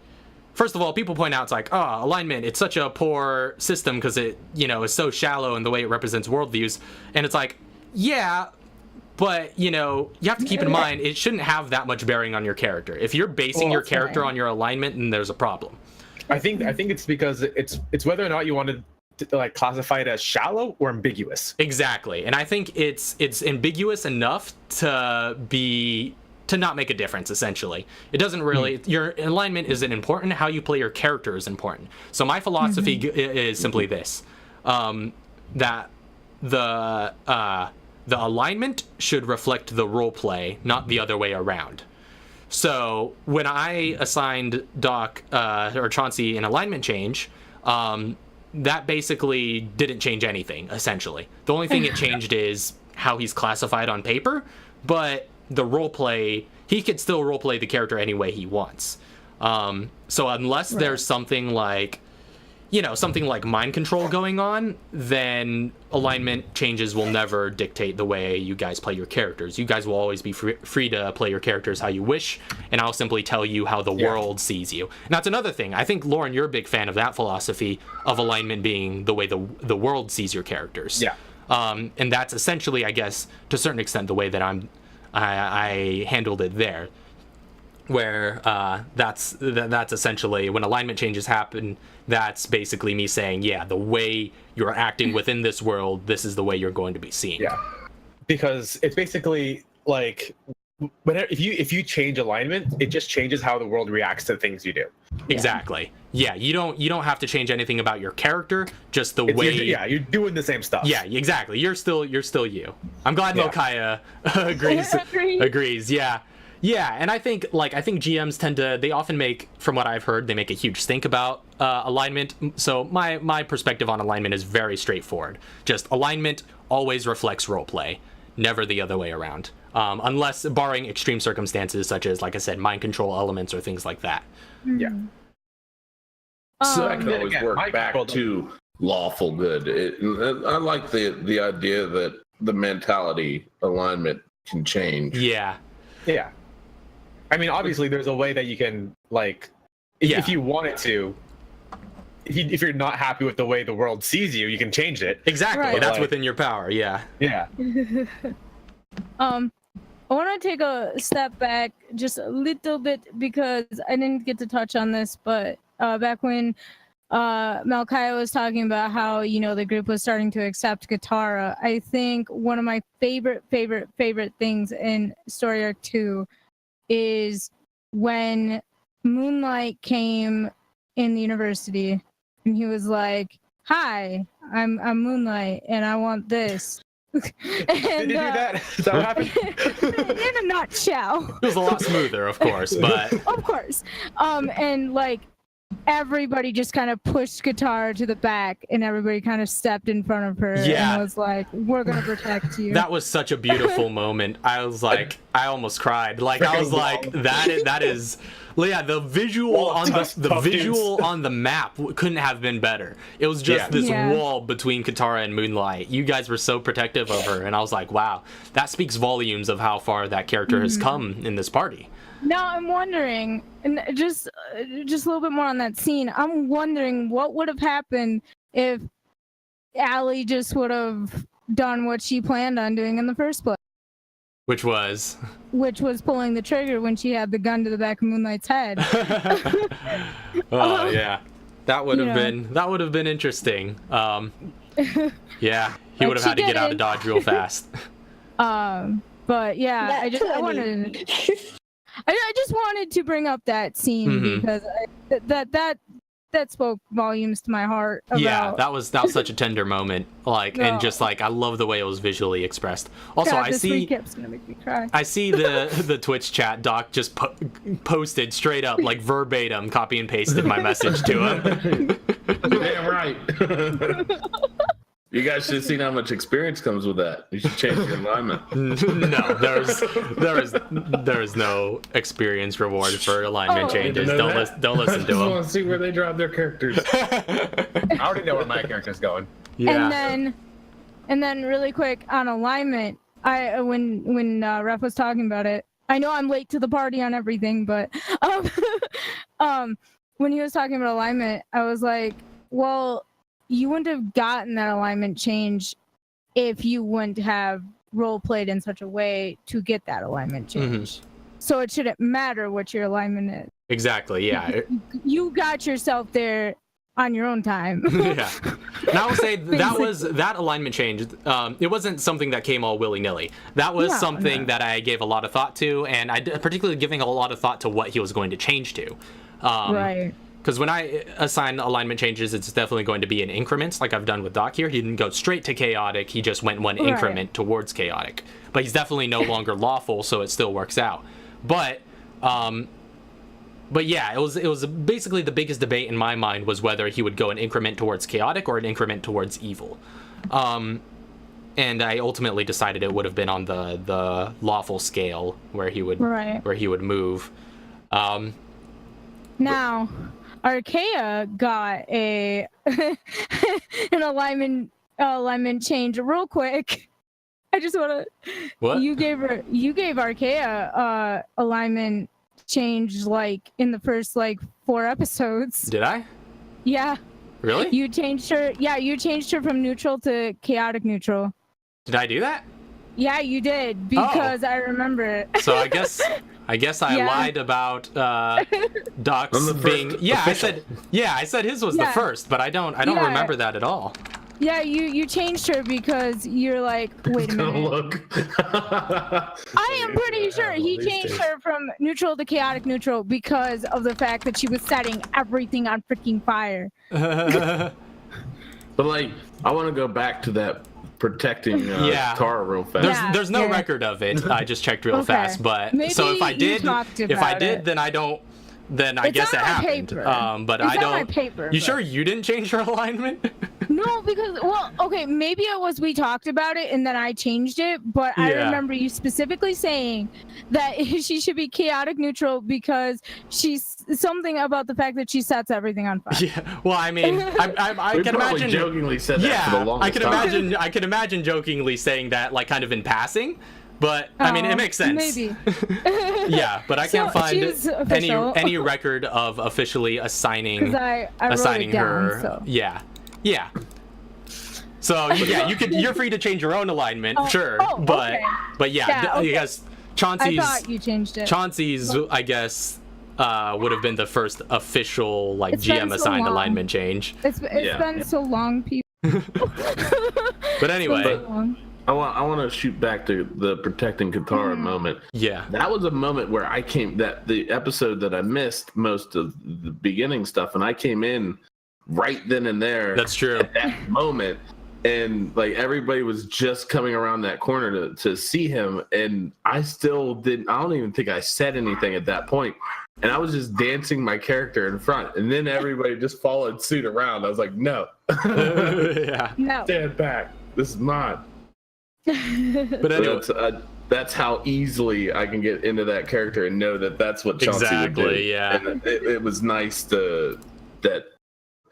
first of all, people point out it's like, oh, alignment, it's such a poor system because it, is so shallow in the way it represents worldviews. And it's like, yeah, but, you have to keep in mind, it shouldn't have that much bearing on your character. If you're basing your character on your alignment, then there's a problem. I think it's because it's whether or not you wanted to like classify it as shallow or ambiguous. Exactly. And I think it's ambiguous enough to not make a difference, essentially. It doesn't really, your alignment isn't important, how you play your character is important. So my philosophy is simply this, that the alignment should reflect the role play, not the other way around. So when I assigned Doc or Chauncey an alignment change, that basically didn't change anything, essentially. The only thing it changed is how he's classified on paper, but the roleplay, he could still roleplay the character any way he wants. So unless there's something like, something like mind control going on, then alignment changes will never dictate the way you guys play your characters. You guys will always be free to play your characters how you wish, and I'll simply tell you how the world sees you. And that's another thing. I think, Lauren, you're a big fan of that philosophy of alignment being the way the world sees your characters. Yeah. And that's essentially, I guess, to a certain extent, the way that I handled it there, where that's essentially when alignment changes happen. That's basically me saying, yeah, the way you're acting within this world, this is the way you're going to be seen. Yeah, because it's basically like, if you change alignment, it just changes how the world reacts to things you do. Exactly. Yeah, you don't have to change anything about your character, just the way. You're doing the same stuff. Yeah, exactly. You're still you. I'm glad Mokaya agrees. Yeah, and I think GMs tend to, they often make, from what I've heard, they make a huge stink about alignment. So my perspective on alignment is very straightforward. Just alignment always reflects roleplay, never the other way around. Unless, barring extreme circumstances such as, like I said, mind control elements or things like that. Yeah. So that can always work back to lawful good. I like the idea that the mentality alignment can change. Yeah. Yeah. I mean, obviously, there's a way that you can, like, if you wanted to, if you're not happy with the way the world sees you, you can change it. Exactly. Right. That's within your power. Yeah. Yeah. I want to take a step back just a little bit because I didn't get to touch on this, but back when Malkaya was talking about how, the group was starting to accept Katara, I think one of my favorite things in Story Arc 2 is when Moonlight came in the university and he was like, "Hi, I'm Moonlight and I want this." And, did you do that? Is that what happened? In a nutshell. It was a lot smoother, of course, but Of course. And like everybody just kind of pushed Katara to the back and everybody kind of stepped in front of her and was like, "We're gonna protect you." That was such a beautiful moment. I was like, I almost cried. Like, I was like, that is the visual on the map couldn't have been better. It was just this wall between Katara and Moonlight. You guys were so protective of her, and I was like, wow, that speaks volumes of how far that character has come in this party. Now I'm wondering, and just a little bit more on that scene. I'm wondering what would have happened if Allie just would have done what she planned on doing in the first place. Which was pulling the trigger when she had the gun to the back of Moonlight's head. Oh yeah, that would have been interesting. Yeah, he would have had to get out of Dodge real fast. But yeah, I just wanted to bring up that scene because that that spoke volumes to my heart. About... Yeah, that was such a tender moment. Like, and just like I love the way it was visually expressed. Also, God, I this see recap's gonna make me cry. I see the Twitch chat. Doc just posted straight up, like verbatim, copy and pasted my message to him. Damn right. You guys should have seen how much experience comes with that. You should change your alignment. No, there is no experience reward for alignment changes. Don't listen to I just them. want to see where they drop their characters. I already know where my character's going. Yeah. And then really quick on alignment, when Ref was talking about it, I know I'm late to the party on everything, but when he was talking about alignment, I was like, well, you wouldn't have gotten that alignment change if you wouldn't have role played in such a way to get that alignment change. Mm-hmm. So it shouldn't matter what your alignment is. Exactly, yeah. You got yourself there on your own time. Yeah. And I will say that alignment change, it wasn't something that came all willy-nilly. That was something that I gave a lot of thought to, and I particularly giving a lot of thought to what he was going to change to. Right. Because when I assign alignment changes, it's definitely going to be in increments, like I've done with Doc here. He didn't go straight to chaotic. He just went one increment towards chaotic. But he's definitely no longer lawful, so it still works out. But yeah, it was basically the biggest debate in my mind was whether he would go an increment towards chaotic or an increment towards evil. And I ultimately decided it would have been on the lawful scale where he would move. Now, Arklay got an alignment change real quick. I just want to. What? You gave Arklay alignment change like in the first like 4 episodes. Did I? Yeah. Really? You changed her. Yeah, you changed her from neutral to chaotic neutral. Did I do that? Yeah, you did because I remember it. So I guess I lied about Doc's being. Yeah, official. I said his was the first, but I don't remember that at all. Yeah, you changed her because you're like, wait a minute. Look. I am pretty sure he changed her from neutral to chaotic neutral because of the fact that she was setting everything on freaking fire. But like, I want to go back to that protecting Tara real fast. There's no record of it. I just checked real fast, but maybe so if I did, then I don't. Then I guess it happened. But it's I don't. On my paper, you sure you didn't change her alignment? No, because maybe it was we talked about it and then I changed it, but I remember you specifically saying that she should be chaotic neutral because she's something about the fact that she sets everything on fire. Yeah. Well, I mean, I can imagine jokingly said that for the longest time. I can imagine jokingly saying that like kind of in passing. But I mean, it makes sense. Maybe. Yeah, but I can't find any record of officially assigning I her. So. Yeah. So yeah, you're free to change your own alignment, sure. But yeah, you guys, Chauncey's. I thought you changed it. Chauncey's, I guess, would have been the first official like GM assigned alignment change. It's been so long, people. But anyway. I want to shoot back to the protecting Katara moment. Yeah. That was a moment where the episode that I missed most of the beginning stuff, and I came in right then and there. That's true. At that moment, and like everybody was just coming around that corner to see him, and I don't even think I said anything at that point. And I was just dancing my character in front, and then everybody just followed suit around. I was like, no. Yeah. No. Stand back. This is mine. But anyway, that's how easily I can get into that character and know that that's what Chauncey would do. Yeah. And it was nice that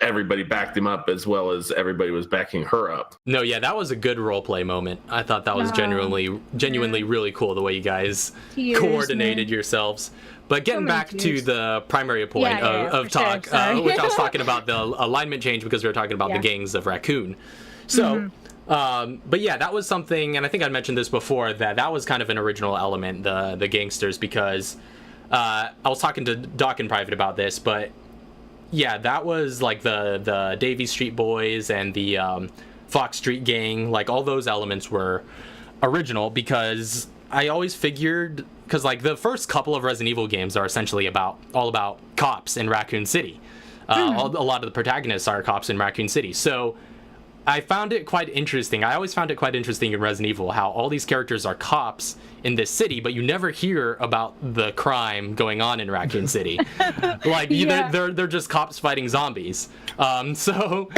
everybody backed him up as well as everybody was backing her up. No, yeah, that was a good roleplay moment. I thought that was genuinely really cool the way you guys coordinated yourselves. But getting back to the primary point of talk, which I was talking about the alignment change because we were talking about the gangs of Raccoon. So. But yeah, that was something, and I think I mentioned this before, that was kind of an original element, the gangsters, because I was talking to Doc in private about this, but yeah, that was like the Davie Street Boys and the Fox Street Gang, like all those elements were original, because I always figured, because like the first couple of Resident Evil games are essentially all about cops in Raccoon City. A lot of the protagonists are cops in Raccoon City. So I found it quite interesting. I always found it quite interesting in Resident Evil how all these characters are cops in this city, but you never hear about the crime going on in Raccoon City. Like they're just cops fighting zombies. So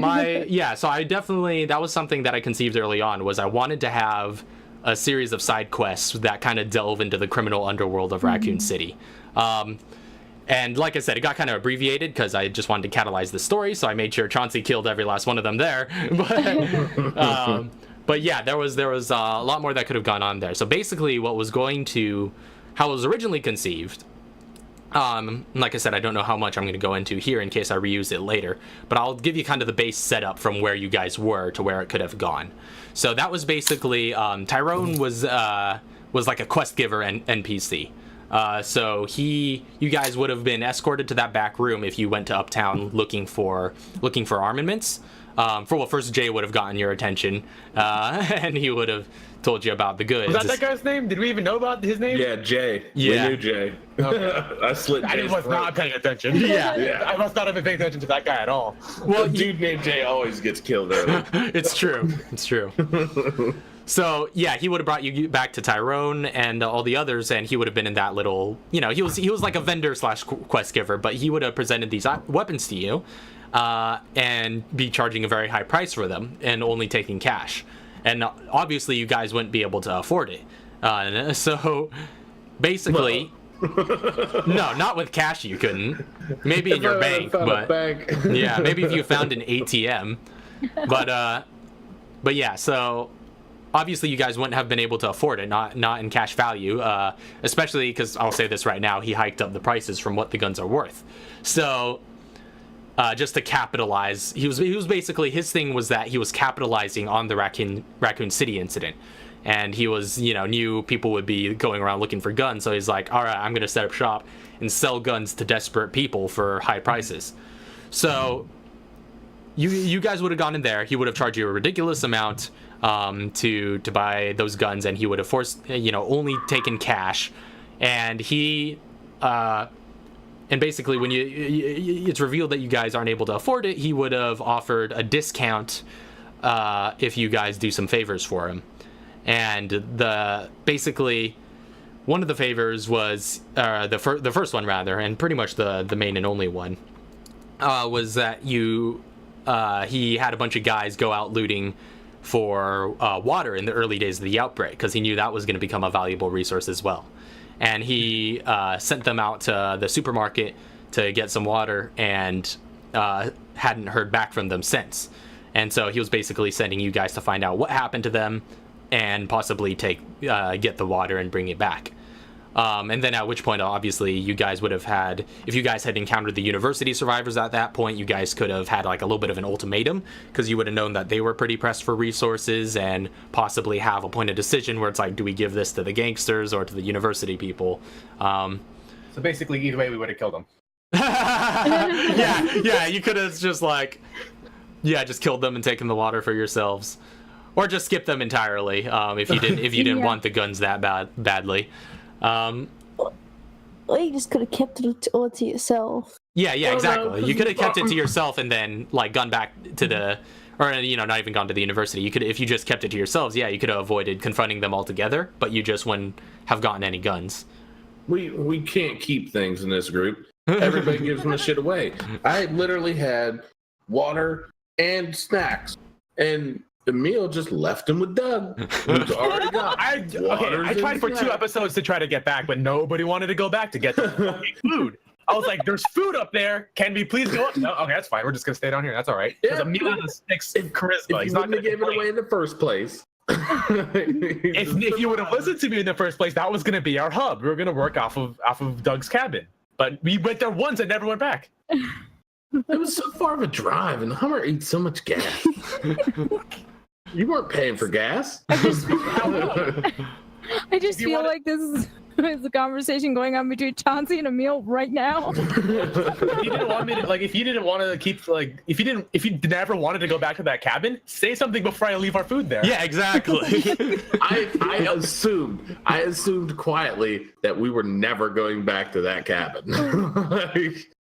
I definitely, that was something that I conceived early on, was I wanted to have a series of side quests that kind of delve into the criminal underworld of Raccoon City. And like I said, it got kind of abbreviated because I just wanted to catalyze the story, so I made sure Chauncey killed every last one of them there. But yeah, there was a lot more that could have gone on there. So basically, how it was originally conceived. Like I said, I don't know how much I'm going to go into here in case I reuse it later, but I'll give you kind of the base setup from where you guys were to where it could have gone. So that was basically Tyrone was like a quest giver NPC. So you guys would have been escorted to that back room if you went to Uptown looking for armaments. First Jay would have gotten your attention, and he would have told you about the goods. Was that guy's name? Did we even know about his name? Yeah, Jay. Yeah. We knew Jay. Okay. I was not paying attention. Yeah. I must not have been paying attention to that guy at all. Well, dude named Jay always gets killed early. It's true. So yeah, he would have brought you back to Tyrone and all the others, and he would have been in that little, he was like a vendor / quest giver, but he would have presented these weapons to you, and be charging a very high price for them and only taking cash. And obviously you guys wouldn't be able to afford it. So basically, no, not with cash you couldn't. Maybe in your bank, but yeah, maybe if you found an ATM. But yeah, so obviously you guys wouldn't have been able to afford it, not in cash value, especially because I'll say this right now, he hiked up the prices from what the guns are worth. So just to capitalize, he was basically, his thing was that he was capitalizing on the Raccoon City incident, and he was knew people would be going around looking for guns, so he's like, all right, I'm gonna set up shop and sell guns to desperate people for high prices. So you guys would have gone in there, he would have charged you a ridiculous amount to buy those guns, and he would have forced only taken cash, and he and basically when it's revealed that you guys aren't able to afford it, he would have offered a discount if you guys do some favors for him. And basically one of the favors was the first one rather, and pretty much the main and only one, was that he had a bunch of guys go out looting for water in the early days of the outbreak, because he knew that was going to become a valuable resource as well. And he sent them out to the supermarket to get some water, and hadn't heard back from them since. And so he was basically sending you guys to find out what happened to them and possibly get the water and bring it back. And then at which point, obviously, you guys would have had, if you guys had encountered the university survivors at that point, you guys could have had like a little bit of an ultimatum, because you would have known that they were pretty pressed for resources, and possibly have a point of decision where it's like, do we give this to the gangsters or to the university people? So basically, either way, we would have killed them. Yeah, you could have just just killed them and taken the water for yourselves, or just skip them entirely if you didn't want the guns that badly. Well, you just could have kept it all to yourself. Yeah, exactly. You could have kept it to yourself and then gone back to not even gone to the university. You could, if you just kept it to yourselves, you could have avoided confronting them altogether, but you just wouldn't have gotten any guns. We can't keep things in this group. Everybody gives them the shit away. I literally had water and snacks, and Emil just left him with Doug, who's already got I tried for 2 episodes to try to get back, but nobody wanted to go back to get the fucking food. I was like, there's food up there. Can we please go up? No, okay, that's fine. We're just going to stay down here. That's all right. Because Emil has 6 charisma. He's not going to give it away in the first place. If you would have listened to me in the first place, that was going to be our hub. We were going to work off of Doug's cabin. But we went there once and never went back. It was so far of a drive, and the Hummer ate so much gas. You weren't paying for gas. I just feel like this is a conversation going on between Chauncey and Emil right now. If you didn't want me to, if you didn't want to keep, if you never wanted to go back to that cabin, say something before I leave our food there. Yeah, exactly. I assumed quietly that we were never going back to that cabin.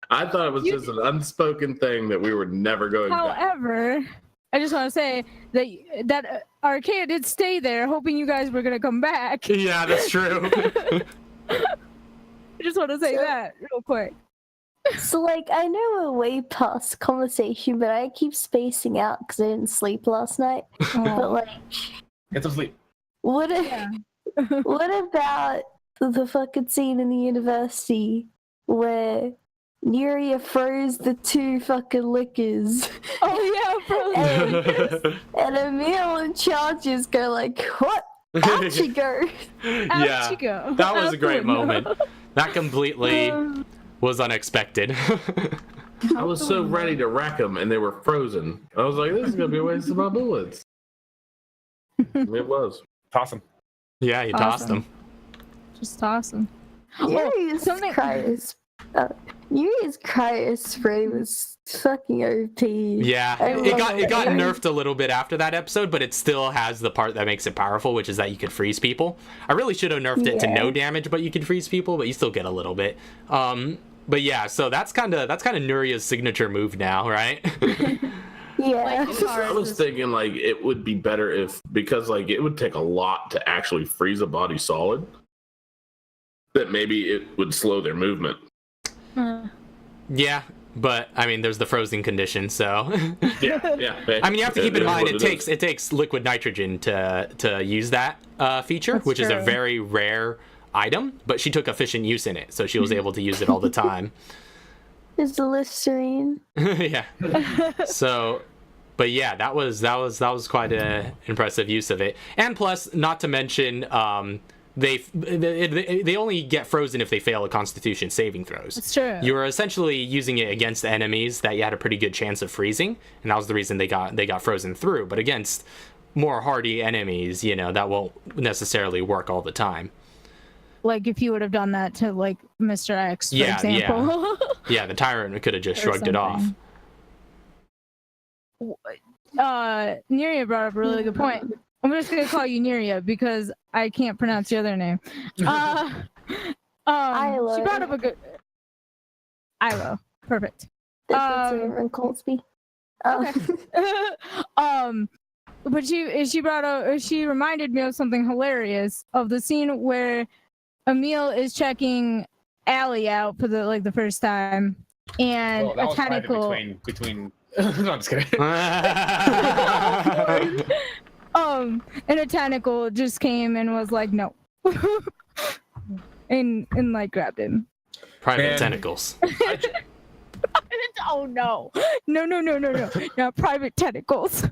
I thought it was just an unspoken thing that we were never going back. However, I just want to say that Arklay did stay there, hoping you guys were gonna come back. Yeah, that's true. I just want to say that real quick. So, like, I know we're way past conversation, but I keep spacing out because I didn't sleep last night. But, like, Get some sleep. what about the fucking scene in the university where Nuria froze the two fucking liquors? Oh yeah, bro. And Emil and Charges go like, what? Out you go. Yeah, you go. that was a great Out the window. moment. That completely was unexpected. I was so ready to wreck them, and they were frozen. I was like, this is going to be a waste of my bullets. It was. Toss them. Yeah, you tossed them. Just toss them. Nuria's cryo spray was fucking OP. Yeah, I it love got nerfed a little bit after that episode, but it still has the part that makes it powerful, which is that you could freeze people. I really should have nerfed it to no damage, but you can freeze people, but you still get a little bit. But yeah, so that's kind of Nuria's signature move now, right? Yeah. I was thinking like it would be better because like it would take a lot to actually freeze a body solid, that maybe it would slow their movement. Yeah, but I mean, there's the frozen condition, so. Yeah. I mean, you have to keep in mind it takes liquid nitrogen to use that feature, which is a very rare item. But she took efficient use in it, so she was able to use it all the time. It's the Listerine. Yeah. So, but yeah, that was quite an impressive use of it, and plus, not to mention, they only get frozen if they fail a Constitution saving throws. That's true. You were essentially using it against enemies that you had a pretty good chance of freezing, and that was the reason they got frozen through. But against more hardy enemies, that won't necessarily work all the time. Like if you would have done that to like Mr. X, for example. Yeah, the Tyrant could have just shrugged it off. Nuria brought up a really good point. I'm just gonna call you Nuria because I can't pronounce your other name. She brought up a good Ilo. Perfect. And Coldsby. Okay. But she reminded me of something hilarious of the scene where Emil is checking Allie out for the first time, and that was tentacle between. No, I'm just kidding. And a tentacle just came and was like, no. and like grabbed him. Private tentacles. Oh no. No. Not private tentacles.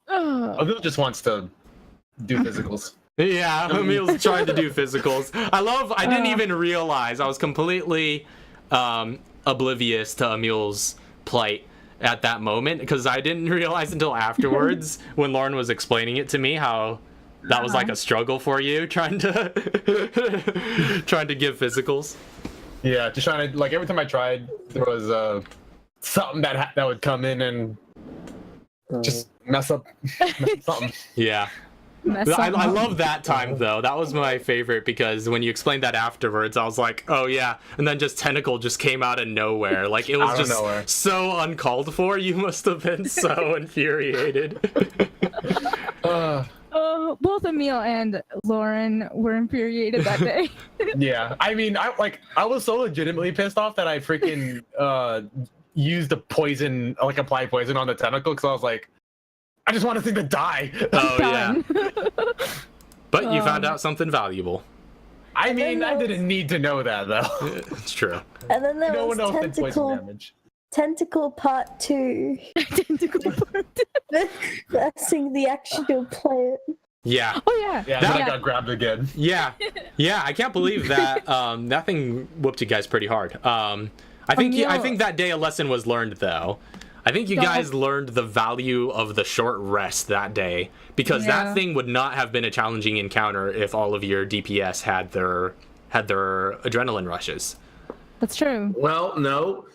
Emil just wants to do physicals. Yeah, Emil's trying to do physicals. I didn't even realize. I was completely oblivious to Emil's plight at that moment, because I didn't realize until afterwards when Lauren was explaining it to me how that was like a struggle for you trying to give physicals. Yeah, just trying to, like, every time I tried, there was something that would come in and just mess up something. Yeah. I love that time though. That was my favorite, because when you explained that afterwards, I was like, oh yeah, and then just tentacle just came out of nowhere. Like it was just so uncalled for. You must have been so infuriated. Both Emil and Lauren were infuriated that day. Yeah, I mean, I was so legitimately pissed off that I freaking used the poison, like apply poison on the tentacle, because I was like, I just want this thing to die. Oh yeah. But you found out something valuable. I mean, I didn't need to know that though. It's true. And then there No was one else did poison damage. Tentacle Part 2. Tentacle Part 2. Versing the actual plant. Yeah. Oh yeah. Yeah, then I got grabbed again. Yeah. I can't believe that that thing whooped you guys pretty hard. I think that day a lesson was learned though. I think you guys learned the value of the short rest that day, because that thing would not have been a challenging encounter if all of your DPS had their adrenaline rushes. That's true. Well, no,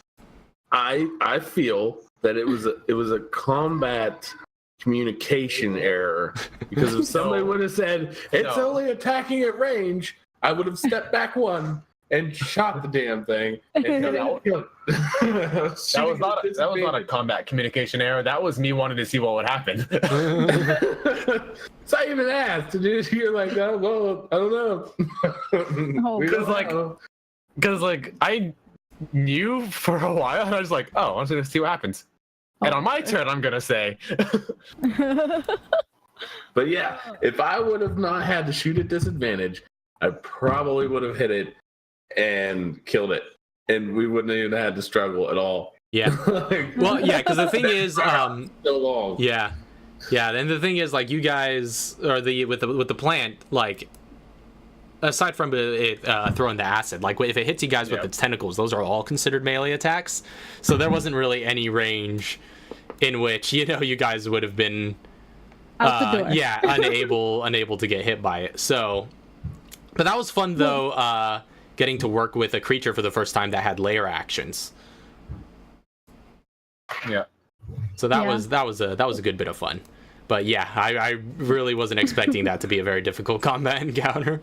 I feel that it was a combat communication error, because if somebody would have said it's only attacking at range, I would have stepped back one. and shot the damn thing. And that was not a combat communication error. That was me wanting to see what would happen. So I even asked, and you're like, oh, well, I don't know. Because I knew for a while, and I was like, oh, I'm just gonna see what happens. And on my turn, I'm gonna say. But yeah, if I would have not had to shoot at disadvantage, I probably would have hit it and killed it, and we wouldn't even have had to struggle at all. Yeah. Well, yeah, because the thing is, so long. Yeah, and the thing is, like, you guys or with the plant, like, aside from it throwing the acid, like if it hits you guys with its tentacles, those are all considered melee attacks. So there wasn't really any range in which you guys would have been out the door. unable to get hit by it. So, but that was fun though, getting to work with a creature for the first time that had layer actions. Yeah. So that was a good bit of fun. But yeah, I really wasn't expecting that to be a very difficult combat encounter.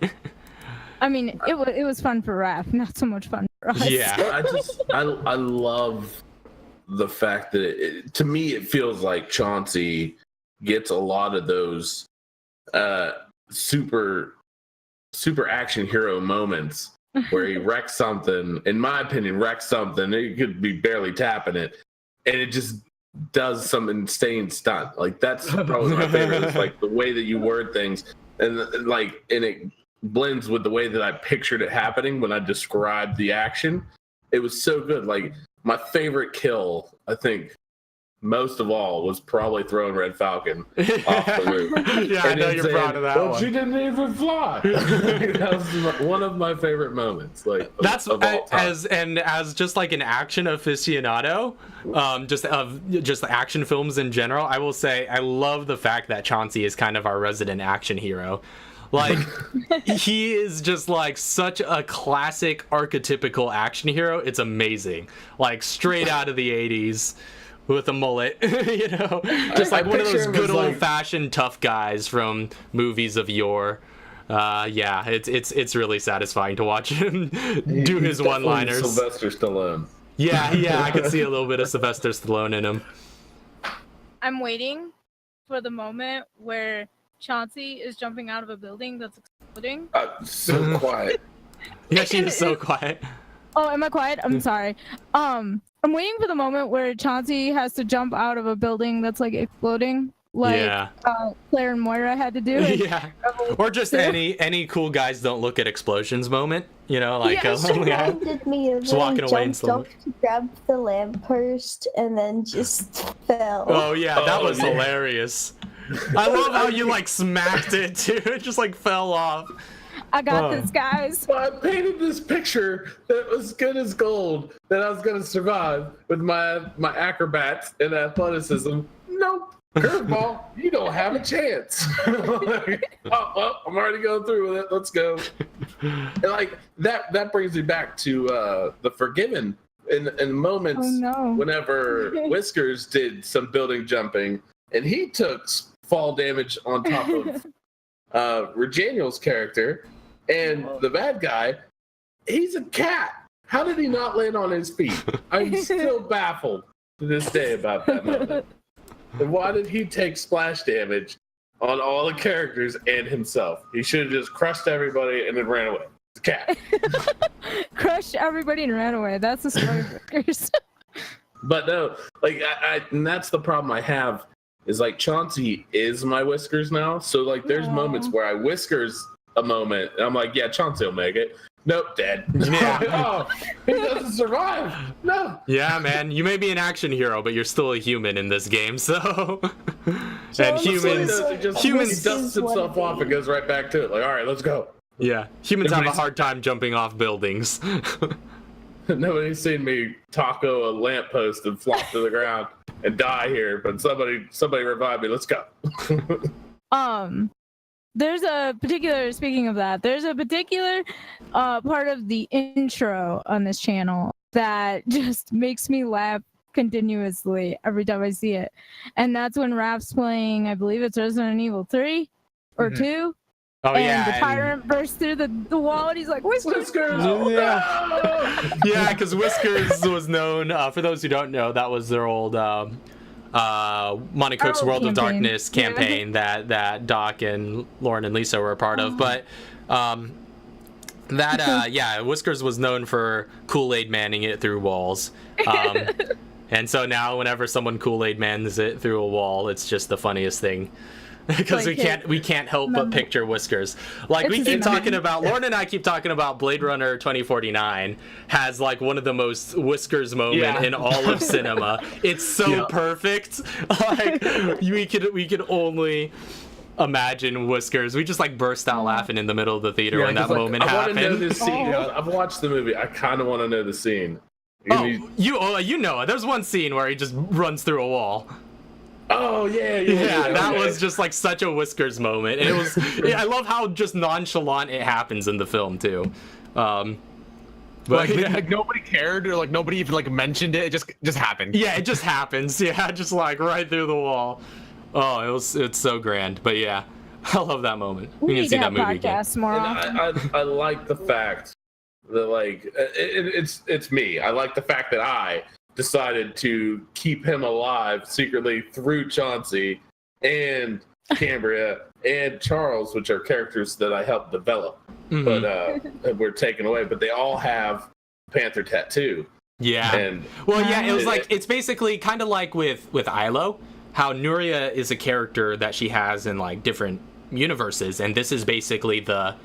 I mean, it was fun for Raph, not so much fun for us. Yeah. I love the fact that to me it feels like Chauncey gets a lot of those super action hero moments where he wrecks something. In my opinion, he could be barely tapping it, and it just does some insane stunt. Like that's probably my favorite. It's like the way that you word things, and it blends with the way that I pictured it happening when I described the action. It was so good. Like my favorite kill, I think, most of all, was probably throwing Red Falcon off the roof. Yeah, I know you're proud of that one. She didn't even fly. That was one of my favorite moments. Like that's as just like an action aficionado, just action films in general. I will say I love the fact that Chauncey is kind of our resident action hero. Like he is just like such a classic archetypical action hero. It's amazing. Like straight out of the 80s. With a mullet, just like one of those good old-fashioned tough guys from movies of yore. Yeah, it's really satisfying to watch him do his one-liners. Sylvester Stallone. Yeah, I can see a little bit of Sylvester Stallone in him. I'm waiting for the moment where Chauncey is jumping out of a building that's exploding. So quiet. Yeah, she is so quiet. Oh, am I quiet? I'm sorry. I'm waiting for the moment where Chauncey has to jump out of a building that's like exploding, like Claire and Moira had to do. Yeah, or just any cool guys don't look at explosions moment. Like reminded me of just walking away and jumped up to grab the lamppost and then just fell. Oh yeah, that was hilarious. I love how you like smacked it too. It just like fell off. I got this, guys. Well, I painted this picture that was good as gold that I was going to survive with my acrobats and athleticism. Nope. Curveball, you don't have a chance. Well, I'm already going through with it. Let's go. And like that brings me back to the Forgiven in moments whenever Whiskers did some building jumping and he took fall damage on top of Regenial's character, and the bad guy, he's a cat. How did he not land on his feet? I'm still baffled to this day about that moment. And why did he take splash damage on all the characters and himself? He should have just crushed everybody and then ran away. It's a cat. Crushed everybody and ran away. That's the story of Whiskers. But no, like and that's the problem I have. Is like Chauncey is my Whiskers now. So like there's moments where I Whiskers a moment and I'm like, yeah, Chauncey will make it. Nope, dead. Yeah. Oh, he doesn't survive. No. Yeah, man. You may be an action hero, but you're still a human in this game, so and humans he dusts himself off and goes right back to it. Like, all right, let's go. Yeah. Humans have a hard time jumping off buildings. Nobody's seen me taco a lamppost and flop to the ground and die here, but somebody revive me. Let's go. There's a particular, speaking of that, there's a particular part of the intro on this channel that just makes me laugh continuously every time I see it. And that's when Raph's playing, I believe it's Resident Evil 3 or 2. Oh and yeah, the tyrant bursts through the wall, and he's like, Whiskers! yeah, because Whiskers was known. For those who don't know, that was their old Montecook's World of Darkness campaign that Doc and Lauren and Lisa were a part of. But Whiskers was known for Kool-Aid manning it through walls. And so now whenever someone Kool-Aid mans it through a wall, it's just the funniest thing. Because we can't help but picture Whiskers. Like, we keep talking about, Lauren and I keep talking about Blade Runner 2049 has like one of the most Whiskers moment in all of cinema. It's so perfect. Like, we could only imagine Whiskers. We just like burst out laughing in the middle of the theater when that moment happened. I want to know this scene. I've watched the movie. I kind of want to know the scene. You know, there's one scene where he just runs through a wall. Oh yeah. That was just like such a Whiskers moment, and it was. I love how just nonchalant it happens in the film too. But like nobody cared, or like nobody even like mentioned it. It just happened. Yeah, it just happens. Yeah, just like right through the wall. Oh, it's so grand. But yeah, I love that moment. We need to see that movie again. More often. I like the fact that like it's me. I like the fact that I decided to keep him alive secretly through Chauncey and Cambria and Charles, which are characters that I helped develop, but were taken away. But they all have Panther tattoo. Yeah. And it was like, it's basically kind of like with Ilo, how Nuria is a character that she has in like different universes, and this is basically the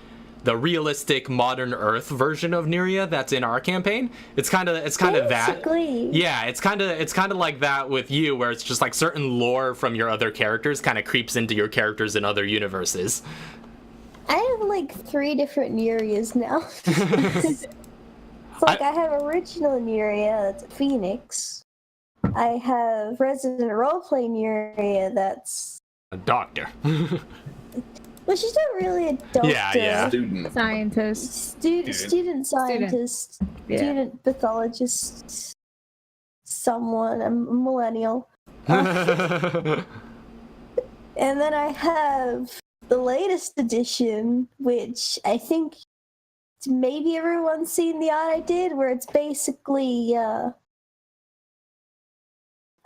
realistic modern Earth version of Nuria that's in our campaign. It's kind of that. Yeah, it's kind of like that with you, where it's just like certain lore from your other characters kind of creeps into your characters in other universes. I have like 3 different Nurias now. It's like I have original Nuria, that's Phoenix. I have Resident Roleplay Nuria, that's a doctor. Well, she's not really a doctor. Yeah. Student scientist, student pathologist, someone, a millennial. And then I have the latest edition, which I think maybe everyone's seen the art I did, where it's basically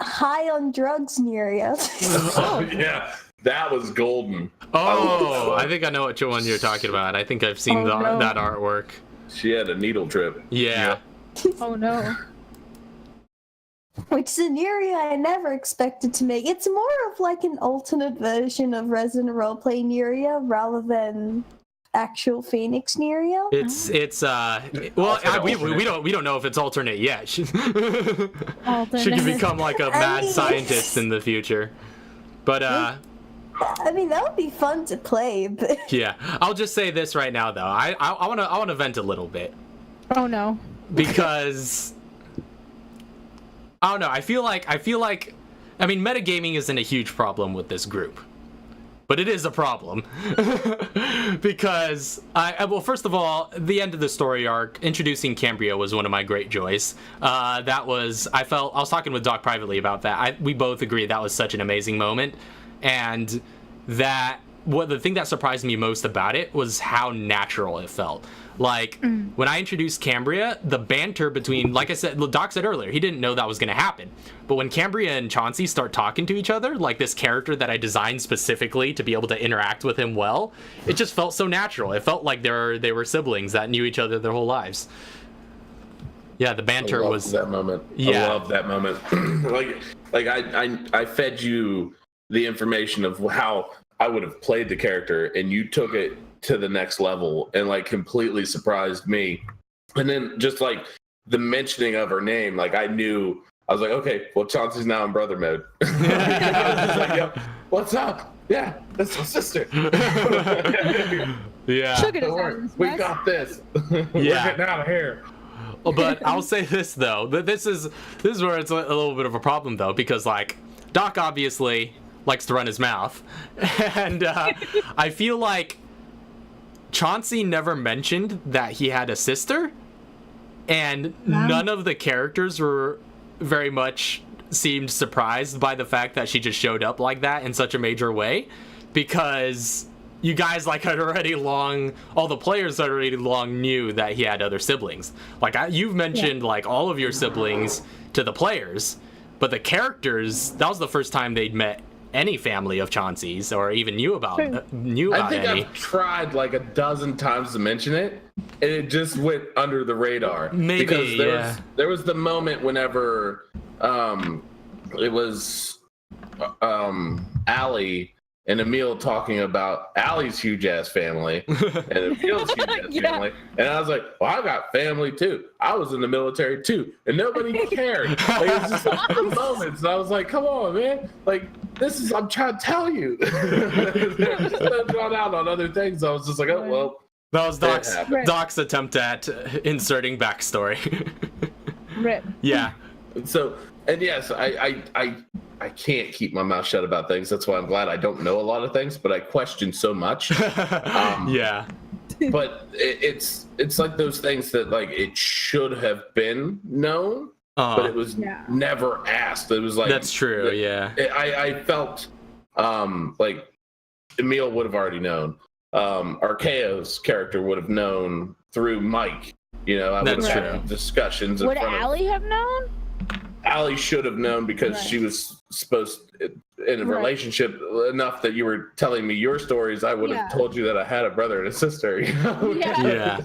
high on drugs Nuria. Oh yeah. That was golden. Oh, I think I know which one you're talking about. I think I've seen that artwork. She had a needle trip. Yeah. Oh no. Which is a Nuria I never expected to make. It's more of like an alternate version of Resident Roleplay Nuria rather than actual Phoenix Nuria. We don't know if it's alternate yet. She could become like a mad scientist in the future. But I mean, that would be fun to play, but yeah, I'll just say this right now, though. I want to vent a little bit. Oh no. Because I don't know. I feel like I mean, metagaming isn't a huge problem with this group, but it is a problem because well, first of all, the end of the story arc, introducing Cambria, was one of my great joys. I was talking with Doc privately about that. We both agreed that was such an amazing moment. And the thing that surprised me most about it was how natural it felt. Like, when I introduced Cambria, the banter between, like I said, Doc said earlier, he didn't know that was going to happen. But when Cambria and Chauncey start talking to each other, like this character that I designed specifically to be able to interact with him well, it just felt so natural. It felt like they were siblings that knew each other their whole lives. Yeah, the banter was that moment. Yeah. I love that moment. like I fed you the information of how I would have played the character, and you took it to the next level and like completely surprised me. And then just like the mentioning of her name, like I was like, okay, well, Chauncey's now in brother mode. I was just like, yep, what's up? Yeah, that's my sister. Yeah. Don't worry, we got this. We're getting out of here. But I'll say this though, that this is where it's a little bit of a problem though, because like Doc obviously likes to run his mouth, and I feel like Chauncey never mentioned that he had a sister, and none of the characters were very much seemed surprised by the fact that she just showed up like that in such a major way, because you guys like had already long, all the players already long knew that he had other siblings. Like you've mentioned like all of your siblings to the players, but the characters, that was the first time they'd met any family of Chauncey's or even knew about I think any. I've tried like a dozen times to mention it, and it just went under the radar. Maybe, because there was the moment whenever it was Allie and Emil talking about Allie's huge ass family and Emil's huge ass family, and I was like, well, I got family too. I was in the military too, and nobody cared. Like, it was just like the moments, and I was like, come on, man, like this is, I'm trying to tell you. They're just so drawn out on other things. I was just like, oh well. That was Doc's attempt at inserting backstory. Rip. Yeah. So, and yes, I can't keep my mouth shut about things. That's why I'm glad I don't know a lot of things, but I question so much. Yeah. But it's like those things that like it should have been known, but it was never asked. It was like, that's true. Yeah. I felt like Emil would have already known. Arkayo's character would have known through Mike. You know, I would have had discussions. Would Allie have known? Allie should have known because she was supposed in a relationship enough that you were telling me your stories. I would have told you that I had a brother and a sister. You know? Yeah.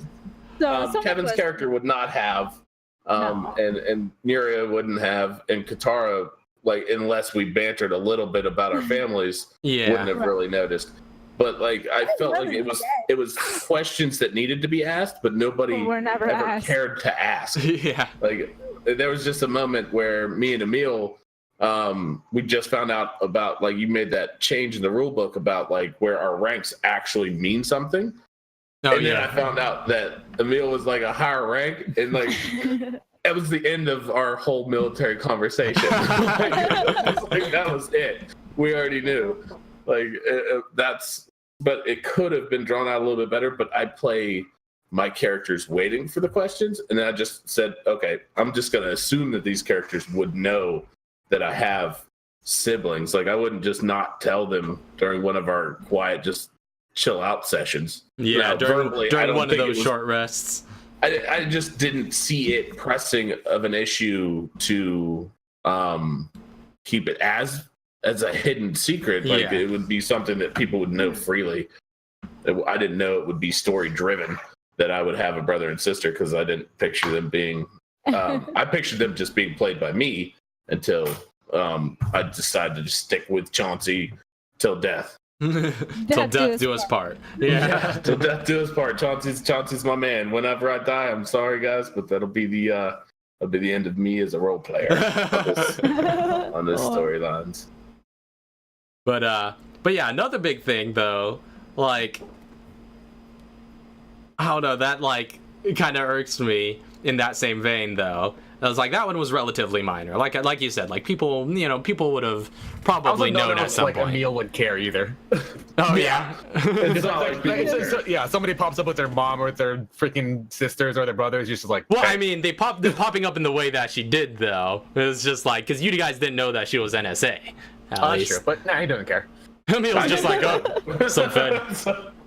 So Kevin's character would not have, and Nuria wouldn't have, and Katara, like, unless we bantered a little bit about our families, wouldn't have really noticed. But like I felt like it was questions that needed to be asked, but nobody ever cared to ask. Yeah. Like there was just a moment where me and Emil, we just found out about, like, you made that change in the rule book about like where our ranks actually mean something. And then I found out that Emil was like a higher rank, and like that was the end of our whole military conversation. That was it. We already knew. Like but it could have been drawn out a little bit better. But I play my characters waiting for the questions, and then I just said, okay, I'm just gonna assume that these characters would know that I have siblings. Like I wouldn't just not tell them during one of our quiet, just chill out sessions. Yeah, now, during one of those short rests. I just didn't see it pressing of an issue to keep it as a hidden secret. Like it would be something that people would know freely. I didn't know it would be story driven, that I would have a brother and sister, because I didn't picture them being I pictured them just being played by me until I decided to just stick with Chauncey till death. Till death do us part. Yeah. Till death do us part. Chauncey's my man. Whenever I die, I'm sorry guys, but that'll be the end of me as a role player on this storylines. But yeah, another big thing though, like, I don't know, that like it kind of irks me in that same vein though. I was like, that one was relatively minor. Like you said, like people would have probably known at some point. Emil would care either. Oh yeah. Somebody pops up with their mom or with their freaking sisters or their brothers. You're just like, well, I mean, they're popping up in the way that she did though. It was just like, because you guys didn't know that she was NSA. Sure, but he doesn't care. Emil was just like, oh, some fed.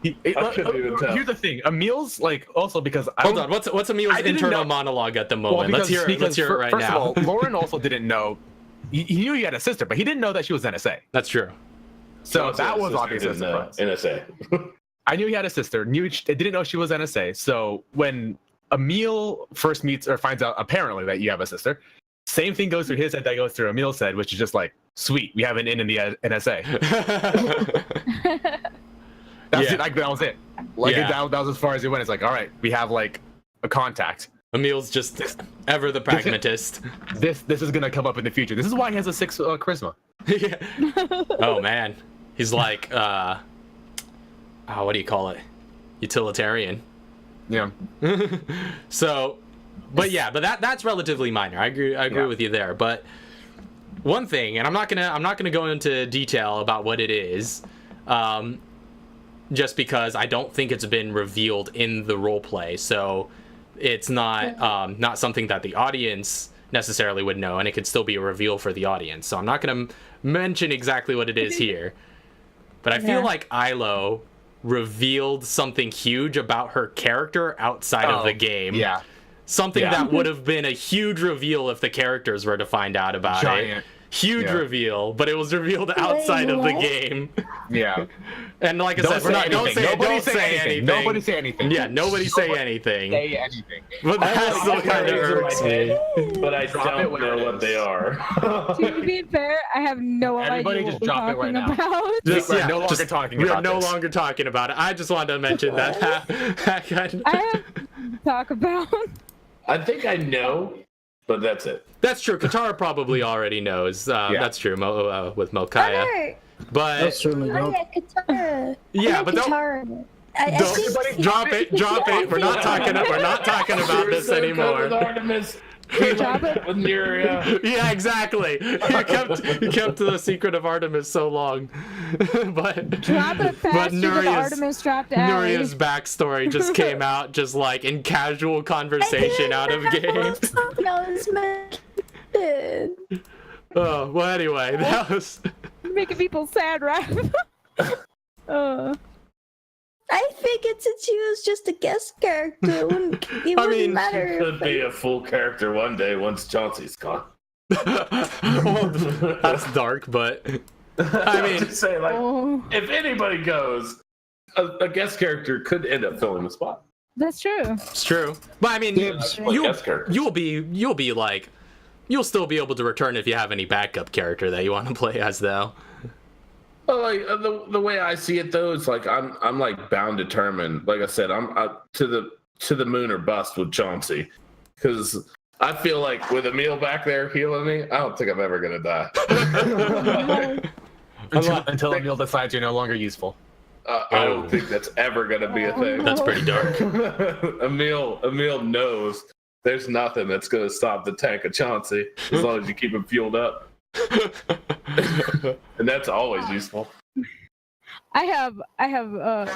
Here's the thing, Emil's like also because hold on, what's Emil's internal monologue at the moment? Let's hear it right now. First of all, Lauren also didn't know. He knew he had a sister, but he didn't know that she was NSA. That's true. So that was obviously a surprise. NSA. I knew he had a sister. Didn't know she was NSA. So when Emil first meets or finds out apparently that you have a sister, same thing goes through his head that goes through Emil's head, which is just like, sweet, we have an in the NSA. That's it. Like that was it. Like that was as far as it went. It's like, all right, we have like a contact. Emil's just ever the pragmatist. This is gonna come up in the future. This is why he has a 6 charisma. Oh man, he's like, what do you call it? Utilitarian. Yeah. So, but that's relatively minor. I agree with you there. But one thing, and I'm not gonna go into detail about what it is. Just because I don't think it's been revealed in the role play, so it's not something that the audience necessarily would know, and it could still be a reveal for the audience. So I'm not going to mention exactly what it is here, but I feel like Ilo revealed something huge about her character outside of the game. Yeah. Something that would have been a huge reveal if the characters were to find out about it. Huge reveal, but it was revealed outside of the game. Yeah. And like I said, don't say anything. Nobody say anything. Yeah, nobody say anything. Say anything. But that still kind of irks me. But I don't know what they are. To be fair, I have no Everybody idea just what drop we're it right talking now. about. We're no longer talking We're about no this. longer talking about it. I just wanted to mention that. I have to talk about. I think I know, but that's it. That's true. Katara probably already knows. That's true with Melkaya. But That's certainly Oh dope. yeah, Katara. yeah, I but like don't Katara. I think drop it. We're not talking about this anymore. Artemis. Drop it. With Nuria. Yeah, exactly. You kept the secret of Artemis so long, but Drop it faster than Artemis dropped Allie. Nuria's backstory just came out just like in casual conversation out of game. Oh well, anyway, that was Making people sad, right? I figured since she was just a guest character, it wouldn't matter. Could be a full character one day once Chauncey's gone. well, that's dark, but I mean, just saying, like, if anybody goes, a guest character could end up filling the spot. That's true. It's true. But I mean, you'll be like, you'll still be able to return if you have any backup character that you want to play as, though. Well, like the way I see it though, it's like I'm like bound determined. Like I said, I'm to the moon or bust with Chauncey, because I feel like with Emil back there healing me, I don't think I'm ever gonna die. Until Emil decides you're no longer useful. I don't think that's ever gonna be a thing. That's pretty dark. Emil knows there's nothing that's gonna stop the tank of Chauncey as long as you keep him fueled up. And that's always useful. I have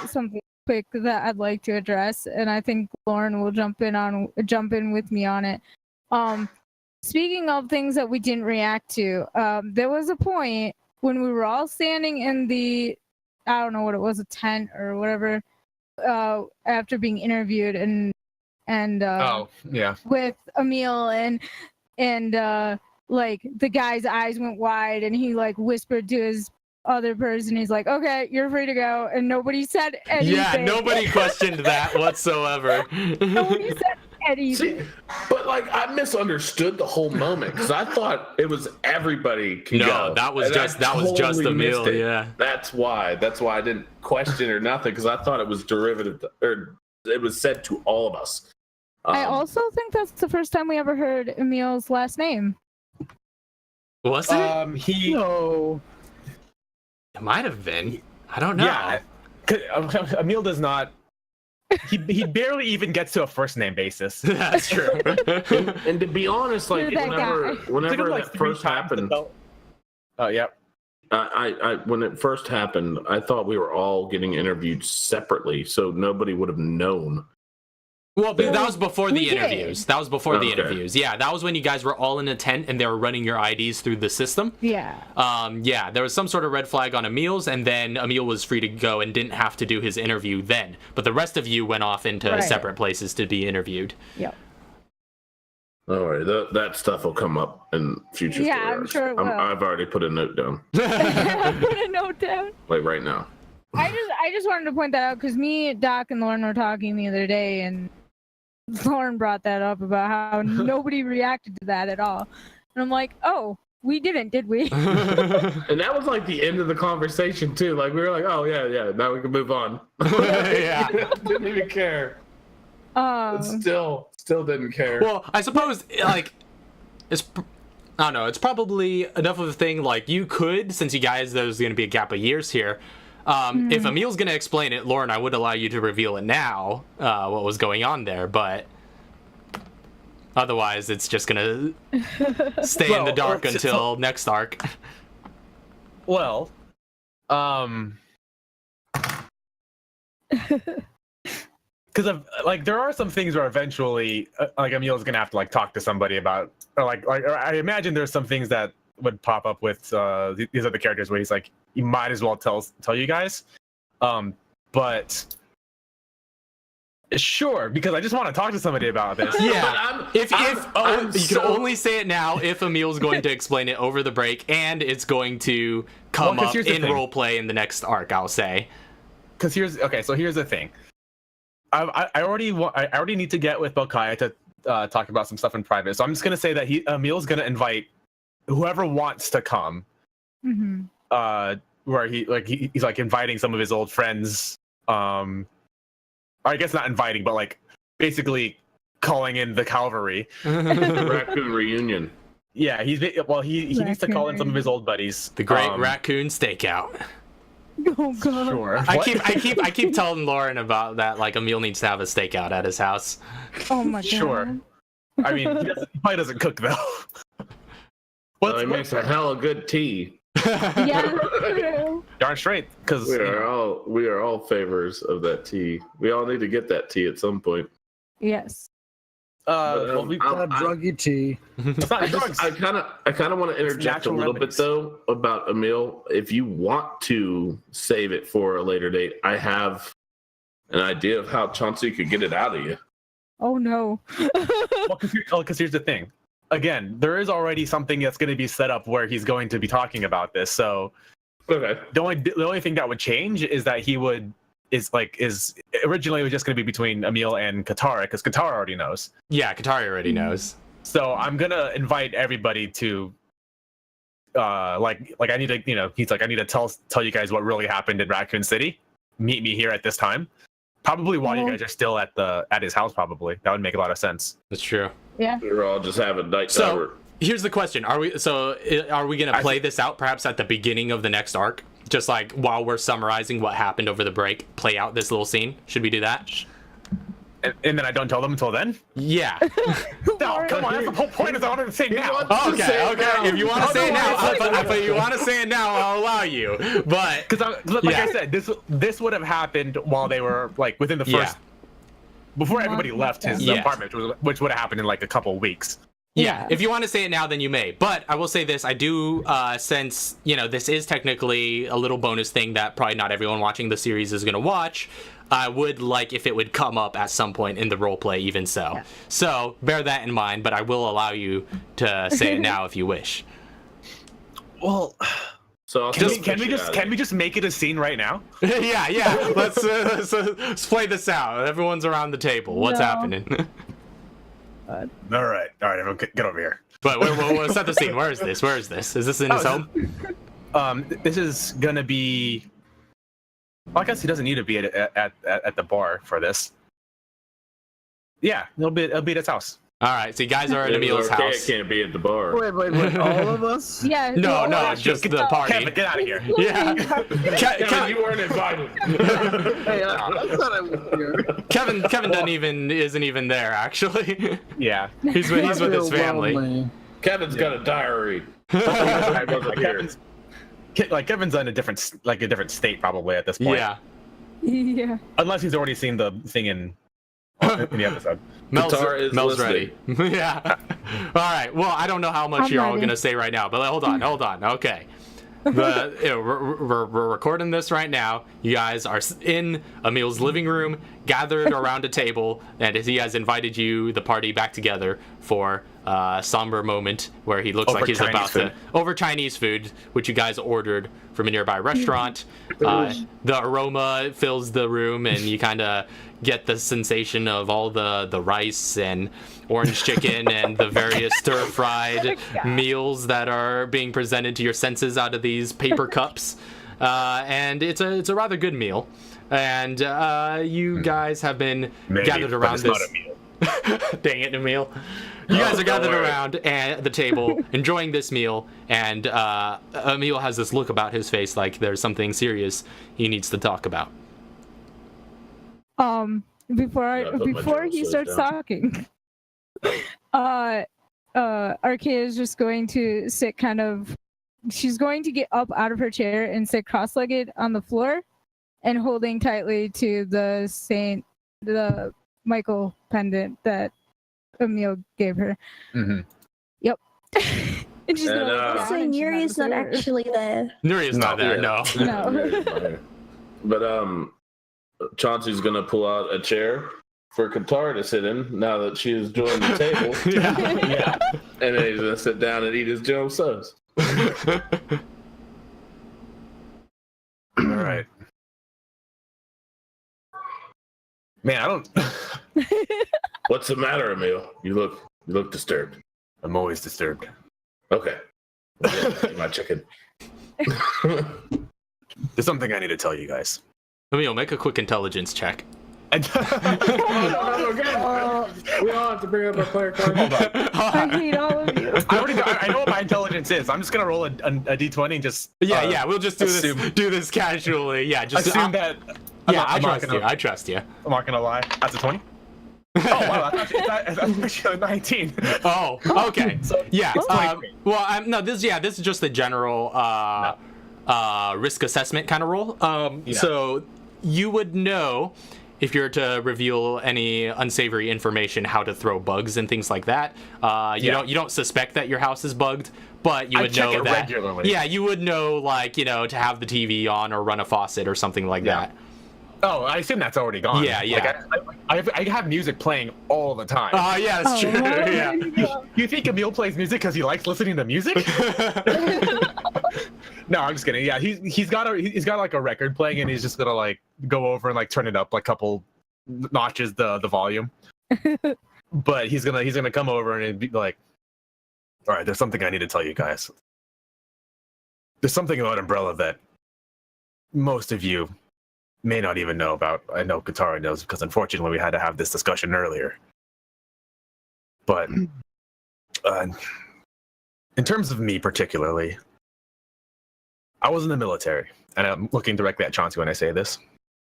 something quick that I'd like to address, and I think Lauren will jump in with me on it. Speaking of things that we didn't react to, there was a point when we were all standing in the, I don't know what it was, a tent or whatever, after being interviewed and with Emil and like the guy's eyes went wide and he like whispered to his other person, he's like, okay, you're free to go, and nobody said anything. Yeah, nobody questioned that whatsoever. Nobody said anything. See, but like I misunderstood the whole moment because I thought it was everybody can go. No, that was just Emil. Yeah, that's why I didn't question or nothing, because I thought it was derivative or it was said to all of us. I also think that's the first time we ever heard Emil's last name. Was it? No. It might have been. I don't know. Yeah, Emil does not. He barely even gets to a first name basis. That's true. And to be honest, like whenever like that first happened, oh yeah. I when it first happened, I thought we were all getting interviewed separately, so nobody would have known. Well, that was before the interviews. Did. That was before the interviews. Yeah, that was when you guys were all in a tent and they were running your IDs through the system. Yeah. Yeah, there was some sort of red flag on Emil's, and then Emil was free to go and didn't have to do his interview then. But the rest of you went off into separate places to be interviewed. Yep. All right, that stuff will come up in future stories. I'm sure it will. I've already put a note down. Put a note down. Like right now. I just wanted to point that out because me, Doc, and Lauren were talking the other day, and Lauren brought that up about how nobody reacted to that at all. And I'm like, oh, we didn't, did we? And that was like the end of the conversation too. Like we were like, oh yeah, now we can move on. Yeah. Didn't even care. Still didn't care. Well, I suppose like I don't know. It's probably enough of a thing. Like you could, since you guys, there's going to be a gap of years here. If Emil's going to explain it, Lauren, I would allow you to reveal it now, what was going on there, but otherwise it's just going to stay in the dark until next arc. Well, because like there are some things where eventually like Emil's gonna have to like talk to somebody about, or like I imagine there's some things that would pop up with these other characters where he's like, you might as well tell you guys. but sure, because I just want to talk to somebody about this. Yeah, you can only say it now if Emil's going to explain it over the break, and it's going to come up in roleplay in the next arc, I'll say. Because here's the thing. I already need to get with Belkaya to talk about some stuff in private. So I'm just gonna say that Emil's gonna invite whoever wants to come. Mm-hmm. Where he's like inviting some of his old friends. Or I guess not inviting, but like basically calling in the cavalry. Raccoon reunion. Yeah, he needs to call in some of his old buddies. The great Raccoon stakeout. Oh god. Sure. I keep telling Lauren about that. Like Emil needs to have a stakeout at his house. Oh my god. Sure. I mean, he probably doesn't cook though. Well, he makes a hell of good tea. Yeah. Darn straight, because we are all favors of that tea. We all need to get that tea at some point. Yes. We've got druggy tea. It's not drugs. I kind of want to interject a little bit though about Emil. If you want to save it for a later date, I have an idea of how Chauncey could get it out of you. Oh no. Because here's the thing. Again, there is already something that's going to be set up where he's going to be talking about this. So, okay. The only thing that would change is that is originally it was just going to be between Emil and Katara, because Katara already knows. Yeah, Katara already knows. So I'm gonna invite everybody to, I need to, he's like, I need to tell you guys what really happened in Raccoon City. Meet me here at this time. Probably while you guys are still at his house. Probably that would make a lot of sense. That's true. Yeah. We're all just having night So here's the question: Are we gonna play this out perhaps at the beginning of the next arc? Just like while we're summarizing what happened over the break, play out this little scene. Should we do that? And then I don't tell them until then? Yeah. No, come on. That's the whole point. Is I want to say now. Okay. If you want to say it now, if you want to say it now, I'll allow you. But because, I said, this would have happened while they were like within the first, before everybody left his apartment, which would have happened in like a couple of weeks. Yeah, if you want to say it now, then you may. But I will say this: I do, since this is technically a little bonus thing that probably not everyone watching the series is going to watch. I would like if it would come up at some point in the roleplay, even so. Yeah. So bear that in mind. But I will allow you to say it now if you wish. Well, so can we just make it a scene right now? yeah. Let's play this out. Everyone's around the table. What's happening? All right, everyone, get over here. But we'll set the scene. Where is this? Is this in his home? This is gonna be. Well, I guess he doesn't need to be at the bar for this. Yeah, it'll be at his house. All right, so you guys are at Emil's house. Can't be at the bar. Wait, all of us? Yeah. No, just the party. Kevin, get out of here. Yeah. Kevin, you weren't invited. Hey, I thought I was here. Kevin isn't even there actually. Yeah. He's with his family. Kevin's got a diary. Kevin's in a different state probably at this point. Yeah. Unless he's already seen the thing in the episode. Mel's ready. Yeah. All right. Well, I don't know how much you're all gonna say right now, but hold on. Okay. We're recording this right now. You guys are in Emil's living room, gathered around a table, and he has invited you, the party, back together for a somber moment where he looks like he's about to over Chinese food, which you guys ordered from a nearby restaurant. The aroma fills the room, and you kind of get the sensation of all the rice and orange chicken and the various stir-fried meals that are being presented to your senses out of these paper cups. And it's a rather good meal. And you guys have been gathered around this. Not a meal. Dang it, Emil. You guys are gathered around at the table, enjoying this meal, and Emil has this look about his face like there's something serious he needs to talk about. Before he starts talking, Arklay is just going to sit she's going to get up out of her chair and sit cross-legged on the floor and holding tightly to the Michael pendant that Emil gave her. Mm-hmm. Yep. And she's So Nuri's not actually there. Nuri's not there, no. No. But Chauncey's gonna pull out a chair for Katara to sit in now that she has joined the table. Yeah. And then he's gonna sit down and eat his Joe Sus. All right. Man, I don't. What's the matter, Emil? You look disturbed. I'm always disturbed. Okay. My chicken. There's something I need to tell you guys. Emil, make a quick intelligence check. And We all have to bring up our player card. hold on. I hate all of you. I know what my intelligence is. I'm just gonna roll a d20 and just Yeah, we'll just assume- do this casually. Yeah, just assume that. I trust you. I'm not gonna lie. That's a 20. Oh wow, that's actually a 19. Oh, okay. Yeah. This is just a general risk assessment kind of roll. So you would know if you're to reveal any unsavory information, how to throw bugs and things like that. You don't suspect that your house is bugged, but you would know check it that. regularly. Yeah, you would know, like, to have the TV on or run a faucet or something like that. Oh, I assume that's already gone. Yeah. Like, I have music playing all the time. Yeah, that's true. Yeah. You think Emil plays music because he likes listening to music? No, I'm just kidding. Yeah, he's got like a record playing, and he's just gonna like go over and like turn it up like a couple notches the volume. But he's gonna come over and be like, "All right, there's something I need to tell you guys. There's something about Umbrella that most of you may not even know about. I know Katara knows because unfortunately we had to have this discussion earlier. But in terms of me particularly, I was in the military, and I'm looking directly at Chauncey when I say this.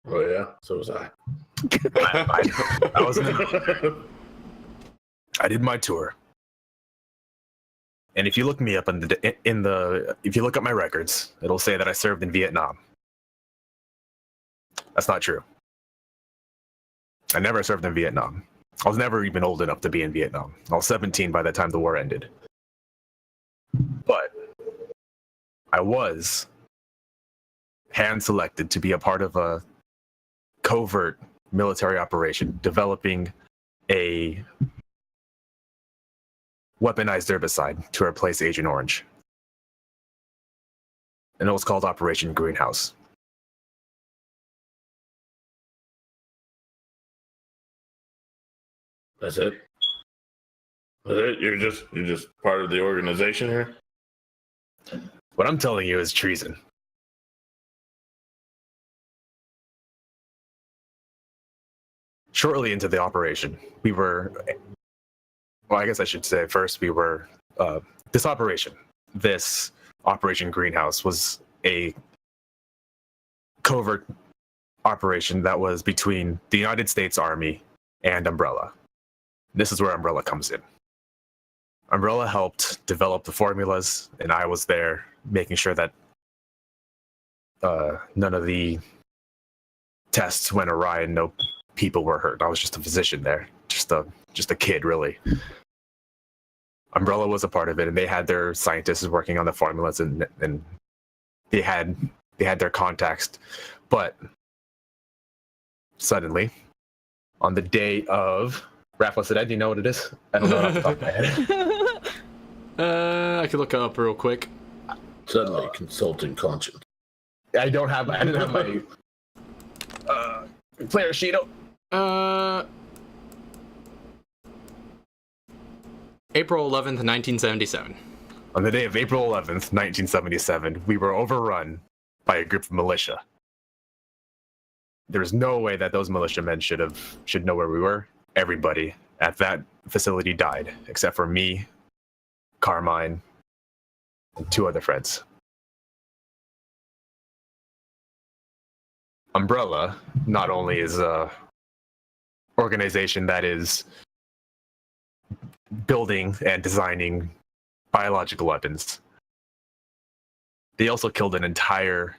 Oh yeah, so was I. I was in the military. I did my tour. And if you look me up if you look up my records, it'll say that I served in Vietnam. That's not true. I never served in Vietnam. I was never even old enough to be in Vietnam. I was 17 by the time the war ended. But I was hand-selected to be a part of a covert military operation developing a weaponized herbicide to replace Agent Orange. And it was called Operation Greenhouse. That's it. That's it. You're just part of the organization here. What I'm telling you is treason. Shortly into the operation, I guess I should say first, this Operation Greenhouse was a covert operation that was between the United States Army and Umbrella. This is where Umbrella comes in. Umbrella helped develop the formulas, and I was there making sure that none of the tests went awry and no people were hurt. I was just a physician there, just a kid, really. Umbrella was a part of it, and they had their scientists working on the formulas, and they had their contacts. But suddenly, on the day of Raffles Dead, do you know what it is? I don't know off the top of my head. I can look it up real quick. Suddenly, consulting conscience. I didn't have my player sheet. April 11th, 1977. On the day of April 11th, 1977, we were overrun by a group of militia. There was no way that those militiamen should know where we were. Everybody at that facility died, except for me, Carmine, and 2 other friends. Umbrella not only is a organization that is building and designing biological weapons, they also killed an entire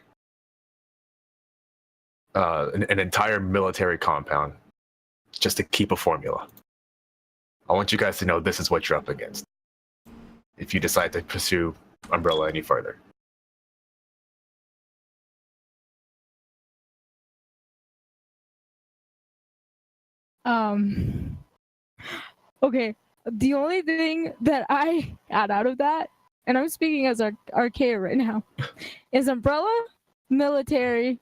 military compound just to keep a formula. I want you guys to know this is what you're up against if you decide to pursue Umbrella any further. Okay, the only thing that I got out of that, and I'm speaking as Arklay right now, is umbrella, military,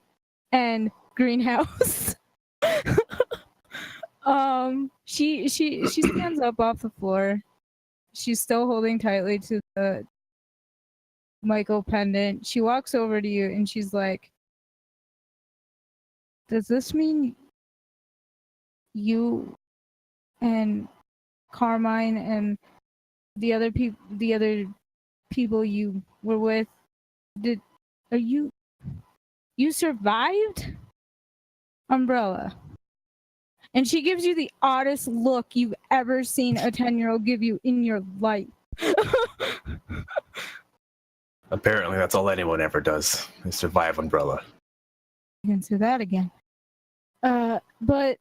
and greenhouse. She stands up off the floor. She's still holding tightly to the Michael pendant. She walks over to you and she's like, "Does this mean you and Carmine and the other people you were with, you survived Umbrella?" And she gives you the oddest look you've ever seen a 10-year-old give you in your life. Apparently, that's all anyone ever does, is survive Umbrella. You can say that again. But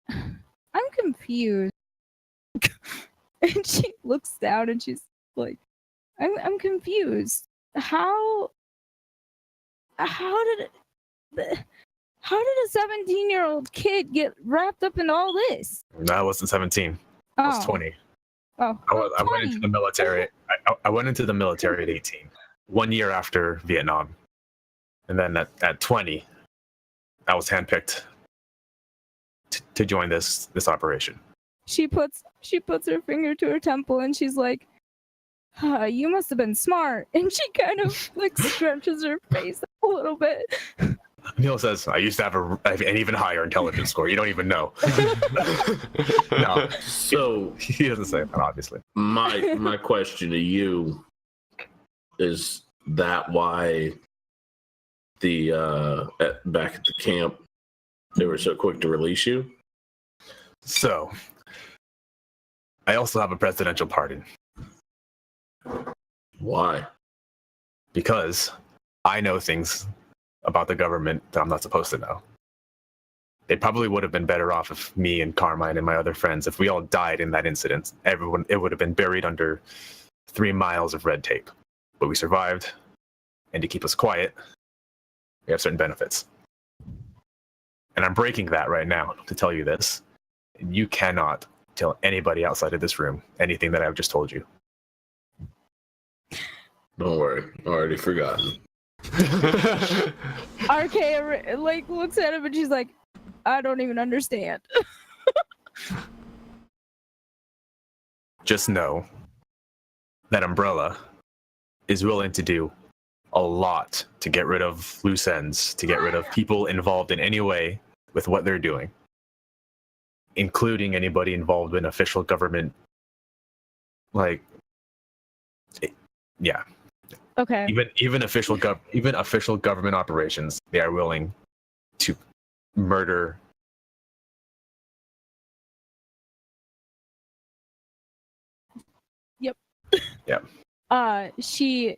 I'm confused. And she looks down and she's like, I'm confused. How did a 17-year-old kid get wrapped up in all this? No, I wasn't 17. I was 20. Oh, I went into the military. I went into the military at 18, 1 year after Vietnam, and then at 20, I was handpicked to join this operation. She puts her finger to her temple and she's like, "You must have been smart." And she kind of like stretches her face a little bit. Neil says, "I used to have an even higher intelligence score. You don't even know." No, So he doesn't say that, obviously. my question to you is that why back at the camp they were so quick to release you? So, I also have a presidential pardon Why? because I know things about the government that I'm not supposed to know. It probably would have been better off if me and Carmine and my other friends, if we all died in that incident, it would have been buried under 3 miles of red tape. But we survived, and to keep us quiet, we have certain benefits. And I'm breaking that right now to tell you this. You cannot tell anybody outside of this room anything that I've just told you. Don't worry, already forgotten. Arklay like looks at him and she's like, "I don't even understand." Just know that Umbrella is willing to do a lot to get rid of loose ends, to get rid of people involved in any way with what they're doing, including anybody involved in official government. Yeah. Okay. Even official government operations, they are willing to murder. Yep. Yep. She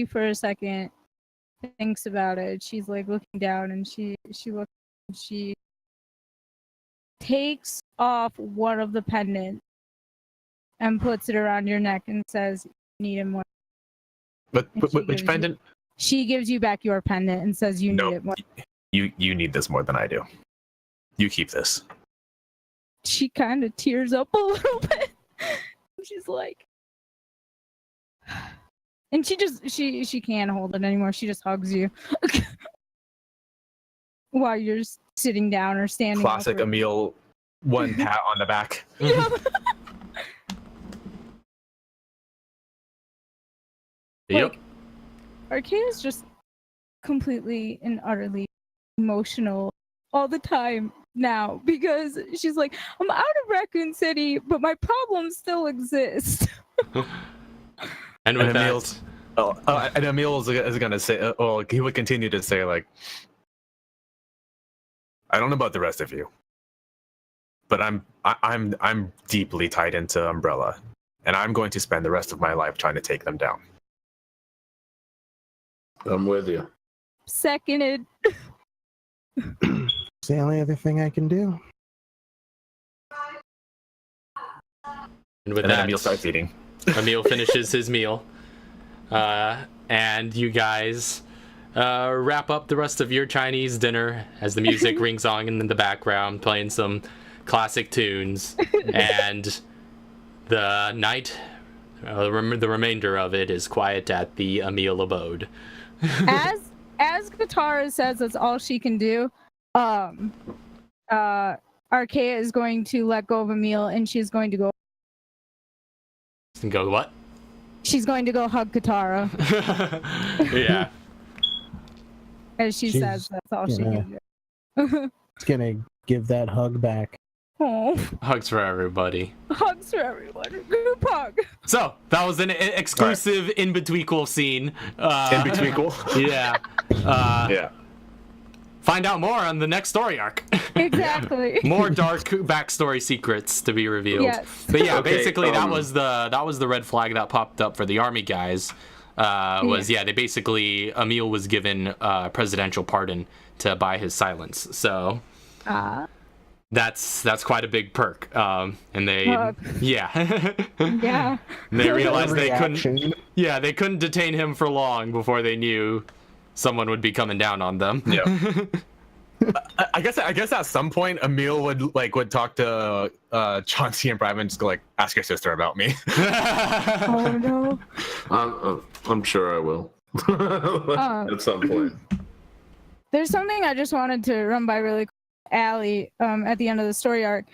for a second thinks about it. She's like looking down and she looks and she takes off one of the pendants and puts it around your neck and says, "You need it more." But which pendant? She gives you back your pendant and says, "You need it more." You need this more than I do. You keep this. She kind of tears up a little bit. She's like, and she can't hold it anymore. She just hugs you while you're sitting down or standing. Classic over. Emil, one pat on the back. Yeah. Yep. Arklay is just completely and utterly emotional all the time now because she's like, "I'm out of Raccoon City, but my problems still exist." And with And Emil is gonna say, he would continue to say, like, "I don't know about the rest of you, but I'm deeply tied into Umbrella, and I'm going to spend the rest of my life trying to take them down." I'm with you. Seconded. It's the only other thing I can do. And with And then that, Emil starts eating. Emil finishes his meal. And you guys wrap up the rest of your Chinese dinner as the music rings on in the background, playing some classic tunes, and the night, the remainder of it is quiet at the Emil abode. As Katara says that's all she can do, Arklay is going to let go of Emil, and she's going to go. Go what? She's going to go hug Katara. Yeah. As she says that's all she can do. It's gonna give that hug back. Oh. Hugs for everybody. Hugs for everyone. Group hug. So that was an exclusive in-betweequel scene. In-betweequel? Yeah. Yeah. Find out more on the next story arc. Exactly. More dark backstory secrets to be revealed. Yes. But yeah, basically that was the red flag that popped up for the army guys. They basically Emil was given presidential pardon to buy his silence. So that's quite a big perk. And they yeah. Yeah. They realized they couldn't detain him for long before they knew someone would be coming down on them. Yeah. I guess at some point Emil would talk to Chauncey and Brad and just go like, ask your sister about me. Oh no. I'm sure I will. At some point. There's something I just wanted to run by really quick. Allie, at the end of the story arc.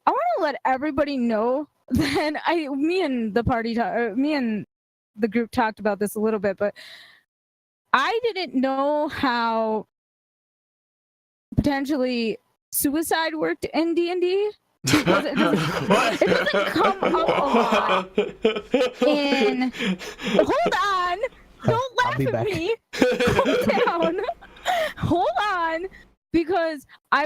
I want to let everybody know that me and the group talked about this a little bit, but I didn't know how potentially suicide worked in D&D. It doesn't come up a lot. And hold on, don't laugh at me. Calm down. Hold on, because I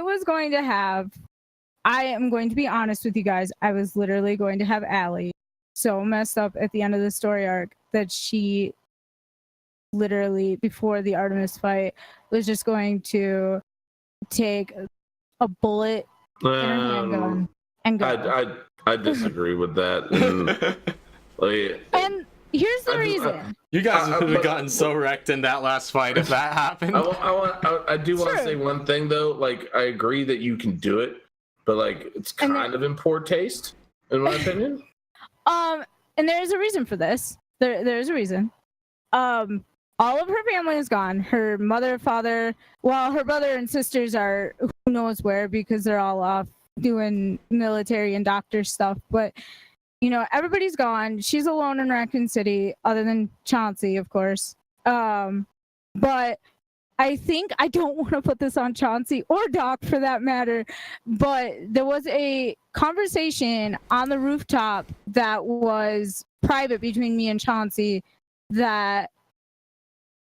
am going to be honest with you guys. I was literally going to have Allie so messed up at the end of the story arc that she literally, before the Artemis fight, was just going to take a bullet in her handgun and go. I disagree with that. And here's the reason. You guys would have gotten so wrecked in that last fight if that happened. I do want to say one thing though. Like, I agree that you can do it, but like, it's kind of in poor taste, in my opinion. And there's a reason for this. There's a reason. All of her family is gone. Her mother, father, her brother and sisters are who knows where because they're all off doing military and doctor stuff. But, everybody's gone. She's alone in Raccoon City, other than Chauncey, of course. But I think I don't want to put this on Chauncey or Doc for that matter, but there was a conversation on the rooftop that was private between me and Chauncey that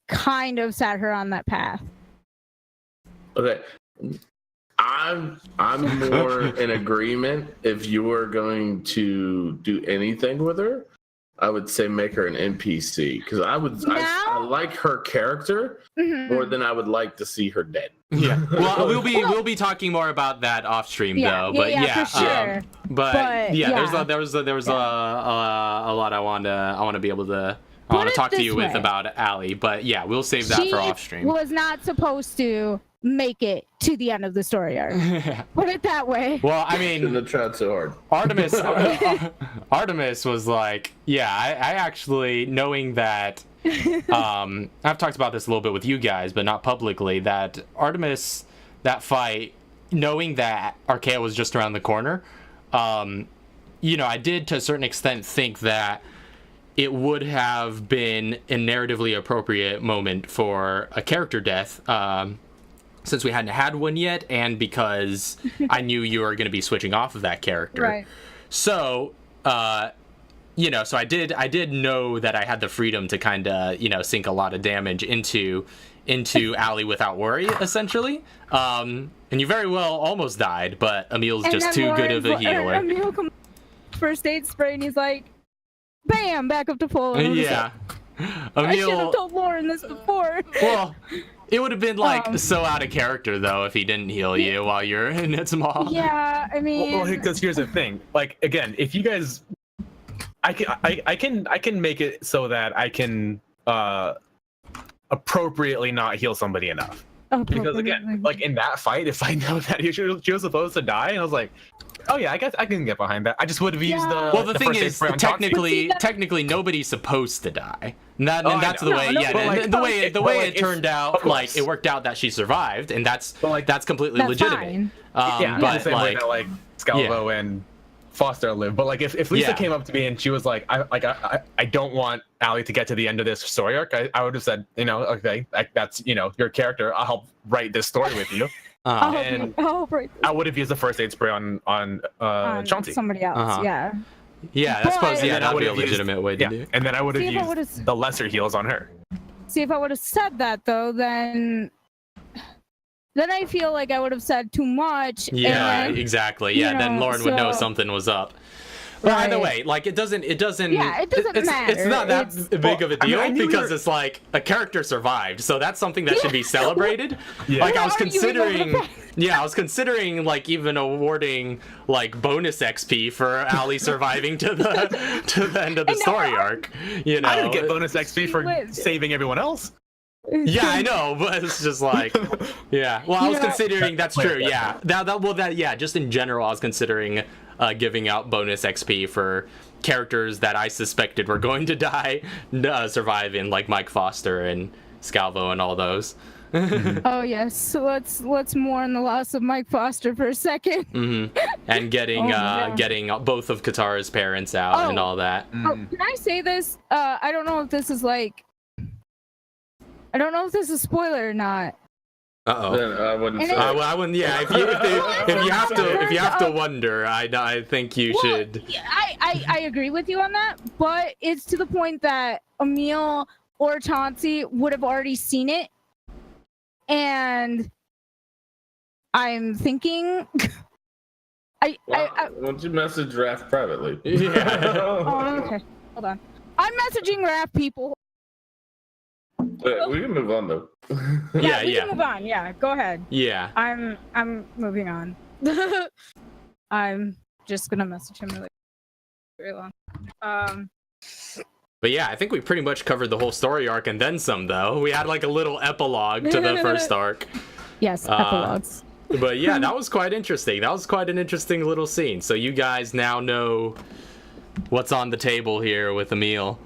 kind of set her on that path. Okay. I'm more in agreement. If you are going to do anything with her, I would say make her an NPC, because I like her character more than I would like to see her dead. Yeah. Well, we'll be talking more about that off stream though. But for sure. There was a lot I want to be able to. I want to talk to you with about Allie, but yeah, we'll save that for off stream. She was not supposed to make it to the end of the story arc. Put it that way. Well, I mean, shouldn't have tried so hard. Artemis was like, I actually, knowing that, I've talked about this a little bit with you guys, but not publicly, that Artemis, that fight, knowing that Arklay was just around the corner, I did to a certain extent think that it would have been a narratively appropriate moment for a character death, since we hadn't had one yet, and because I knew you were going to be switching off of that character. Right. So, so I did know that I had the freedom to kind of, sink a lot of damage into Allie without worry, essentially. And you very well almost died, but Emil's just too good of a healer. Emil comes first aid spray, and he's like, bam, back up to full. Yeah. I should have told Lauren this before. Well, it would have been so out of character though if he didn't heal you while you're in its maw. Yeah, I mean. Well, because here's the thing. Like, again, if you guys, I can make it so that I can appropriately not heal somebody enough. Because again, like in that fight, if I know that she was supposed to die, and I was like, oh yeah, I guess I can get behind that. I just would have used the. Well, the thing first aid is, spray on Chauncey. technically, nobody's supposed to die. And I that's know. the way. No, Yeah, but and the way it turned out, like it worked out that she survived, and that's completely legitimate. Fine. Yeah, but the same way that like Scalvo and Foster live. But like if Lisa came up to me and she was like, I don't want Allie to get to the end of this story arc, I would have said, okay, that's your character. I'll help write this story with you. And I would have used the first aid spray on Chauncey. Somebody else. Yeah. Yeah, I suppose that would be a used- legitimate way to do it. And then I would have See, if I used would've- the lesser heals on her. See, if I would have said that though, then I feel like I would have said too much. Yeah, and, exactly. Yeah, then Lauren would know something was up. But either way, like it doesn't. Yeah, it doesn't matter. It's not that big of a deal because were- it's like a character survived, so that's something that should be celebrated. Yeah. Like I was We're arguing over considering. the fact. Yeah, I was considering like even awarding like bonus XP for Allie surviving to the end of the story arc. You know, I didn't get bonus XP for lived. saving everyone else. Yeah, I know, but it's just like, yeah. Well, I was considering that's true. Yeah, that just in general, I was considering giving out bonus XP for characters that I suspected were going to die, survive in, like Mike Foster and Scalvo and all those. Oh yes, so let's mourn the loss of Mike Foster for a second. And getting both of Katara's parents out and all that. Oh, can I say this? I don't know if this is a spoiler or not. Then I wouldn't say. I wouldn't. Yeah, if you have to wonder, I think you should. I agree with you on that, but it's to the point that Emil or Chauncey would have already seen it, and I'm thinking. Why don't you message Raph privately? Yeah. Oh, okay. Hold on. I'm messaging Raph people. We can move on though. Yeah, we can move on. Yeah, go ahead. Yeah. I'm moving on. I'm just gonna message him really very long. But yeah, I think we pretty much covered the whole story arc and then some, though. We had like a little epilogue to the first arc. Yes, epilogues. But yeah, that was quite interesting. That was quite an interesting little scene. So you guys now know what's on the table here with Emil.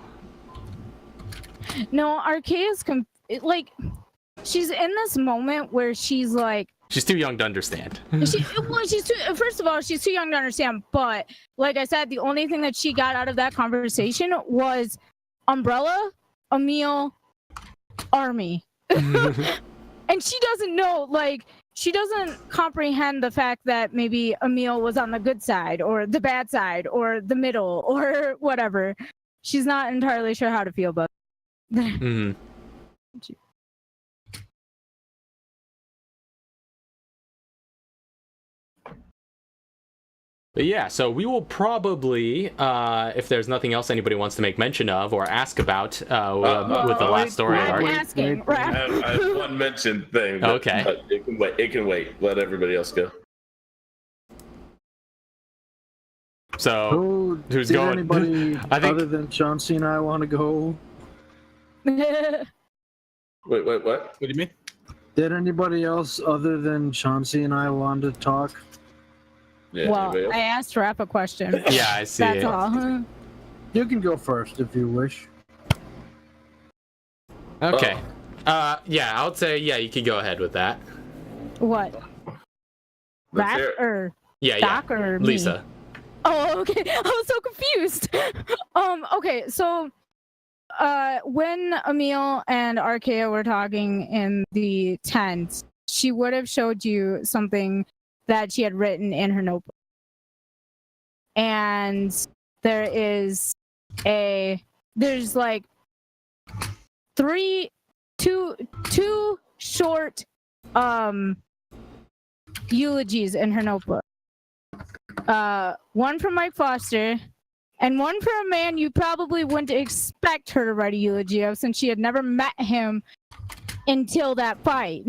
No, Arkea's she's in this moment where she's like, she's too young to understand. First of all, she's too young to understand. But like I said, the only thing that she got out of that conversation was Umbrella, Emil, Army. And she doesn't know, she doesn't comprehend the fact that maybe Emil was on the good side or the bad side or the middle or whatever. She's not entirely sure how to feel about it. But yeah, so we will probably, if there's nothing else anybody wants to make mention of or ask about with the last story arc. I have one mention thing. But, Okay. But it can wait. It can wait. Let everybody else go. So who's going? Anybody I think other than Chauncey and I want to go? Wait, what? What do you mean? Did anybody else other than Chauncey and I want to talk? Yeah, Well, anybody else? I asked Rap a question. Yeah, I see That's it. all. You can go first if you wish. Okay. Yeah, I would say you could go ahead with that. What? Let's Rap hear it. or Yeah, Doc or me? Lisa. Oh, okay. I was so confused. Okay, so when Emil and Arkea were talking in the tent, she would have showed you something that she had written in her notebook. And there's like two short eulogies in her notebook. One from Mike Foster, and one for a man you probably wouldn't expect her to write a eulogy of, since she had never met him until that fight.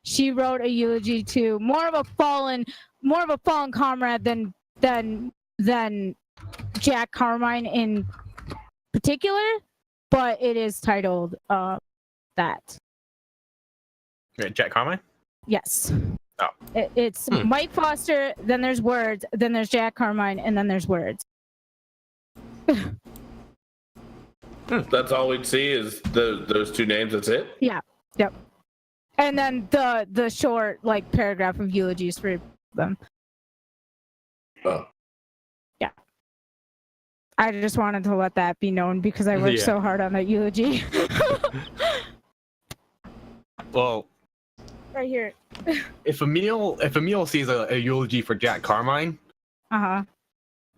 She wrote a eulogy to more of a fallen comrade than Jack Carmine in particular, but it is titled that. Jack Carmine? Yes. Oh. It's Mike Foster, then there's Words, then there's Jack Carmine, and then there's Words. That's all we'd see is those two names. That's it. Yeah. Yep. And then the short like paragraph of eulogies for them. Oh. Yeah. I just wanted to let that be known because I worked so hard on that eulogy. Well, right here. if Emil sees a eulogy for Jack Carmine,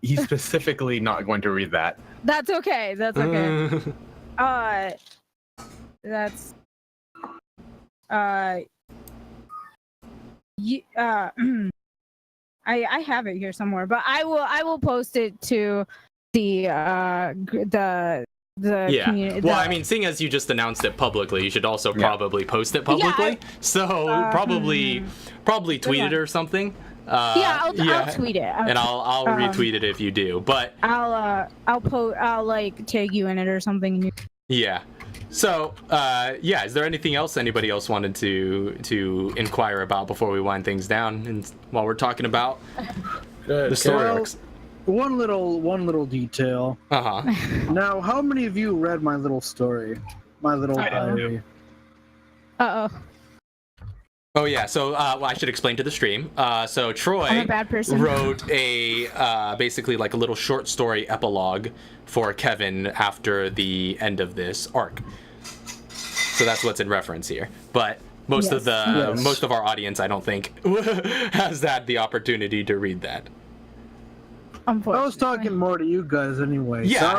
he's specifically not going to read that. That's okay. That's okay. That's I have it here somewhere, but I will post it to the community. Well, I mean, seeing as you just announced it publicly, you should also probably post it publicly. So probably tweet it or something. I'll tweet it. I'll retweet it if you do. But I'll like tag you in it or something. Yeah. So is there anything else anybody else wanted to inquire about before we wind things down? And while we're talking about the story arcs. One little detail. Now, how many of you read my little story? My little diary? Oh yeah, so I should explain to the stream. So Troy I'm a bad person. wrote a basically like a little short story epilogue for Kevin after the end of this arc. So that's what's in reference here. But most of our audience, I don't think, has had the opportunity to read that. I was talking more to you guys anyway. Yeah.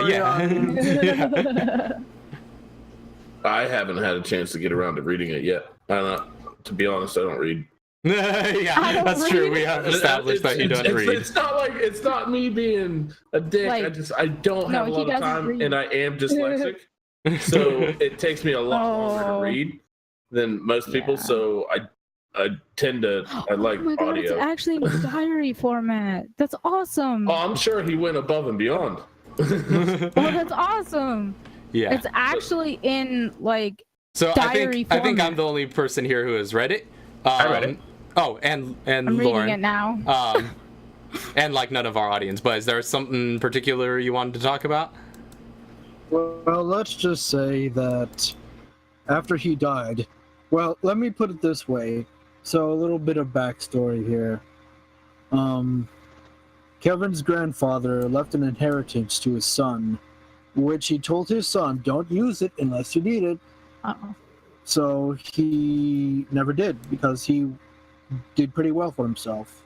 I haven't had a chance to get around to reading it yet. To be honest, I don't read. That's true. We have established that you don't read. It's not me being a dick. I don't have a lot of time, and I am dyslexic, so it takes me a lot longer to read than most people. So I tend to like audio. It's actually in diary format. That's awesome. Oh, I'm sure he went above and beyond. That's awesome. Yeah. It's actually in like. So I think I'm the only person here who has read it. I read it. Oh, and I'm Lauren. reading it now. And like none of our audience. But is there something particular you wanted to talk about? Well, let's just say that after he died. Well, let me put it this way. So a little bit of backstory here. Kevin's grandfather left an inheritance to his son, which he told his son, "Don't use it unless you need it." So he never did because he did pretty well for himself,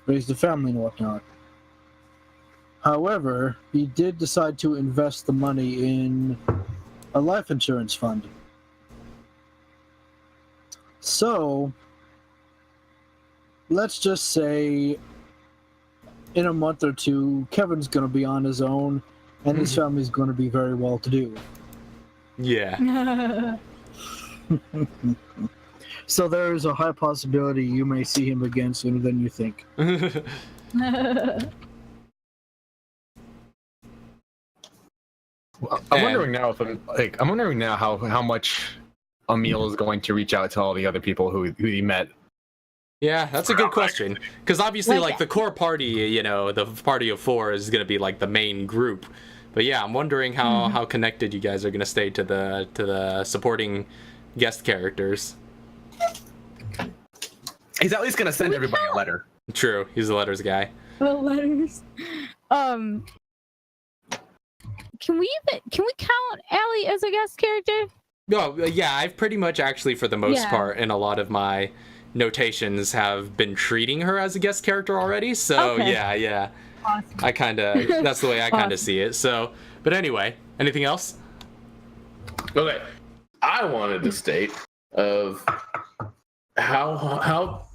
raised a family and whatnot. However, he did decide to invest the money in a life insurance fund. So let's just say in a month or two, Kevin's going to be on his own and his family's going to be very well to do. Yeah. So there is a high possibility you may see him again sooner than you think. I'm wondering now how much Emil is going to reach out to all the other people who he met. Yeah, that's a good question. Because obviously, like the core party, the party of 4 is going to be like the main group. But yeah, I'm wondering how connected you guys are going to stay to the supporting guest characters. He's at least going to send everybody a letter. True, he's a letters guy. The letters. Can we count Allie as a guest character? No, yeah, I've pretty much actually, for the most part, in a lot of my notations, have been treating her as a guest character already. So yeah. Awesome. That's the way I kind of see it. So, but anyway, anything else? Okay, I wanted to state of how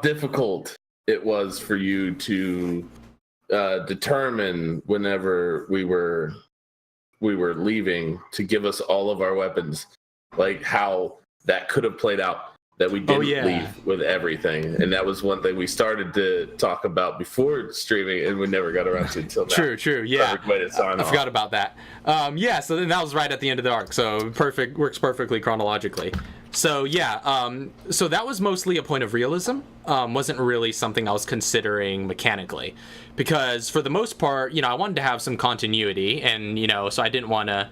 difficult it was for you to determine whenever we were leaving to give us all of our weapons, like how that could have played out. That we didn't leave with everything, and that was one thing we started to talk about before streaming, and we never got around to until now. True, yeah. Perfect way to sign off. I forgot about that. So then that was right at the end of the arc, so works perfectly chronologically. So yeah, so that was mostly a point of realism. Wasn't really something I was considering mechanically, because for the most part, I wanted to have some continuity, and so I didn't want to,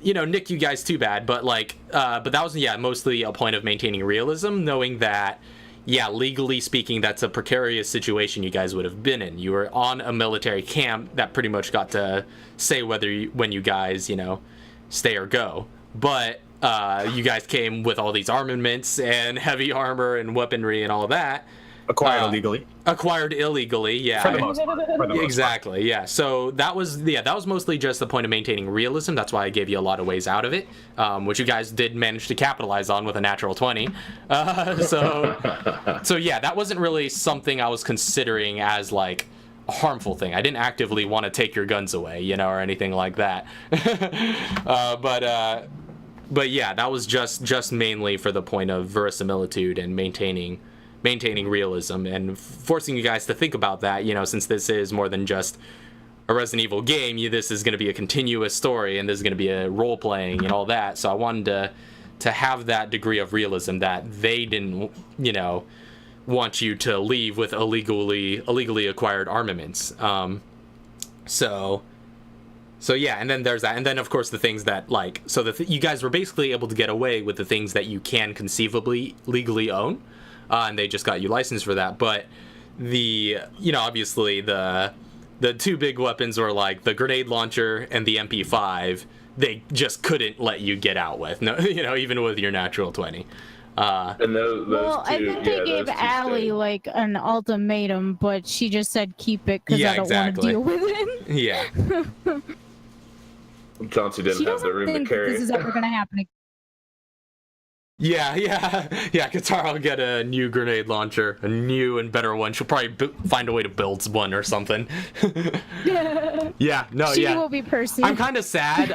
nick you guys too bad. But but that was mostly a point of maintaining realism, knowing that legally speaking, that's a precarious situation you guys would have been in. You were on a military camp that pretty much got to say when you guys stay or go, but. You guys came with all these armaments and heavy armor and weaponry and all of that. Acquired illegally. Acquired illegally, yeah. For the most part. Exactly, yeah. So that was mostly just the point of maintaining realism. That's why I gave you a lot of ways out of it, which you guys did manage to capitalize on with a natural 20. So yeah, that wasn't really something I was considering as like a harmful thing. I didn't actively want to take your guns away, or anything like that. But yeah, that was just mainly for the point of verisimilitude and maintaining realism and forcing you guys to think about that, since this is more than just a Resident Evil game, this is going to be a continuous story and there's going to be a role playing and all that. So I wanted to have that degree of realism that they didn't, want you to leave with illegally acquired armaments. So yeah, and then there's that, and then of course the things that you guys were basically able to get away with the things that you can conceivably legally own, and they just got you licensed for that. But the obviously the two big weapons were like the grenade launcher and the MP5. They just couldn't let you get out with, even with your natural 20. And those two, I think they gave Allie like an ultimatum, but she just said keep it because I don't want to deal with it. Yeah. Chauncey didn't have the room to carry this is ever going to happen again. Yeah. Katara will get a new grenade launcher, a new and better one. She'll probably find a way to build one or something. She will be Percy. I'm kind of sad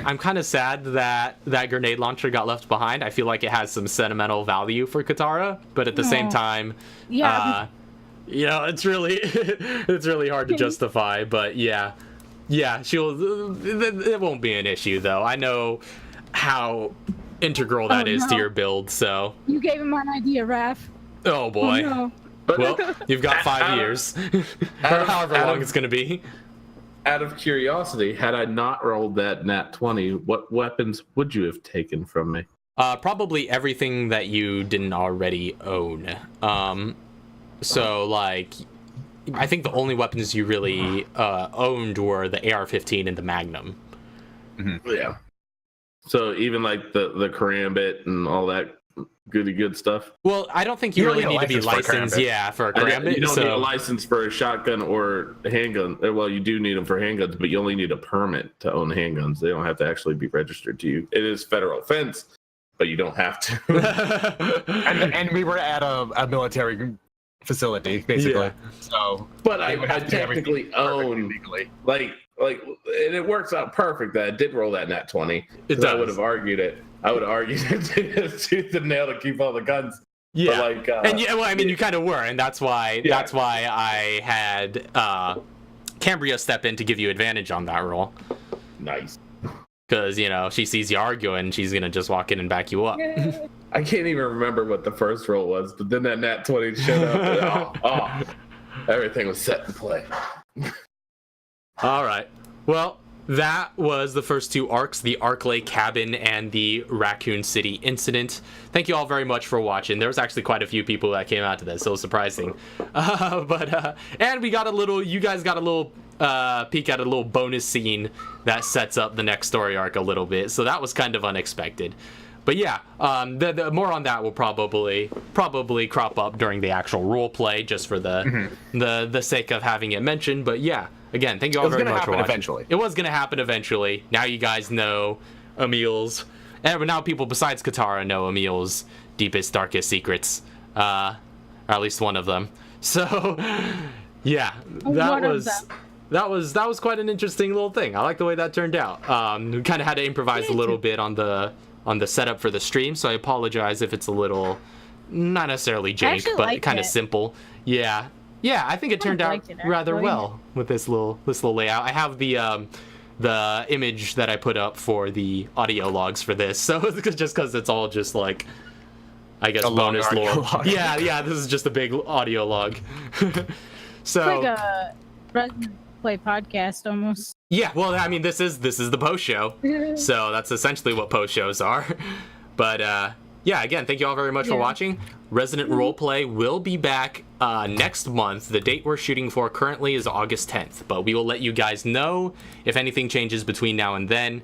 that that grenade launcher got left behind. I feel like it has some sentimental value for Katara, but at the same time, it's really hard to justify. But yeah, it won't be an issue though. I know how integral that is to your build, so you gave him an idea, Raph. Oh boy. No. Well, you've got 5 years or however long it's gonna be. Out of curiosity, had I not rolled that nat 20, what weapons would you have taken from me? Probably everything that you didn't already own. So like I think the only weapons you really owned were the AR-15 and the Magnum. Mm-hmm. Yeah. So even like the karambit and all that good stuff. Well, I don't think you really need to be licensed, for a karambit. You don't need a license for a shotgun or a handgun. Well, you do need them for handguns, but you only need a permit to own handguns. They don't have to actually be registered to you. It is federal offense, but you don't have to. and we were at a military facility, basically. So, but I technically own legally, and it works out perfect that I did roll that nat 20. I would have argued it. I would have argued it tooth and nail to keep all the guns. Yeah, but you kind of were, and that's why I had Cambria step in to give you advantage on that roll. Nice. Because she sees you arguing, she's gonna just walk in and back you up. I can't even remember what the first roll was, but then that nat 20 showed up. Everything was set in play. All right. Well, that was the first two arcs, the Arklay Cabin and the Raccoon City incident. Thank you all very much for watching. There was actually quite a few people that came out to this, so it was surprising. And we got you guys got a little peek at a little bonus scene that sets up the next story arc a little bit, so that was kind of unexpected. But yeah, the more on that will probably crop up during the actual role play, just for the sake of having it mentioned. But yeah, again, thank you all very much for watching. Eventually. It was going to happen eventually. Now you guys know Emil's, and now people besides Katara know Emil's deepest, darkest secrets, or at least one of them. So yeah, that was quite an interesting little thing. I like the way that turned out. We kind of had to improvise a little bit on the setup for the stream, so I apologize if it's a little, not necessarily jank, but kind of simple. Yeah, I think it turned out rather well with this little layout. I have the image that I put up for the audio logs for this, so just because it's all just like I guess A long bonus audio lore. log. Yeah, this is just a big audio log. So It's like a Resident Play podcast almost. yeah, well, I mean, this is the post show, so that's essentially what post shows are. But yeah, again, thank you all very much for watching. Resident Roleplay will be back next month. The date we're shooting for currently is August 10th, but we will let you guys know if anything changes between now and then.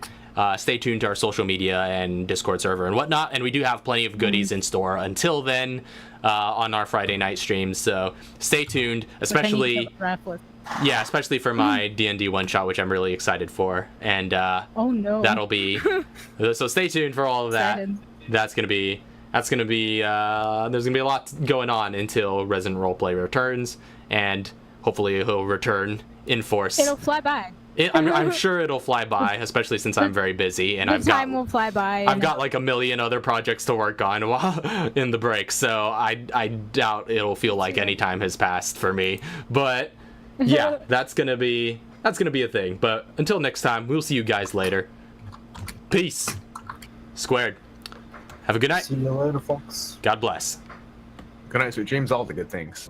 Stay tuned to our social media and Discord server and whatnot, and we do have plenty of goodies in store until then on our Friday night streams, so stay tuned, especially for my D&D one-shot, which I'm really excited for, and oh no, that'll be so stay tuned for all of that. Excited. That's gonna be there's gonna be a lot going on until Resident Roleplay returns, and hopefully he'll return in force. It'll fly by. I'm sure it'll fly by, especially since I'm very busy and time will fly by. I've got like a million other projects to work on while in the break, so I doubt it'll feel like any time has passed for me. But yeah, that's gonna be a thing. But until next time, we'll see you guys later. Peace. Squared. Have a good night. See you later, folks. God bless. Good night, sweet dreams, all the good things.